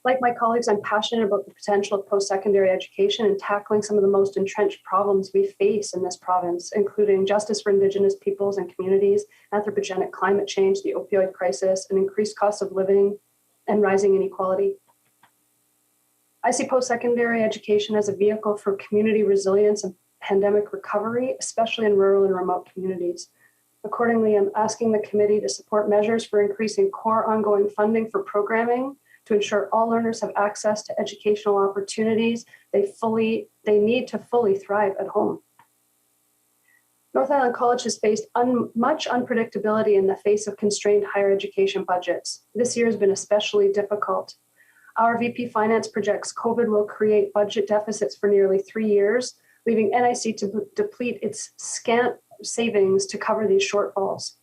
Like my colleagues, I'm passionate about the potential of post-secondary education and tackling some of the most entrenched problems we face in this province, including justice for Indigenous peoples and communities, anthropogenic climate change, the opioid crisis, and increased cost of living and rising inequality. I see post-secondary education as a vehicle for community resilience and pandemic recovery, especially in rural and remote communities. Accordingly, I'm asking the committee to support measures for increasing core ongoing funding for programming to ensure all learners have access to educational opportunities they need to fully thrive at home. North Island College has faced much unpredictability in the face of constrained higher education budgets. This year has been especially difficult. Our VP Finance projects COVID will create budget deficits for nearly 3 years, leaving NIC to deplete its scant savings to cover these shortfalls.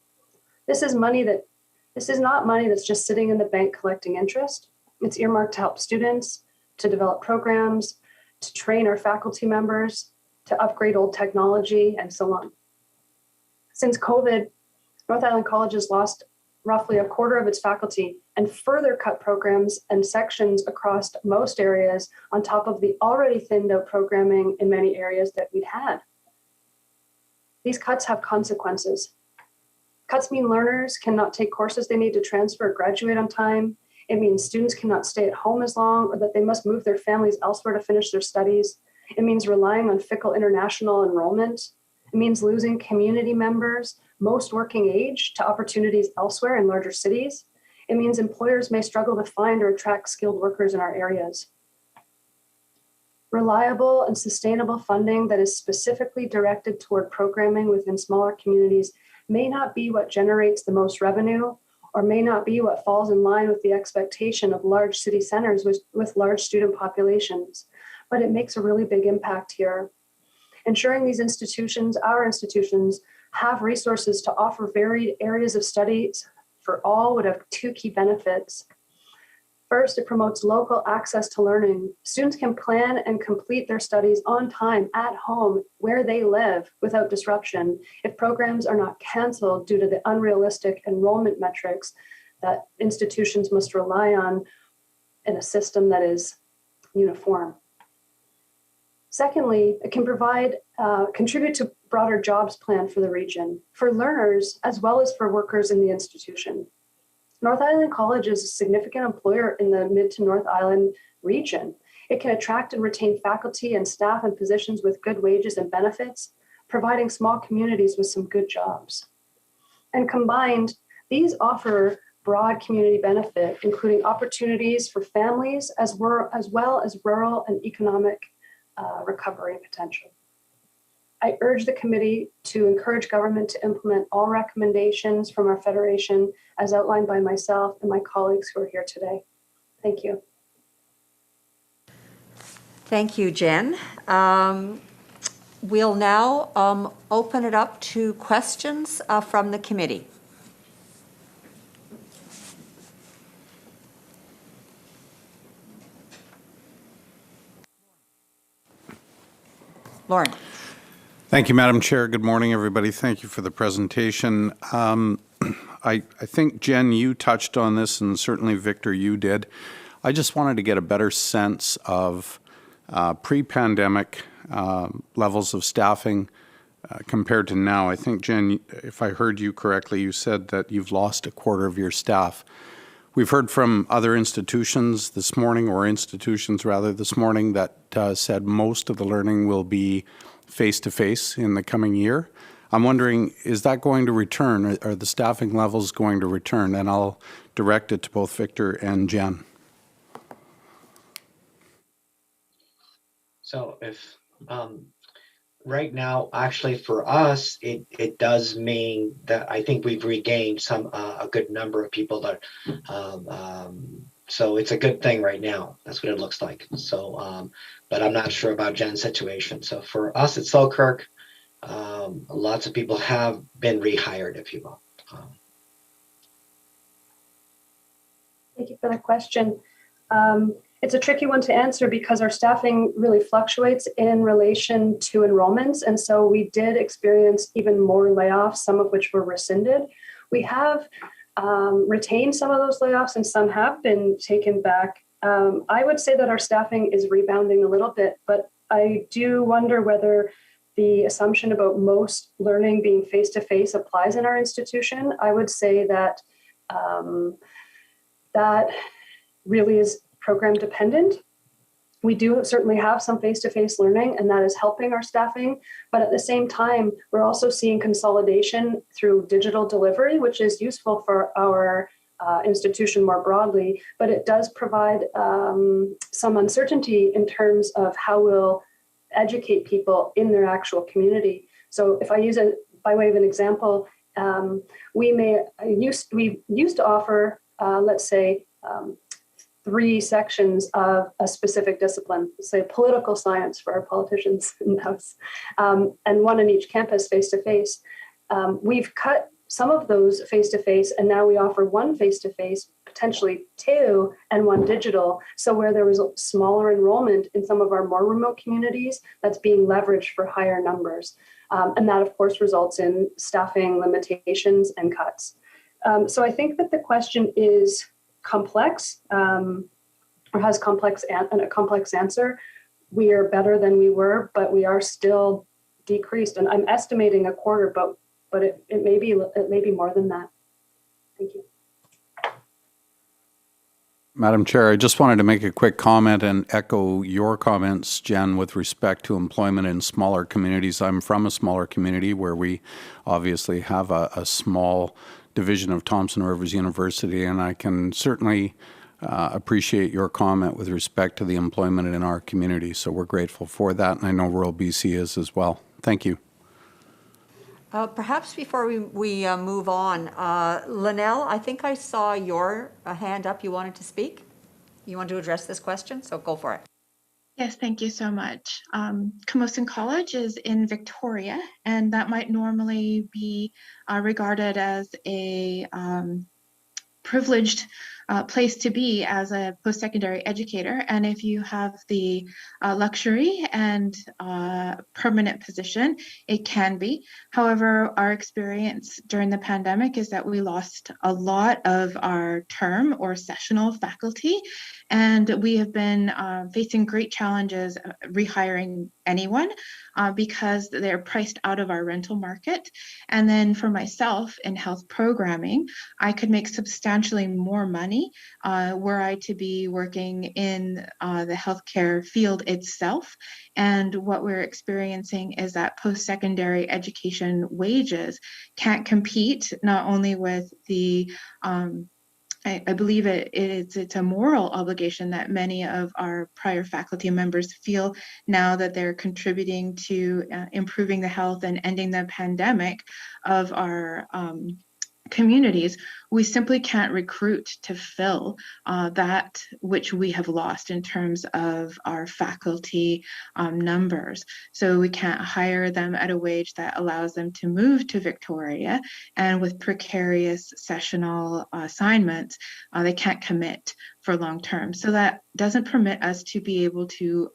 This is not money that's just sitting in the bank collecting interest. It's earmarked to help students, to develop programs, to train our faculty members, to upgrade old technology, and so on. Since COVID, North Island College has lost roughly a quarter of its faculty and further cut programs and sections across most areas on top of the already thinned out programming in many areas that we'd had. These cuts have consequences. Cuts mean learners cannot take courses they need to transfer or graduate on time. It means students cannot stay at home as long or that they must move their families elsewhere to finish their studies. It means relying on fickle international enrollment. It means losing community members, most working age, to opportunities elsewhere in larger cities. It means employers may struggle to find or attract skilled workers in our areas. Reliable and sustainable funding that is specifically directed toward programming within smaller communities may not be what generates the most revenue, or may not be what falls in line with the expectation of large city centers with large student populations, but it makes a really big impact here. Ensuring these institutions, our institutions, have resources to offer varied areas of studies for all would have two key benefits. First, it promotes local access to learning. Students can plan and complete their studies on time at home where they live without disruption if programs are not canceled due to the unrealistic enrollment metrics that institutions must rely on in a system that is uniform. Secondly, it can contribute to broader jobs plan for the region, for learners, as well as for workers in the institution. North Island College is a significant employer in the Mid to North Island region. It can attract and retain faculty and staff in positions with good wages and benefits, providing small communities with some good jobs. And combined, these offer broad community benefit, including opportunities for families as well as rural and economic recovery potential. I urge the committee to encourage government to implement all recommendations from our Federation as outlined by myself and my colleagues who are here today. Thank you. Thank you, Jen. We'll now open it up to questions from the committee. Lauren. Thank you, Madam Chair. Good morning, everybody. Thank you for the presentation. I think, Jen, you touched on this, and certainly, Victor, you did. I just wanted to get a better sense of pre-pandemic levels of staffing compared to now. I think, Jen, if I heard you correctly, you said that you've lost a quarter of your staff. We've heard from other institutions this morning, or institutions rather this morning, that said most of the learning will be face-to-face in the coming year. I'm wondering, is that going to return? Are the staffing levels going to return? And I'll direct it to both Victor and Jen. So if right now, actually for us, it does mean that I think we've regained a good number of people that, so it's a good thing right now. That's what it looks like. So, but I'm not sure about Jen's situation. So for us at Selkirk, lots of people have been rehired, if you will. Thank you for that question. It's a tricky one to answer because our staffing really fluctuates in relation to enrollments. And so we did experience even more layoffs, some of which were rescinded. We have retained some of those layoffs and some have been taken back. I would say that our staffing is rebounding a little bit, but I do wonder whether the assumption about most learning being face-to-face applies in our institution. I would say that that really is program dependent. We do certainly have some face-to-face learning, and that is helping our staffing. But at the same time, we're also seeing consolidation through digital delivery, which is useful for our institution more broadly, but it does provide some uncertainty in terms of how we'll educate people in their actual community. So if I use it by way of an example, we used to offer, let's say, 3 sections of a specific discipline, say political science for our politicians in the House, and 1 in each campus face-to-face. We've cut some of those face-to-face, and now we offer 1 face-to-face, potentially 2, and 1 digital. So where there was a smaller enrollment in some of our more remote communities, that's being leveraged for higher numbers. And that, of course, results in staffing limitations and cuts. So I think that the question is complex, or has a complex answer. We are better than we were, but we are still decreased. And I'm estimating a quarter, but it may be more than that. Thank you. Madam Chair, I just wanted to make a quick comment and echo your comments, Jen, with respect to employment in smaller communities. I'm from a smaller community where we obviously have a small division of Thompson Rivers University, and I can certainly appreciate your comment with respect to the employment in our community. So we're grateful for that, and I know rural BC is as well. Thank you. Perhaps before we move on, Linnell, I think I saw your hand up. You wanted to speak? You want to address this question? So go for it. Yes, thank you so much. Camosun College is in Victoria, and that might normally be regarded as a privileged place to be as a post-secondary educator. And if you have the luxury and permanent position, it can be. However, our experience during the pandemic is that we lost a lot of our term or sessional faculty, and we have been facing great challenges rehiring anyone because they're priced out of our rental market. And then for myself in health programming, I could make substantially more money were I to be working in the healthcare field itself. And what we're experiencing is that post-secondary education wages can't compete not only with the I believe it's a moral obligation that many of our prior faculty members feel now that they're contributing to improving the health and ending the pandemic of our communities. We simply can't recruit to fill that which we have lost in terms of our faculty numbers. So we can't hire them at a wage that allows them to move to Victoria, and with precarious sessional assignments, they can't commit for long term. So that doesn't permit us to be able to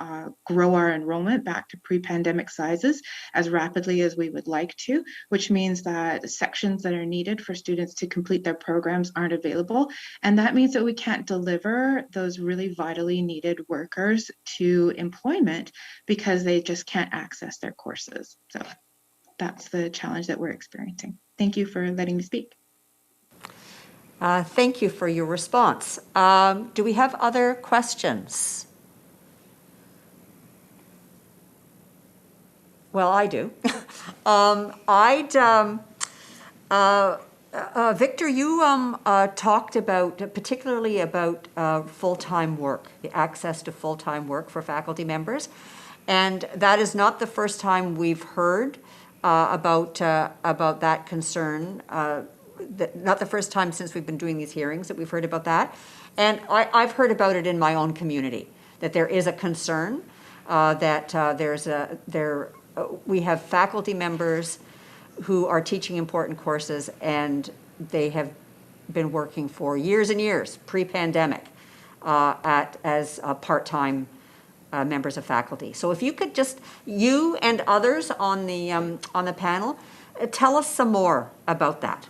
grow our enrollment back to pre-pandemic sizes as rapidly as we would like to, which means that sections that are needed for students to complete their programs aren't available. And that means that we can't deliver those really vitally needed workers to employment because they just can't access their courses. So that's the challenge that we're experiencing. Thank you for letting me speak. Thank you for your response. Do we have other questions? Well, I do. Victor, you talked about, particularly about full-time work, the access to full-time work for faculty members. And that is not the first time we've heard about that concern. Not the first time since we've been doing these hearings that we've heard about that. And I've heard about it in my own community, that there is a concern that we have faculty members who are teaching important courses, and they have been working for years and years, pre-pandemic, as part-time members of faculty. So if you could just, you and others on the panel, tell us some more about that,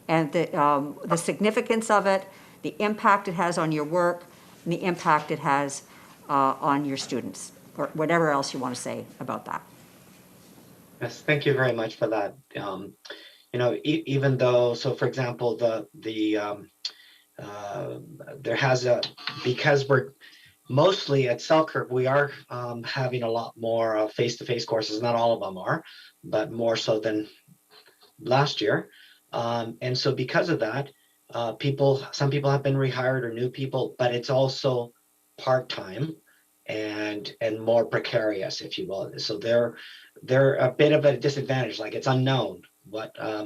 and the significance of it, the impact it has on your work, and the impact it has on your students, or whatever else you want to say about that. Yes, thank you very much for that. Even though, so for example, because we're mostly at Selkirk, we are having a lot more face-to-face courses. Not all of them are, but more so than last year. And so because of that, some people have been rehired or new people, but it's also part-time and more precarious, if you will. So they're a bit of a disadvantage. Like, it's unknown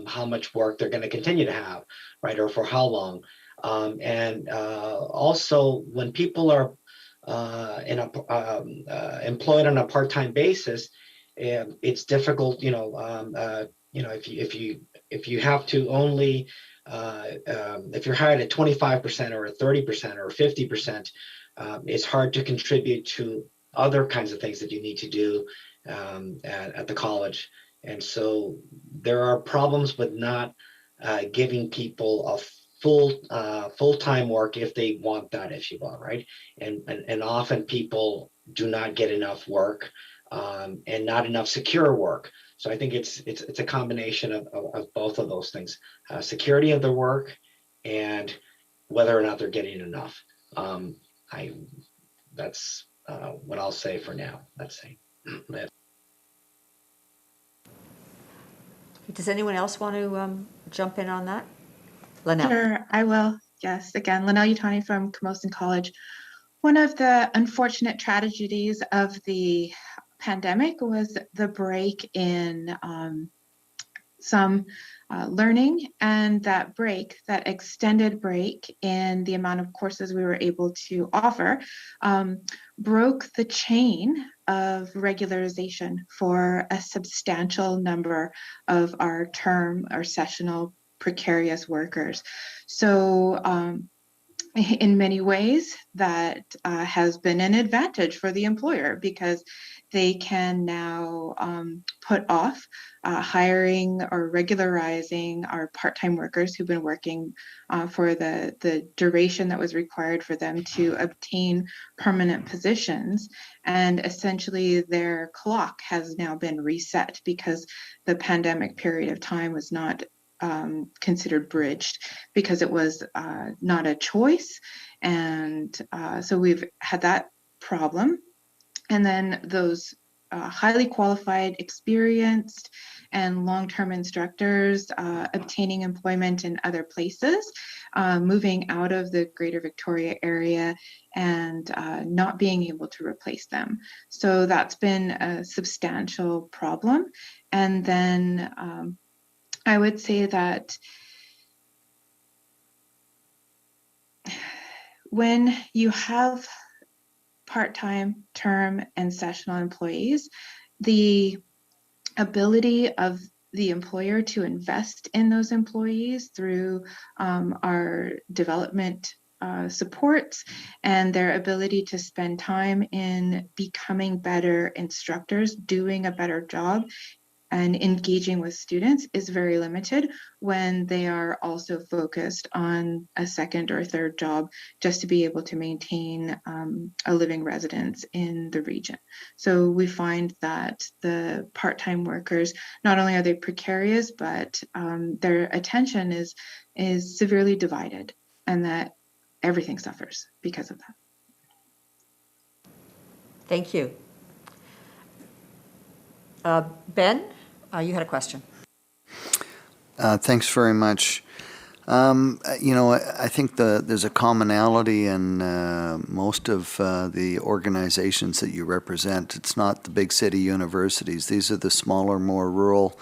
how much work they're going to continue to have, right, or for how long. Also, when people are employed on a part-time basis, it's difficult. If you have to only if you're hired at 25% or 30% or 50%, it's hard to contribute to other kinds of things that you need to do at the college. And so there are problems with not giving people a full-time work if they want that, if you will, right? And often people do not get enough work and not enough secure work. So I think it's a combination of both of those things: security of their work and whether or not they're getting enough. That's what I'll say for now. Let's see. Does anyone else want to jump in on that? Linnell. Sure, I will. Yes, again, Linnell Utani from Camosun College. One of the unfortunate tragedies of the pandemic was the break in some learning, and that extended break in the amount of courses we were able to offer broke the chain of regularization for a substantial number of our term or sessional precarious workers. So in many ways, that has been an advantage for the employer because they can now put off hiring or regularizing our part-time workers who've been working for the duration that was required for them to obtain permanent positions. And essentially their clock has now been reset because the pandemic period of time was not considered bridged because it was not a choice. And so we've had that problem. And then those highly qualified, experienced, and long-term instructors obtaining employment in other places, moving out of the Greater Victoria area and not being able to replace them. So that's been a substantial problem. And then I would say that when you have part-time, term, and sessional employees, the ability of the employer to invest in those employees through our development supports and their ability to spend time in becoming better instructors, doing a better job, and engaging with students is very limited when they are also focused on a second or third job just to be able to maintain a living residence in the region. So we find that the part-time workers, not only are they precarious, but their attention is severely divided, and that everything suffers because of that. Thank you. Ben, you had a question. Thanks very much. I think there's a commonality in most of the organizations that you represent. It's not the big city universities. These are the smaller, more rural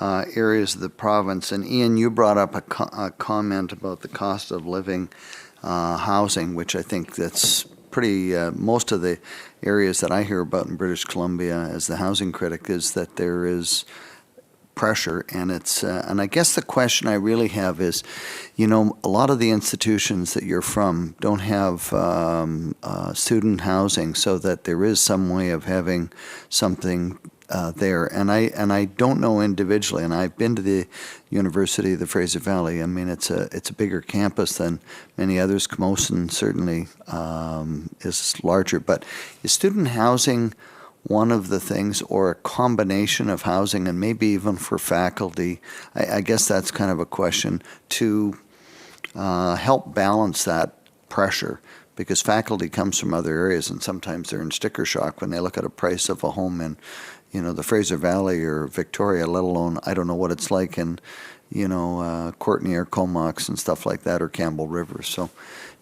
areas of the province. And Ian, you brought up a comment about the cost of living housing, which I think that's pretty, most of the areas that I hear about in British Columbia as the housing critic is that there is pressure, and it's and I guess the question I really have is, a lot of the institutions that you're from don't have student housing, so that there is some way of having something there. And I don't know individually, and I've been to the University of the Fraser Valley. I mean, it's a bigger campus than many others. Camosun certainly is larger, but is student housing one of the things, or a combination of housing, and maybe even for faculty? I guess that's kind of a question to help balance that pressure, because faculty comes from other areas, and sometimes they're in sticker shock when they look at a price of a home in, the Fraser Valley or Victoria, let alone, I don't know what it's like in, Courtenay or Comox and stuff like that, or Campbell River. So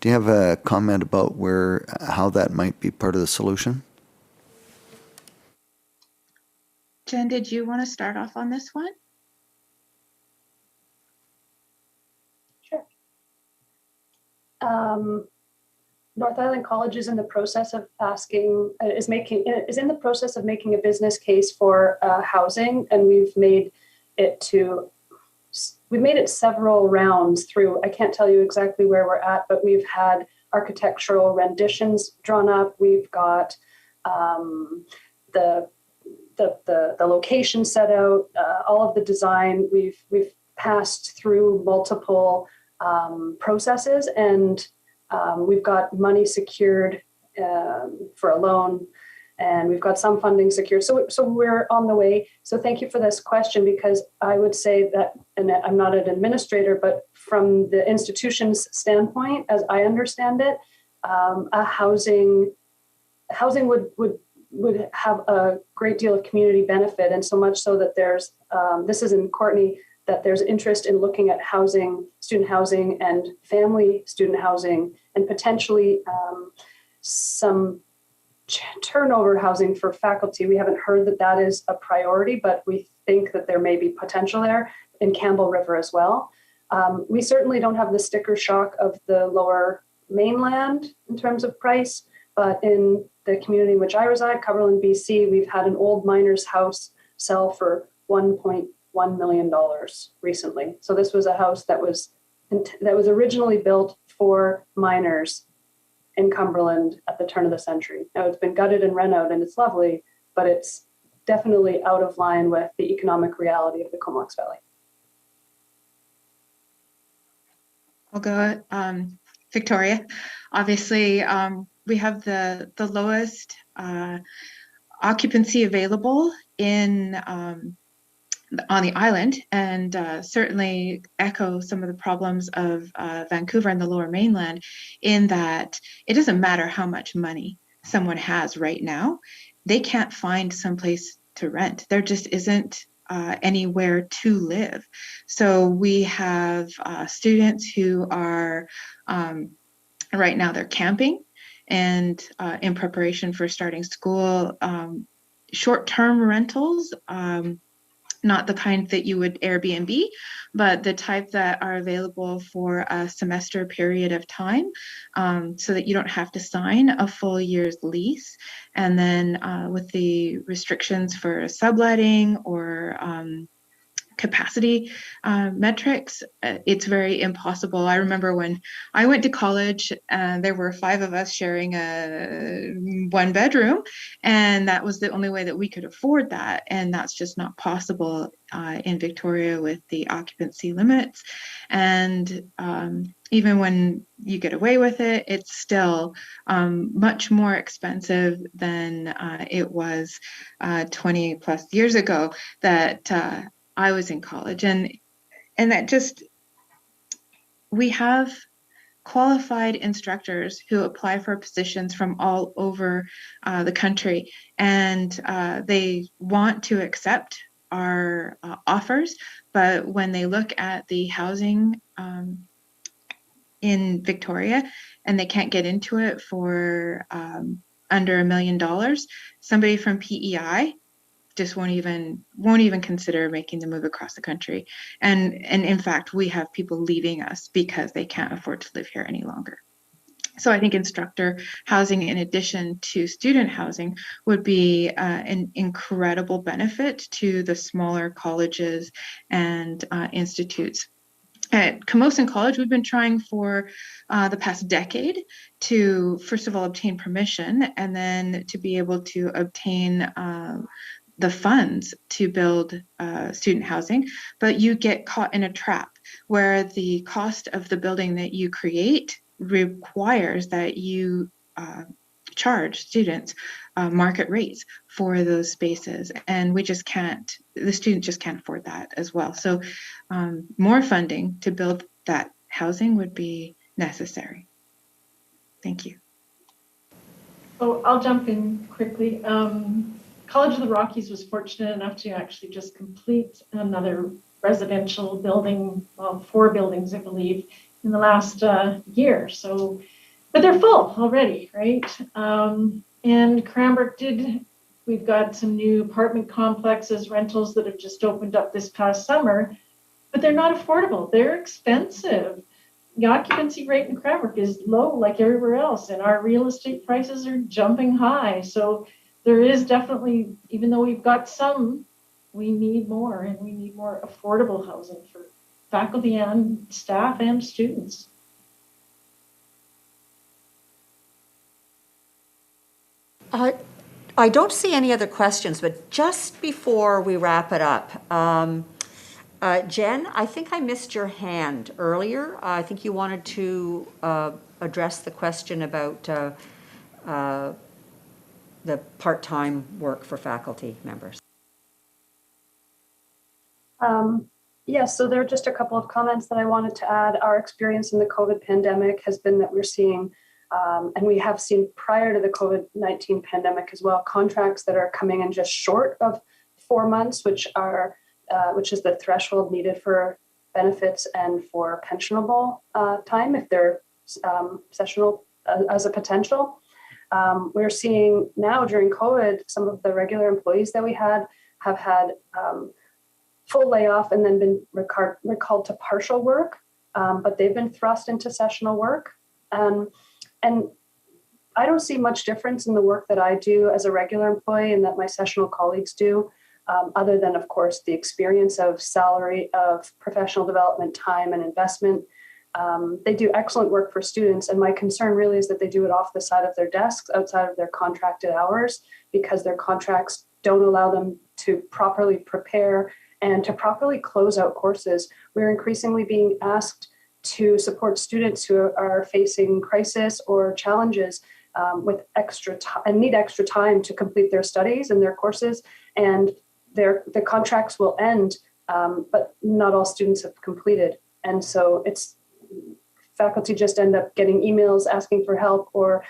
do you have a comment about how that might be part of the solution? Jen, did you want to start off on this one? Sure. North Island College is in the process of making a business case for housing, and we've made it several rounds through. I can't tell you exactly where we're at, but we've had architectural renditions drawn up. We've got the location set out, all of the design. We've passed through multiple processes, and we've got money secured for a loan, and we've got some funding secured. So we're on the way. So thank you for this question, because I would say that, and I'm not an administrator, but from the institution's standpoint, as I understand it, a housing would have a great deal of community benefit, and so much so that there's, this is in Courtenay, that there's interest in looking at housing, student housing and family student housing, and potentially some turnover housing for faculty. We haven't heard that that is a priority, but we think that there may be potential there in Campbell River as well. We certainly don't have the sticker shock of the lower mainland in terms of price, but in the community in which I reside, Cumberland, BC, we've had an old miner's house sell for $1.1 million recently. So this was a house that was originally built for miners in Cumberland at the turn of the century. Now it's been gutted and rent out and it's lovely, but it's definitely out of line with the economic reality of the Comox Valley. I'll go, Victoria. Obviously, we have the lowest occupancy available in on the island, and certainly echo some of the problems of Vancouver and the Lower Mainland, in that it doesn't matter how much money someone has right now, they can't find someplace to rent. There just isn't anywhere to live. So we have students who are right now they're camping and in preparation for starting school. Short-term rentals, not the kind that you would Airbnb, but the type that are available for a semester period of time, so that you don't have to sign a full year's lease. And then with the restrictions for subletting or capacity metrics, it's very impossible. I remember when I went to college, there were 5 of us sharing a 1 bedroom, and that was the only way that we could afford that. And that's just not possible in Victoria with the occupancy limits. And even when you get away with it, it's still much more expensive than it was 20 plus years ago that I was in college. And that just, we have qualified instructors who apply for positions from all over the country, and they want to accept our offers, but when they look at the housing in Victoria and they can't get into it for under $1 million, somebody from PEI just won't even consider making the move across the country. And in fact, we have people leaving us because they can't afford to live here any longer. So I think instructor housing, in addition to student housing, would be an incredible benefit to the smaller colleges and institutes. At Camosun College, we've been trying for the past decade to, first of all, obtain permission, and then to be able to obtain the funds to build student housing. But you get caught in a trap where the cost of the building that you create requires that you charge students market rates for those spaces. And we just can't, the students just can't afford that as well. So more funding to build that housing would be necessary. Thank you. Oh, I'll jump in quickly. College of the Rockies was fortunate enough to actually just complete another residential building, well, 4 buildings, I believe, in the last year. So, but they're full already, right? And Cranbrook we've got some new apartment complexes, rentals that have just opened up this past summer, but they're not affordable. They're expensive. The occupancy rate in Cranbrook is low like everywhere else, and our real estate prices are jumping high. So there is definitely, even though we've got some, we need more, and we need more affordable housing for faculty and staff and students. I don't see any other questions, but just before we wrap it up, Jen, I think I missed your hand earlier. I think you wanted to address the question about the part-time work for faculty members. Yes, so there are just a couple of comments that I wanted to add. Our experience in the COVID pandemic has been that we're seeing, and we have seen prior to the COVID-19 pandemic as well, contracts that are coming in just short of 4 months, which is the threshold needed for benefits and for pensionable time if they're sessional as a potential. We're seeing now during COVID, some of the regular employees that we have had full layoff and then been recalled to partial work, but they've been thrust into sessional work. And I don't see much difference in the work that I do as a regular employee and that my sessional colleagues do, other than, of course, the experience of salary, of professional development, time, and investment. They do excellent work for students, and my concern really is that they do it off the side of their desks, outside of their contracted hours, because their contracts don't allow them to properly prepare and to properly close out courses. We're increasingly being asked to support students who are facing crisis or challenges with extra time and need extra time to complete their studies and their courses, and the contracts will end, but not all students have completed. And so faculty just end up getting emails asking for help or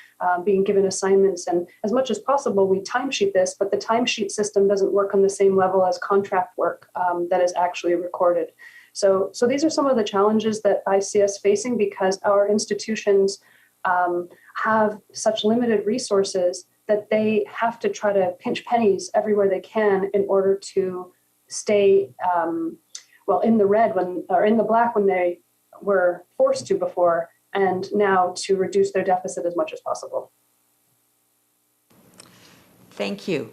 being given assignments. And as much as possible, we timesheet this, but the timesheet system doesn't work on the same level as contract work that is actually recorded. So these are some of the challenges that I see us facing because our institutions have such limited resources that they have to try to pinch pennies everywhere they can in order to stay in the red or in the black when they were forced to before, and now to reduce their deficit as much as possible. Thank you.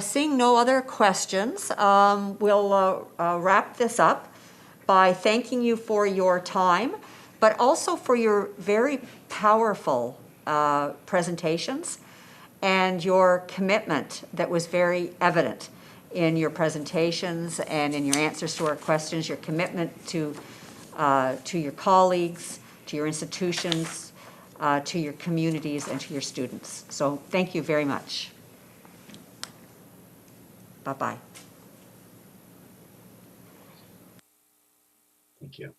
Seeing no other questions, we'll wrap this up by thanking you for your time, but also for your very powerful presentations and your commitment that was very evident in your presentations and in your answers to our questions, your commitment to your colleagues, to your institutions, to your communities, and to your students. So thank you very much. Bye-bye. Thank you.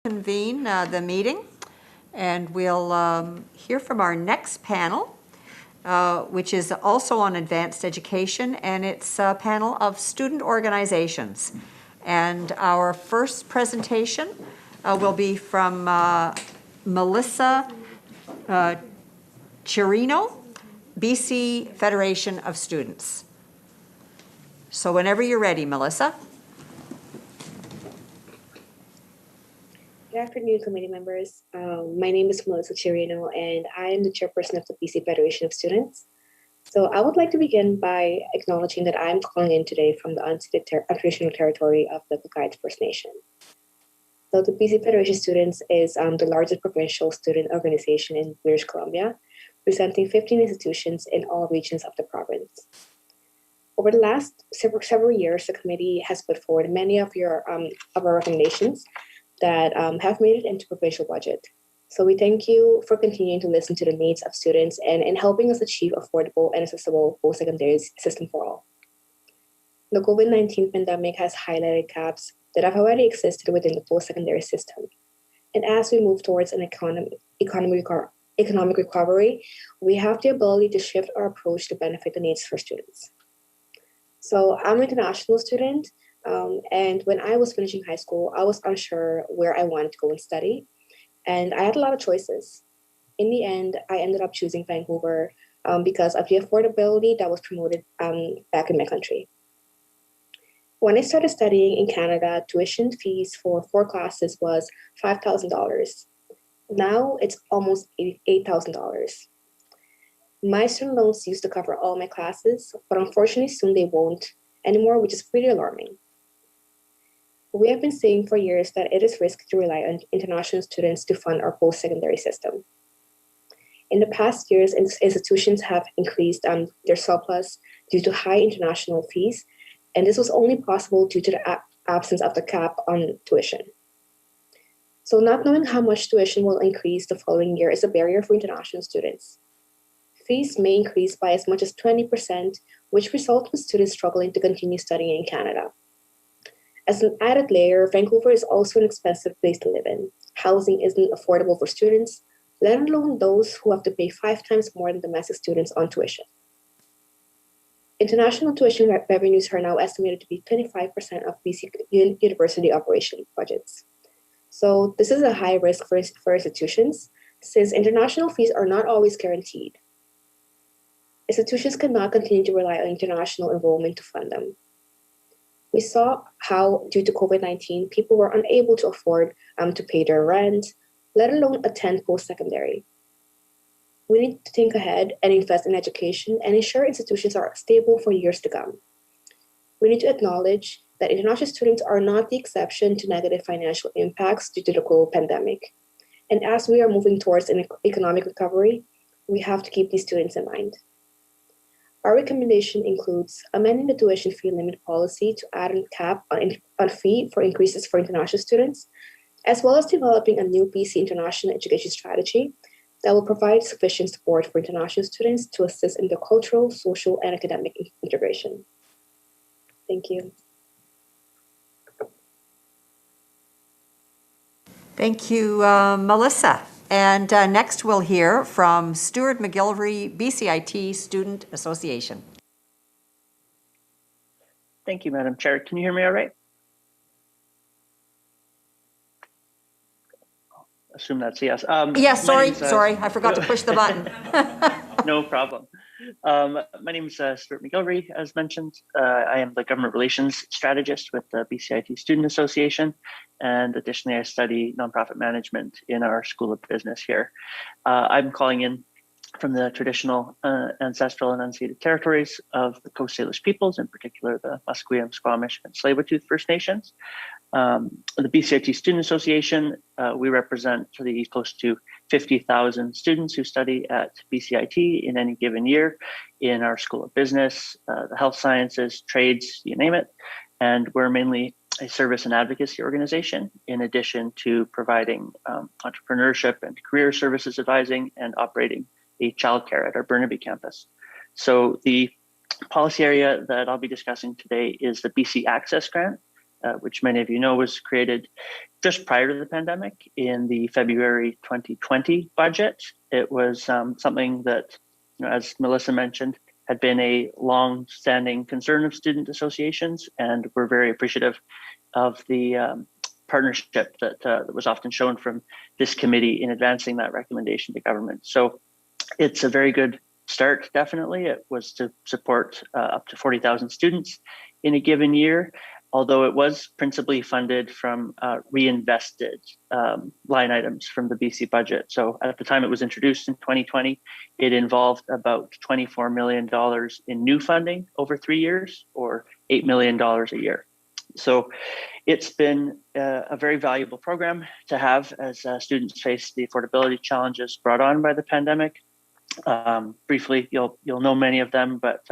Convene the meeting, and we'll hear from our next panel, which is also on advanced education, and it's a panel of student organizations. And our first presentation will be from Melissa Chirino, BC Federation of Students. So whenever you're ready, Melissa. Good afternoon, committee members. My name is Melissa Chirino, and I am the chairperson of the BC Federation of Students. So I would like to begin by acknowledging that I'm calling in today from the unceded traditional territory of the Coquitlam First Nation. So the BC Federation of Students is the largest provincial student organization in British Columbia, presenting 15 institutions in all regions of the province. Over the last several years, the committee has put forward many of our recommendations that have made it into provincial budget. So we thank you for continuing to listen to the needs of students and helping us achieve affordable and accessible post-secondary system for all. The COVID-19 pandemic has highlighted gaps that have already existed within the post-secondary system. And as we move towards an economic recovery, we have the ability to shift our approach to benefit the needs for students. So I'm an international student, and when I was finishing high school, I was unsure where I wanted to go and study. And I had a lot of choices. In the end, I ended up choosing Vancouver because of the affordability that was promoted back in my country. When I started studying in Canada, tuition fees for 4 classes was $5,000. Now it's almost $8,000. My student loans used to cover all my classes, but unfortunately soon they won't anymore, which is pretty alarming. We have been saying for years that it is risky to rely on international students to fund our post-secondary system. In the past years, institutions have increased their surplus due to high international fees, and this was only possible due to the absence of the cap on tuition. So not knowing how much tuition will increase the following year is a barrier for international students. Fees may increase by as much as 20%, which results in students struggling to continue studying in Canada. As an added layer, Vancouver is also an expensive place to live in. Housing isn't affordable for students, let alone those who have to pay 5 times more than domestic students on tuition. International tuition revenues are now estimated to be 25% of BC university operation budgets. So this is a high risk for institutions, since international fees are not always guaranteed. Institutions cannot continue to rely on international enrollment to fund them. We saw how, due to COVID-19, people were unable to afford to pay their rent, let alone attend post-secondary. We need to think ahead and invest in education and ensure institutions are stable for years to come. We need to acknowledge that international students are not the exception to negative financial impacts due to the global pandemic. And as we are moving towards an economic recovery, we have to keep these students in mind. Our recommendation includes amending the tuition fee limit policy to add a cap on fee for increases for international students, as well as developing a new BC international education strategy that will provide sufficient support for international students to assist in their cultural, social, and academic integration. Thank you. Thank you, Melissa. And next we'll hear from Stuart McGilvery, BCIT Student Association. Thank you, Madam Chair. Can you hear me all right? Assume that's yes. Yes, sorry, I forgot to push the button. No problem. My name is Stuart McGilvery, as mentioned. I am the government relations strategist with the BCIT Student Association, and additionally, I study nonprofit management in our School of Business here. I'm calling in from the traditional ancestral and unceded territories of the Coast Salish peoples, in particular the Musqueam, Squamish, and Tsleil-Waututh First Nations. The BCIT Student Association, we represent close to 50,000 students who study at BCIT in any given year in our School of Business, the health sciences, trades, you name it. And we're mainly a service and advocacy organization, in addition to providing entrepreneurship and career services advising and operating a childcare at our Burnaby campus. So the policy area that I'll be discussing today is the BC Access Grant. which many of you know was created just prior to the pandemic in the February 2020 budget. It was something that, as Melissa mentioned, had been a long-standing concern of student associations, and we're very appreciative of the partnership that was often shown from this committee in advancing that recommendation to government. So it's a very good start, definitely. It was to support up to 40,000 students in a given year, although it was principally funded from reinvested line items from the BC budget. So at the time it was introduced in 2020, it involved about $24 million in new funding over 3 years, or $8 million a year. So it's been a very valuable program to have as students face the affordability challenges brought on by the pandemic. Briefly, you'll know many of them, but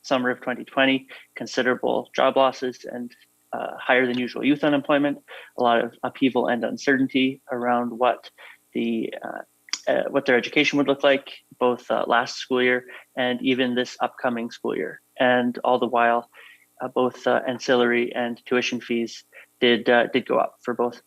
summer of 2020, considerable job losses and higher than usual youth unemployment, a lot of upheaval and uncertainty around what their education would look like, both last school year and even this upcoming school year. And all the while, both ancillary and tuition fees did go up for both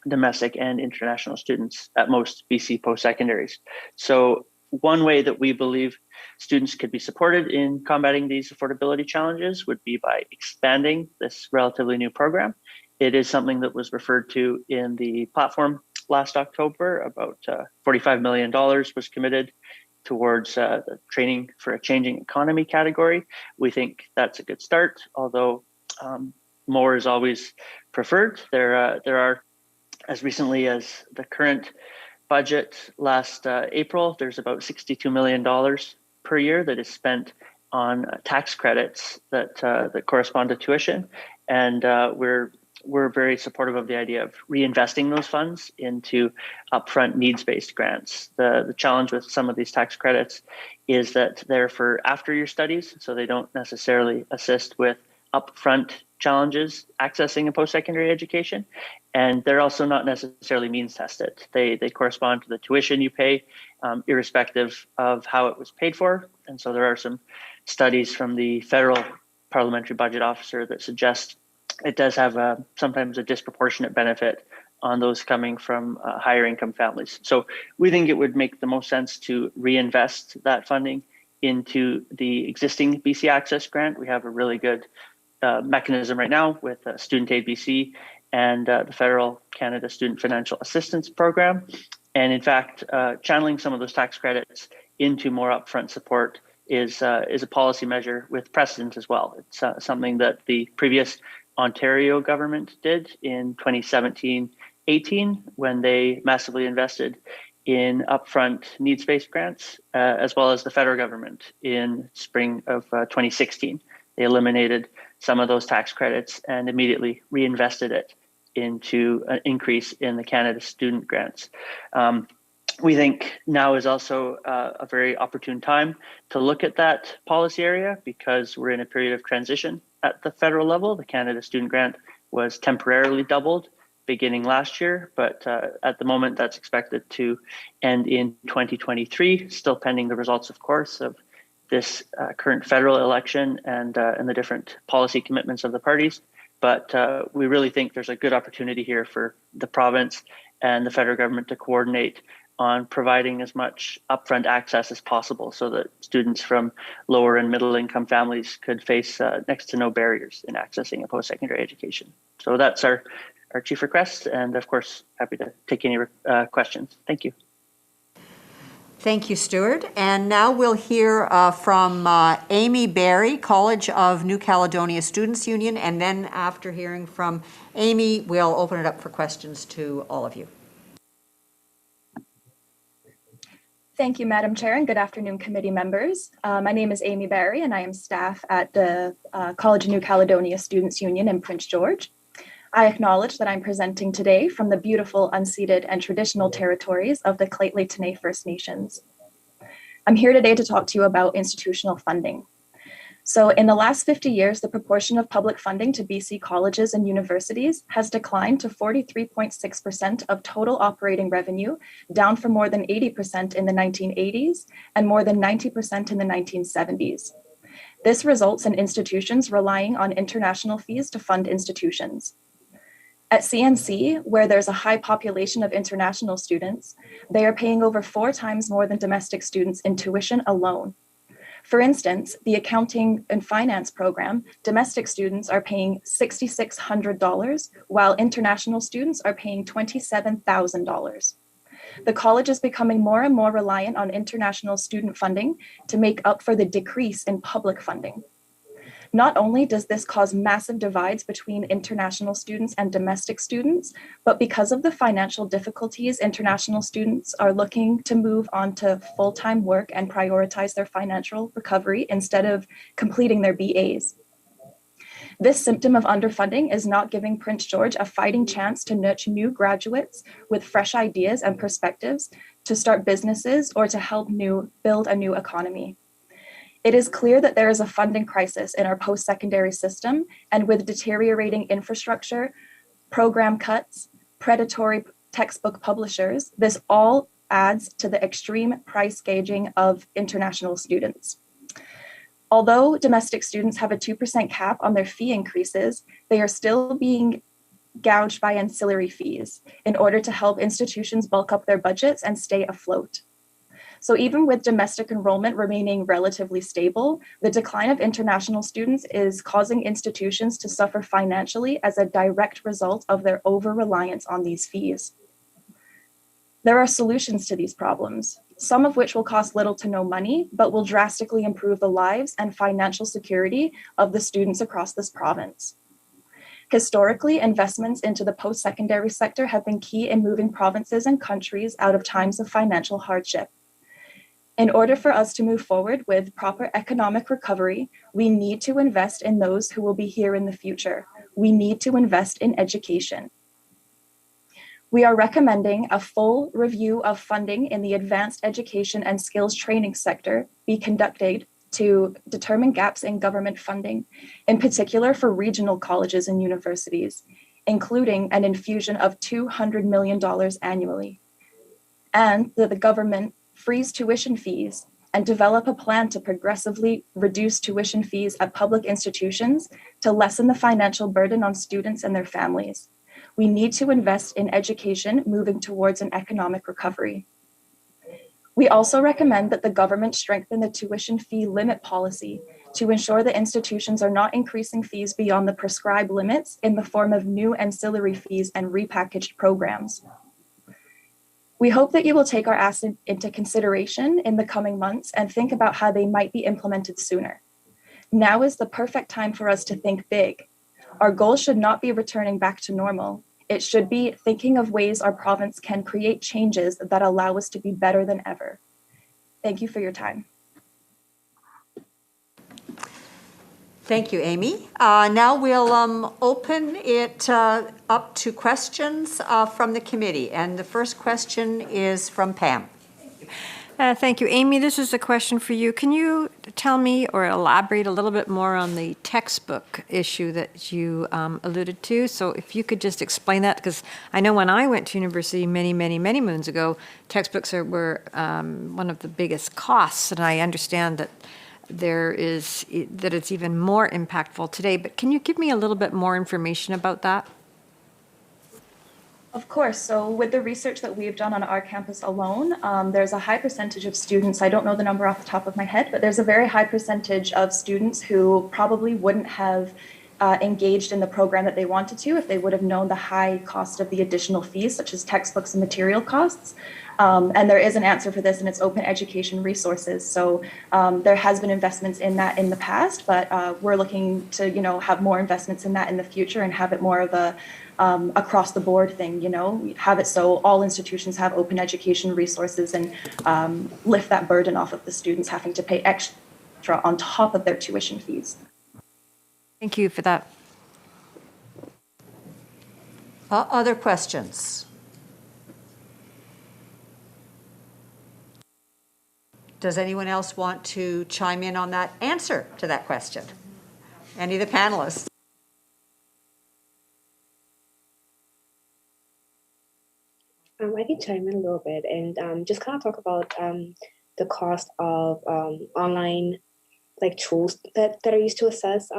domestic and international students at most BC post-secondaries. So one way that we believe students could be supported in combating these affordability challenges would be by expanding this relatively new program. It is something that was referred to in the platform last October. About $45 million was committed towards the training for a changing economy category. We think that's a good start, although more is always preferred. There are, as recently as the current budget last April, there's about $62 million per year that is spent on tax credits that correspond to tuition, and we're very supportive of the idea of reinvesting those funds into upfront needs-based grants. The challenge with some of these tax credits is that they're for after your studies, so they don't necessarily assist with upfront challenges accessing a post-secondary education. And they're also not necessarily means tested. They correspond to the tuition you pay, irrespective of how it was paid for. And so there are some studies from the federal parliamentary budget officer that suggest it does have sometimes a disproportionate benefit on those coming from higher income families. So we think it would make the most sense to reinvest that funding into the existing BC Access grant. We have a really good mechanism right now with Student Aid BC and the Federal Canada Student Financial Assistance Program. And in fact, channeling some of those tax credits into more upfront support is a policy measure with precedent as well. It's something that the previous Ontario government did in 2017-18 when they massively invested in upfront needs-based grants, as well as the federal government in spring of 2016. They eliminated some of those tax credits and immediately reinvested it into an increase in the Canada student grants. We think now is also a very opportune time to look at that policy area because we're in a period of transition at the federal level. The Canada Student Grant was temporarily doubled beginning last year, but at the moment that's expected to end in 2023, still pending the results, of course, of this current federal election and the different policy commitments of the parties. But we really think there's a good opportunity here for the province and the federal government to coordinate on providing as much upfront access as possible so that students from lower and middle income families could face next to no barriers in accessing a post-secondary education. So that's our chief request, and of course, happy to take any questions. Thank you. Thank you, Stuart. And now we'll hear from Amy Barry, College of New Caledonia Students' Union, and then after hearing from Amy, we'll open it up for questions to all of you. Thank you, Madam Chair, and good afternoon, committee members. My name is Amy Barry, and I am staff at the College of New Caledonia Students' Union in Prince George. I acknowledge that I'm presenting today from the beautiful unceded and traditional territories of the Lheidli First Nations. I'm here today to talk to you about institutional funding. So in the last 50 years, the proportion of public funding to BC colleges and universities has declined to 43.6% of total operating revenue, down from more than 80% in the 1980s and more than 90% in the 1970s. This results in institutions relying on international fees to fund institutions. At CNC, where there's a high population of international students, they are paying over 4 times more than domestic students in tuition alone. For instance, the accounting and finance program, domestic students are paying $6,600, while international students are paying $27,000. The college is becoming more and more reliant on international student funding to make up for the decrease in public funding. Not only does this cause massive divides between international students and domestic students, but because of the financial difficulties, international students are looking to move on to full-time work and prioritize their financial recovery instead of completing their BAs. This symptom of underfunding is not giving Prince George a fighting chance to nurture new graduates with fresh ideas and perspectives to start businesses or to help build a new economy. It is clear that there is a funding crisis in our post-secondary system, and with deteriorating infrastructure, program cuts, predatory textbook publishers, this all adds to the extreme price gauging of international students. Although domestic students have a 2% cap on their fee increases, they are still being gouged by ancillary fees in order to help institutions bulk up their budgets and stay afloat. So even with domestic enrollment remaining relatively stable, the decline of international students is causing institutions to suffer financially as a direct result of their over-reliance on these fees. There are solutions to these problems, some of which will cost little to no money, but will drastically improve the lives and financial security of the students across this province. Historically, investments into the post-secondary sector have been key in moving provinces and countries out of times of financial hardship. In order for us to move forward with proper economic recovery, we need to invest in those who will be here in the future. We need to invest in education. We are recommending a full review of funding in the advanced education and skills training sector be conducted to determine gaps in government funding, in particular for regional colleges and universities, including an infusion of $200 million annually, and that the government freeze tuition fees and develop a plan to progressively reduce tuition fees at public institutions to lessen the financial burden on students and their families. We need to invest in education moving towards an economic recovery. We also recommend that the government strengthen the tuition fee limit policy to ensure that institutions are not increasing fees beyond the prescribed limits in the form of new ancillary fees and repackaged programs. We hope that you will take our ask into consideration in the coming months and think about how they might be implemented sooner. Now is the perfect time for us to think big. Our goal should not be returning back to normal. It should be thinking of ways our province can create changes that allow us to be better than ever. Thank you for your time. Thank you, Amy. Now we'll open it up to questions from the committee. And the first question is from Pam. Thank you, Amy. This is a question for you. Can you tell me or elaborate a little bit more on the textbook issue that you alluded to? So if you could just explain that, because I know when I went to university many moons ago, textbooks were one of the biggest costs, and I understand that that it's even more impactful today. But can you give me a little bit more information about that? Of course. So with the research that we've done on our campus alone, there's a high percentage of students, I don't know the number off the top of my head, but there's a very high percentage of students who probably wouldn't have engaged in the program that they wanted to if they would have known the high cost of the additional fees, such as textbooks and material costs. And there is an answer for this, and it's open education resources. So there has been investments in that in the past, but we're looking to, have more investments in that in the future and have it more of a across the board thing, have it so all institutions have open education resources and lift that burden off of the students having to pay extra on top of their tuition fees. Thank you for that. Other questions? Does anyone else want to chime in on that answer to that question? Any of the panelists? I can chime in a little bit and just kind of talk about the cost of online like tools that are used to assess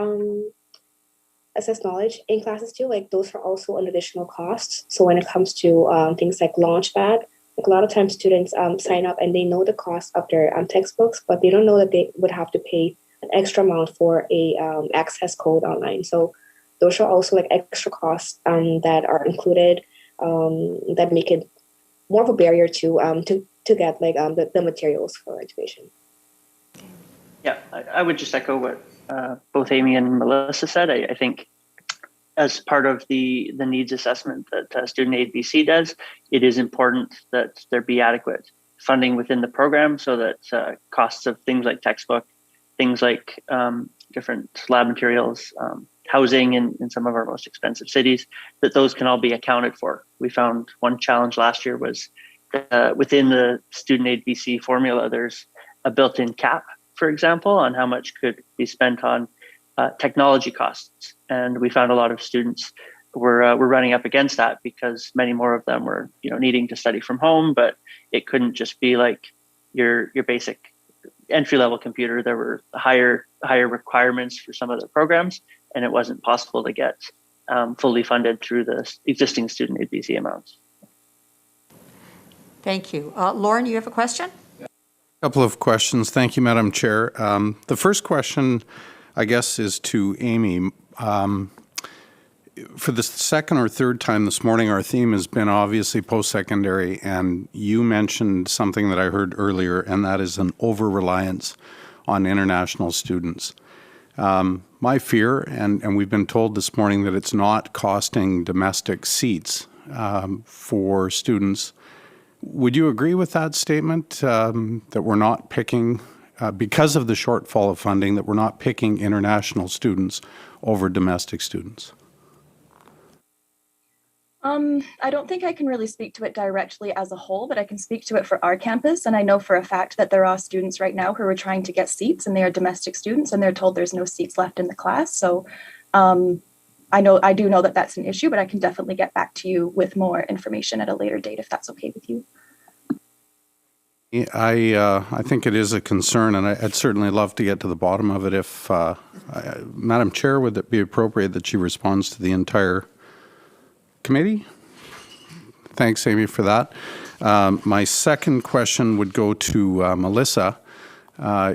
knowledge in classes too. Like those are also an additional cost. So when it comes to things like Launchpad, like a lot of times students sign up and they know the cost of their textbooks, but they don't know that they would have to pay an extra amount for a access code online. So those are also like extra costs that are included that make it more of a barrier to get like the materials for education. Yeah, I would just echo what both Amy and Melissa said. I think as part of the needs assessment that Student Aid BC does, it is important that there be adequate funding within the program so that costs of things like textbook, things like different lab materials, housing in some of our most expensive cities, that those can all be accounted for. We found one challenge last year was within the Student Aid BC formula, there's a built-in cap, for example, on how much could be spent on technology costs. And we found a lot of students were running up against that because many more of them were needing to study from home, but it couldn't just be like your basic entry-level computer. There were higher requirements for some of the programs, and it wasn't possible to get fully funded through the existing Student Aid BC amounts. Thank you. Lauren, you have a question? A couple of questions. Thank you, Madam Chair. The first question, I guess, is to Amy. For the second or third time this morning, our theme has been obviously post-secondary, and you mentioned something that I heard earlier, and that is an over-reliance on international students. My fear, and we've been told this morning that it's not costing domestic seats for students. Would you agree with that statement, that we're not picking, because of the shortfall of funding, that we're not picking international students over domestic students? I don't think I can really speak to it directly as a whole, but I can speak to it for our campus. And I know for a fact that there are students right now who are trying to get seats, and they are domestic students, and they're told there's no seats left in the class. So I do know that that's an issue, but I can definitely get back to you with more information at a later date if that's okay with you. I think it is a concern, and I'd certainly love to get to the bottom of it. If Madam Chair, would it be appropriate that she responds to the entire committee? Thanks, Amy, for that. My second question would go to Melissa.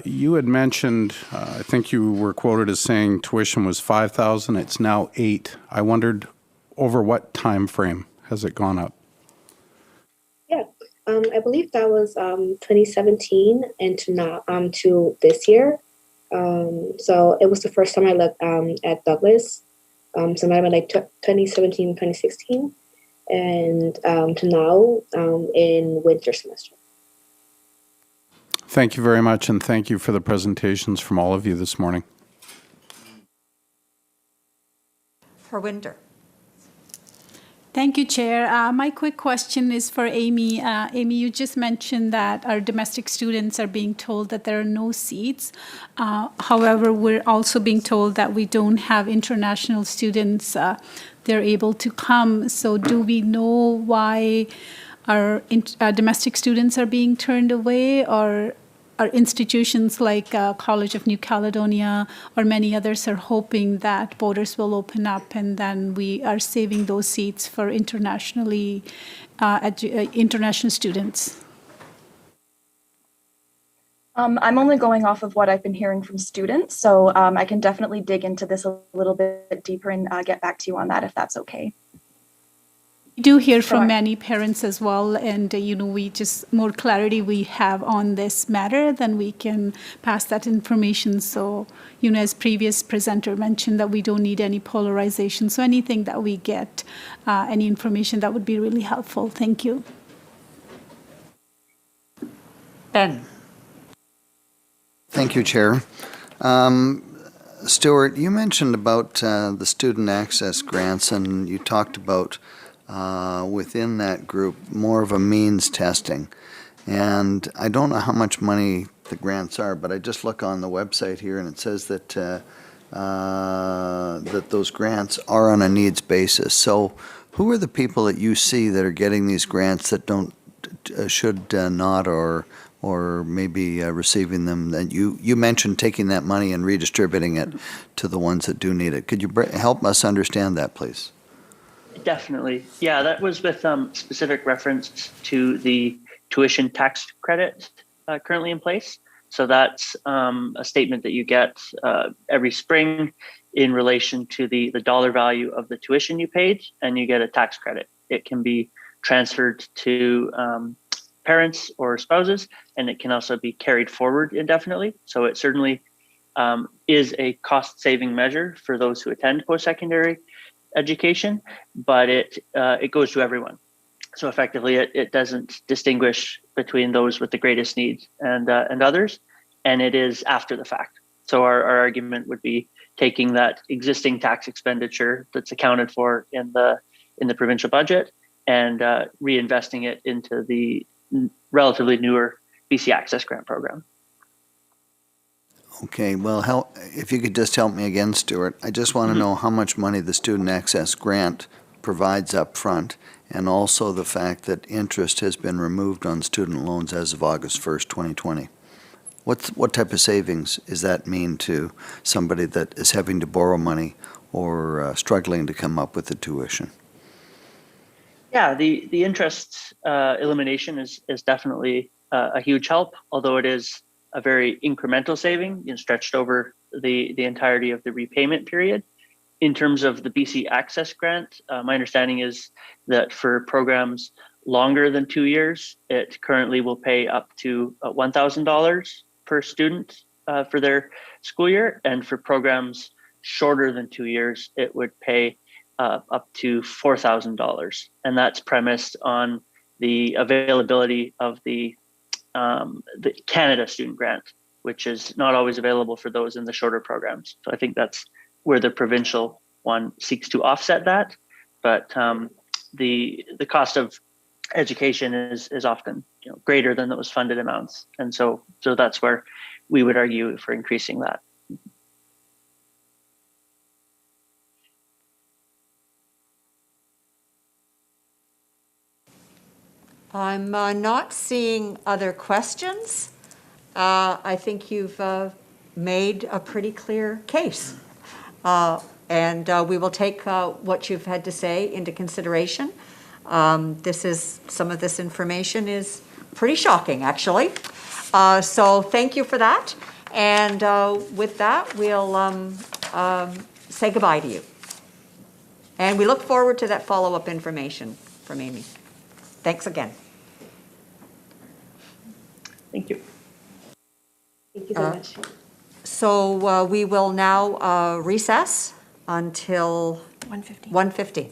You had mentioned, I think you were quoted as saying tuition was $5,000. It's now $8,000. I wondered, over what time frame has it gone up? Yeah, I believe that was 2017 and to now to this year. So it was the first time I looked at Douglas. So it might have been like 2017, 2016, and to now in winter semester. Thank you very much, and thank you for the presentations from all of you this morning. Harwinder. Thank you, Chair. My quick question is for Amy. Amy, you just mentioned that our domestic students are being told that there are no seats. However, we're also being told that we don't have international students. They're able to come. So do we know why our domestic students are being turned away, or our institutions like College of New Caledonia or many others are hoping that borders will open up and then we are saving those seats for international students? I'm only going off of what I've been hearing from students, so I can definitely dig into this a little bit deeper and get back to you on that if that's okay. We do hear from many parents as well, and we just more clarity we have on this matter, then we can pass that information. So, as previous presenter mentioned, that we don't need any polarization. So anything that we get, any information, that would be really helpful. Thank you. Ben. Thank you, Chair. Stuart, you mentioned about the student access grants, and you talked about within that group more of a means testing. And I don't know how much money the grants are, but I just look on the website here and it says that that those grants are on a needs basis. So who are the people that you see that are getting these grants that should not or or maybe receiving them? That you mentioned taking that money and redistributing it to the ones that do need it. Could you help us understand that, please? Definitely. Yeah, that was with specific reference to the tuition tax credit currently in place. So that's a statement that you get every spring in relation to the dollar value of the tuition you paid, and you get a tax credit. It can be transferred to parents or spouses, and it can also be carried forward indefinitely. So it certainly is a cost-saving measure for those who attend post-secondary education, but it goes to everyone. So effectively, it doesn't distinguish between those with the greatest needs and others, and it is after the fact. So our argument would be taking that existing tax expenditure that's accounted for in the provincial budget and reinvesting it into the relatively newer BC Access Grant program. Okay, well, if you could just help me again, Stuart. I just want to know how much money the Student Access Grant provides up front, and also the fact that interest has been removed on student loans as of August 1st, 2020. What type of savings does that mean to somebody that is having to borrow money or struggling to come up with the tuition? Yeah, the interest elimination is definitely a huge help, although it is a very incremental saving, stretched over the entirety of the repayment period. In terms of the BC Access Grant, my understanding is that for programs longer than 2 years, it currently will pay up to $1,000 per student for their school year. And for programs shorter than 2 years, it would pay up to $4,000. And that's premised on the availability of the Canada Student Grant, which is not always available for those in the shorter programs. So I think that's where the provincial one seeks to offset that. But the cost of education is often greater than those funded amounts. And so that's where we would argue for increasing that. I'm not seeing other questions. I think you've made a pretty clear case. And we will take what you've had to say into consideration. Some of this information is pretty shocking, actually. So thank you for that. And with that, we'll say goodbye to you. And we look forward to that follow-up information from Amy. Thanks again. Thank you. Thank you so much. So we will now recess until 1:50.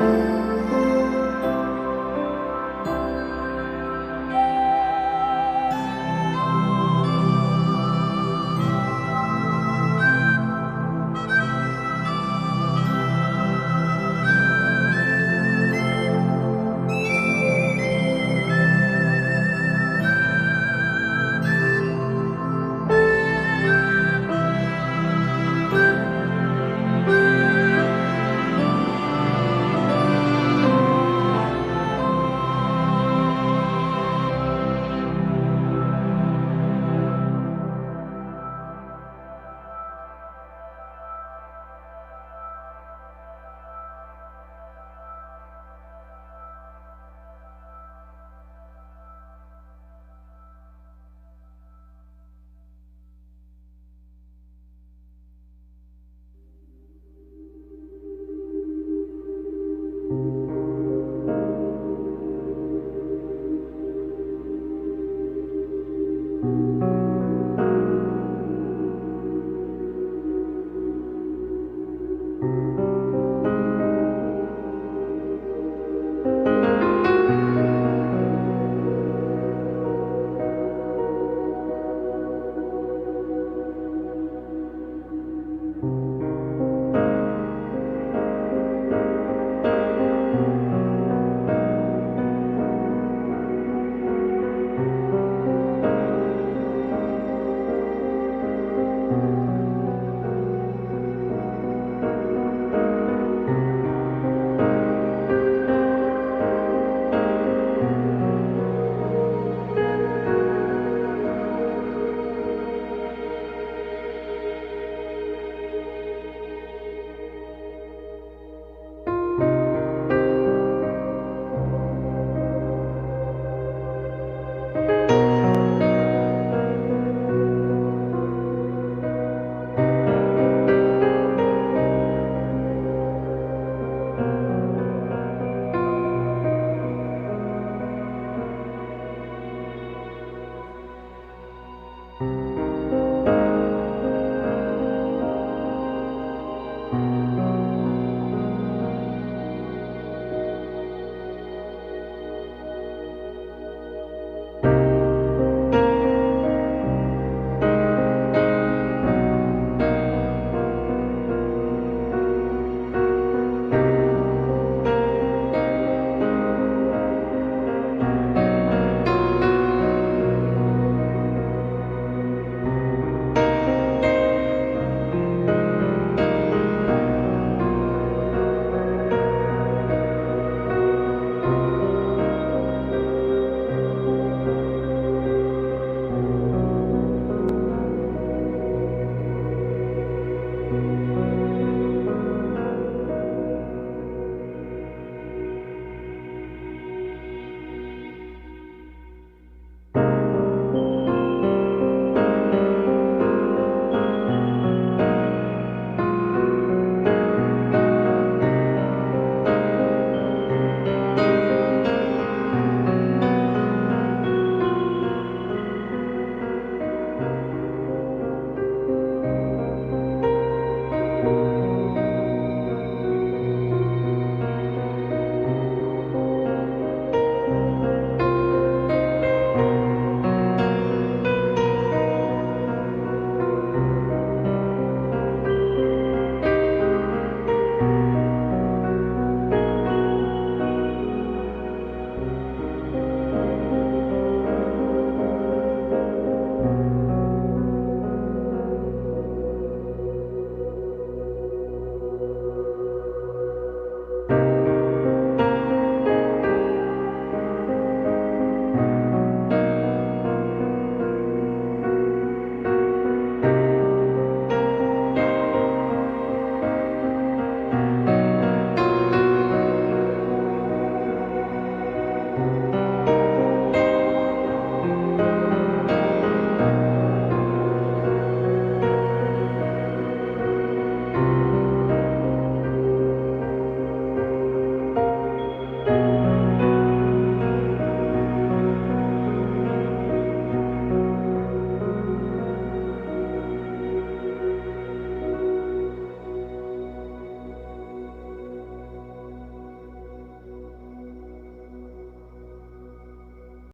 Thank you.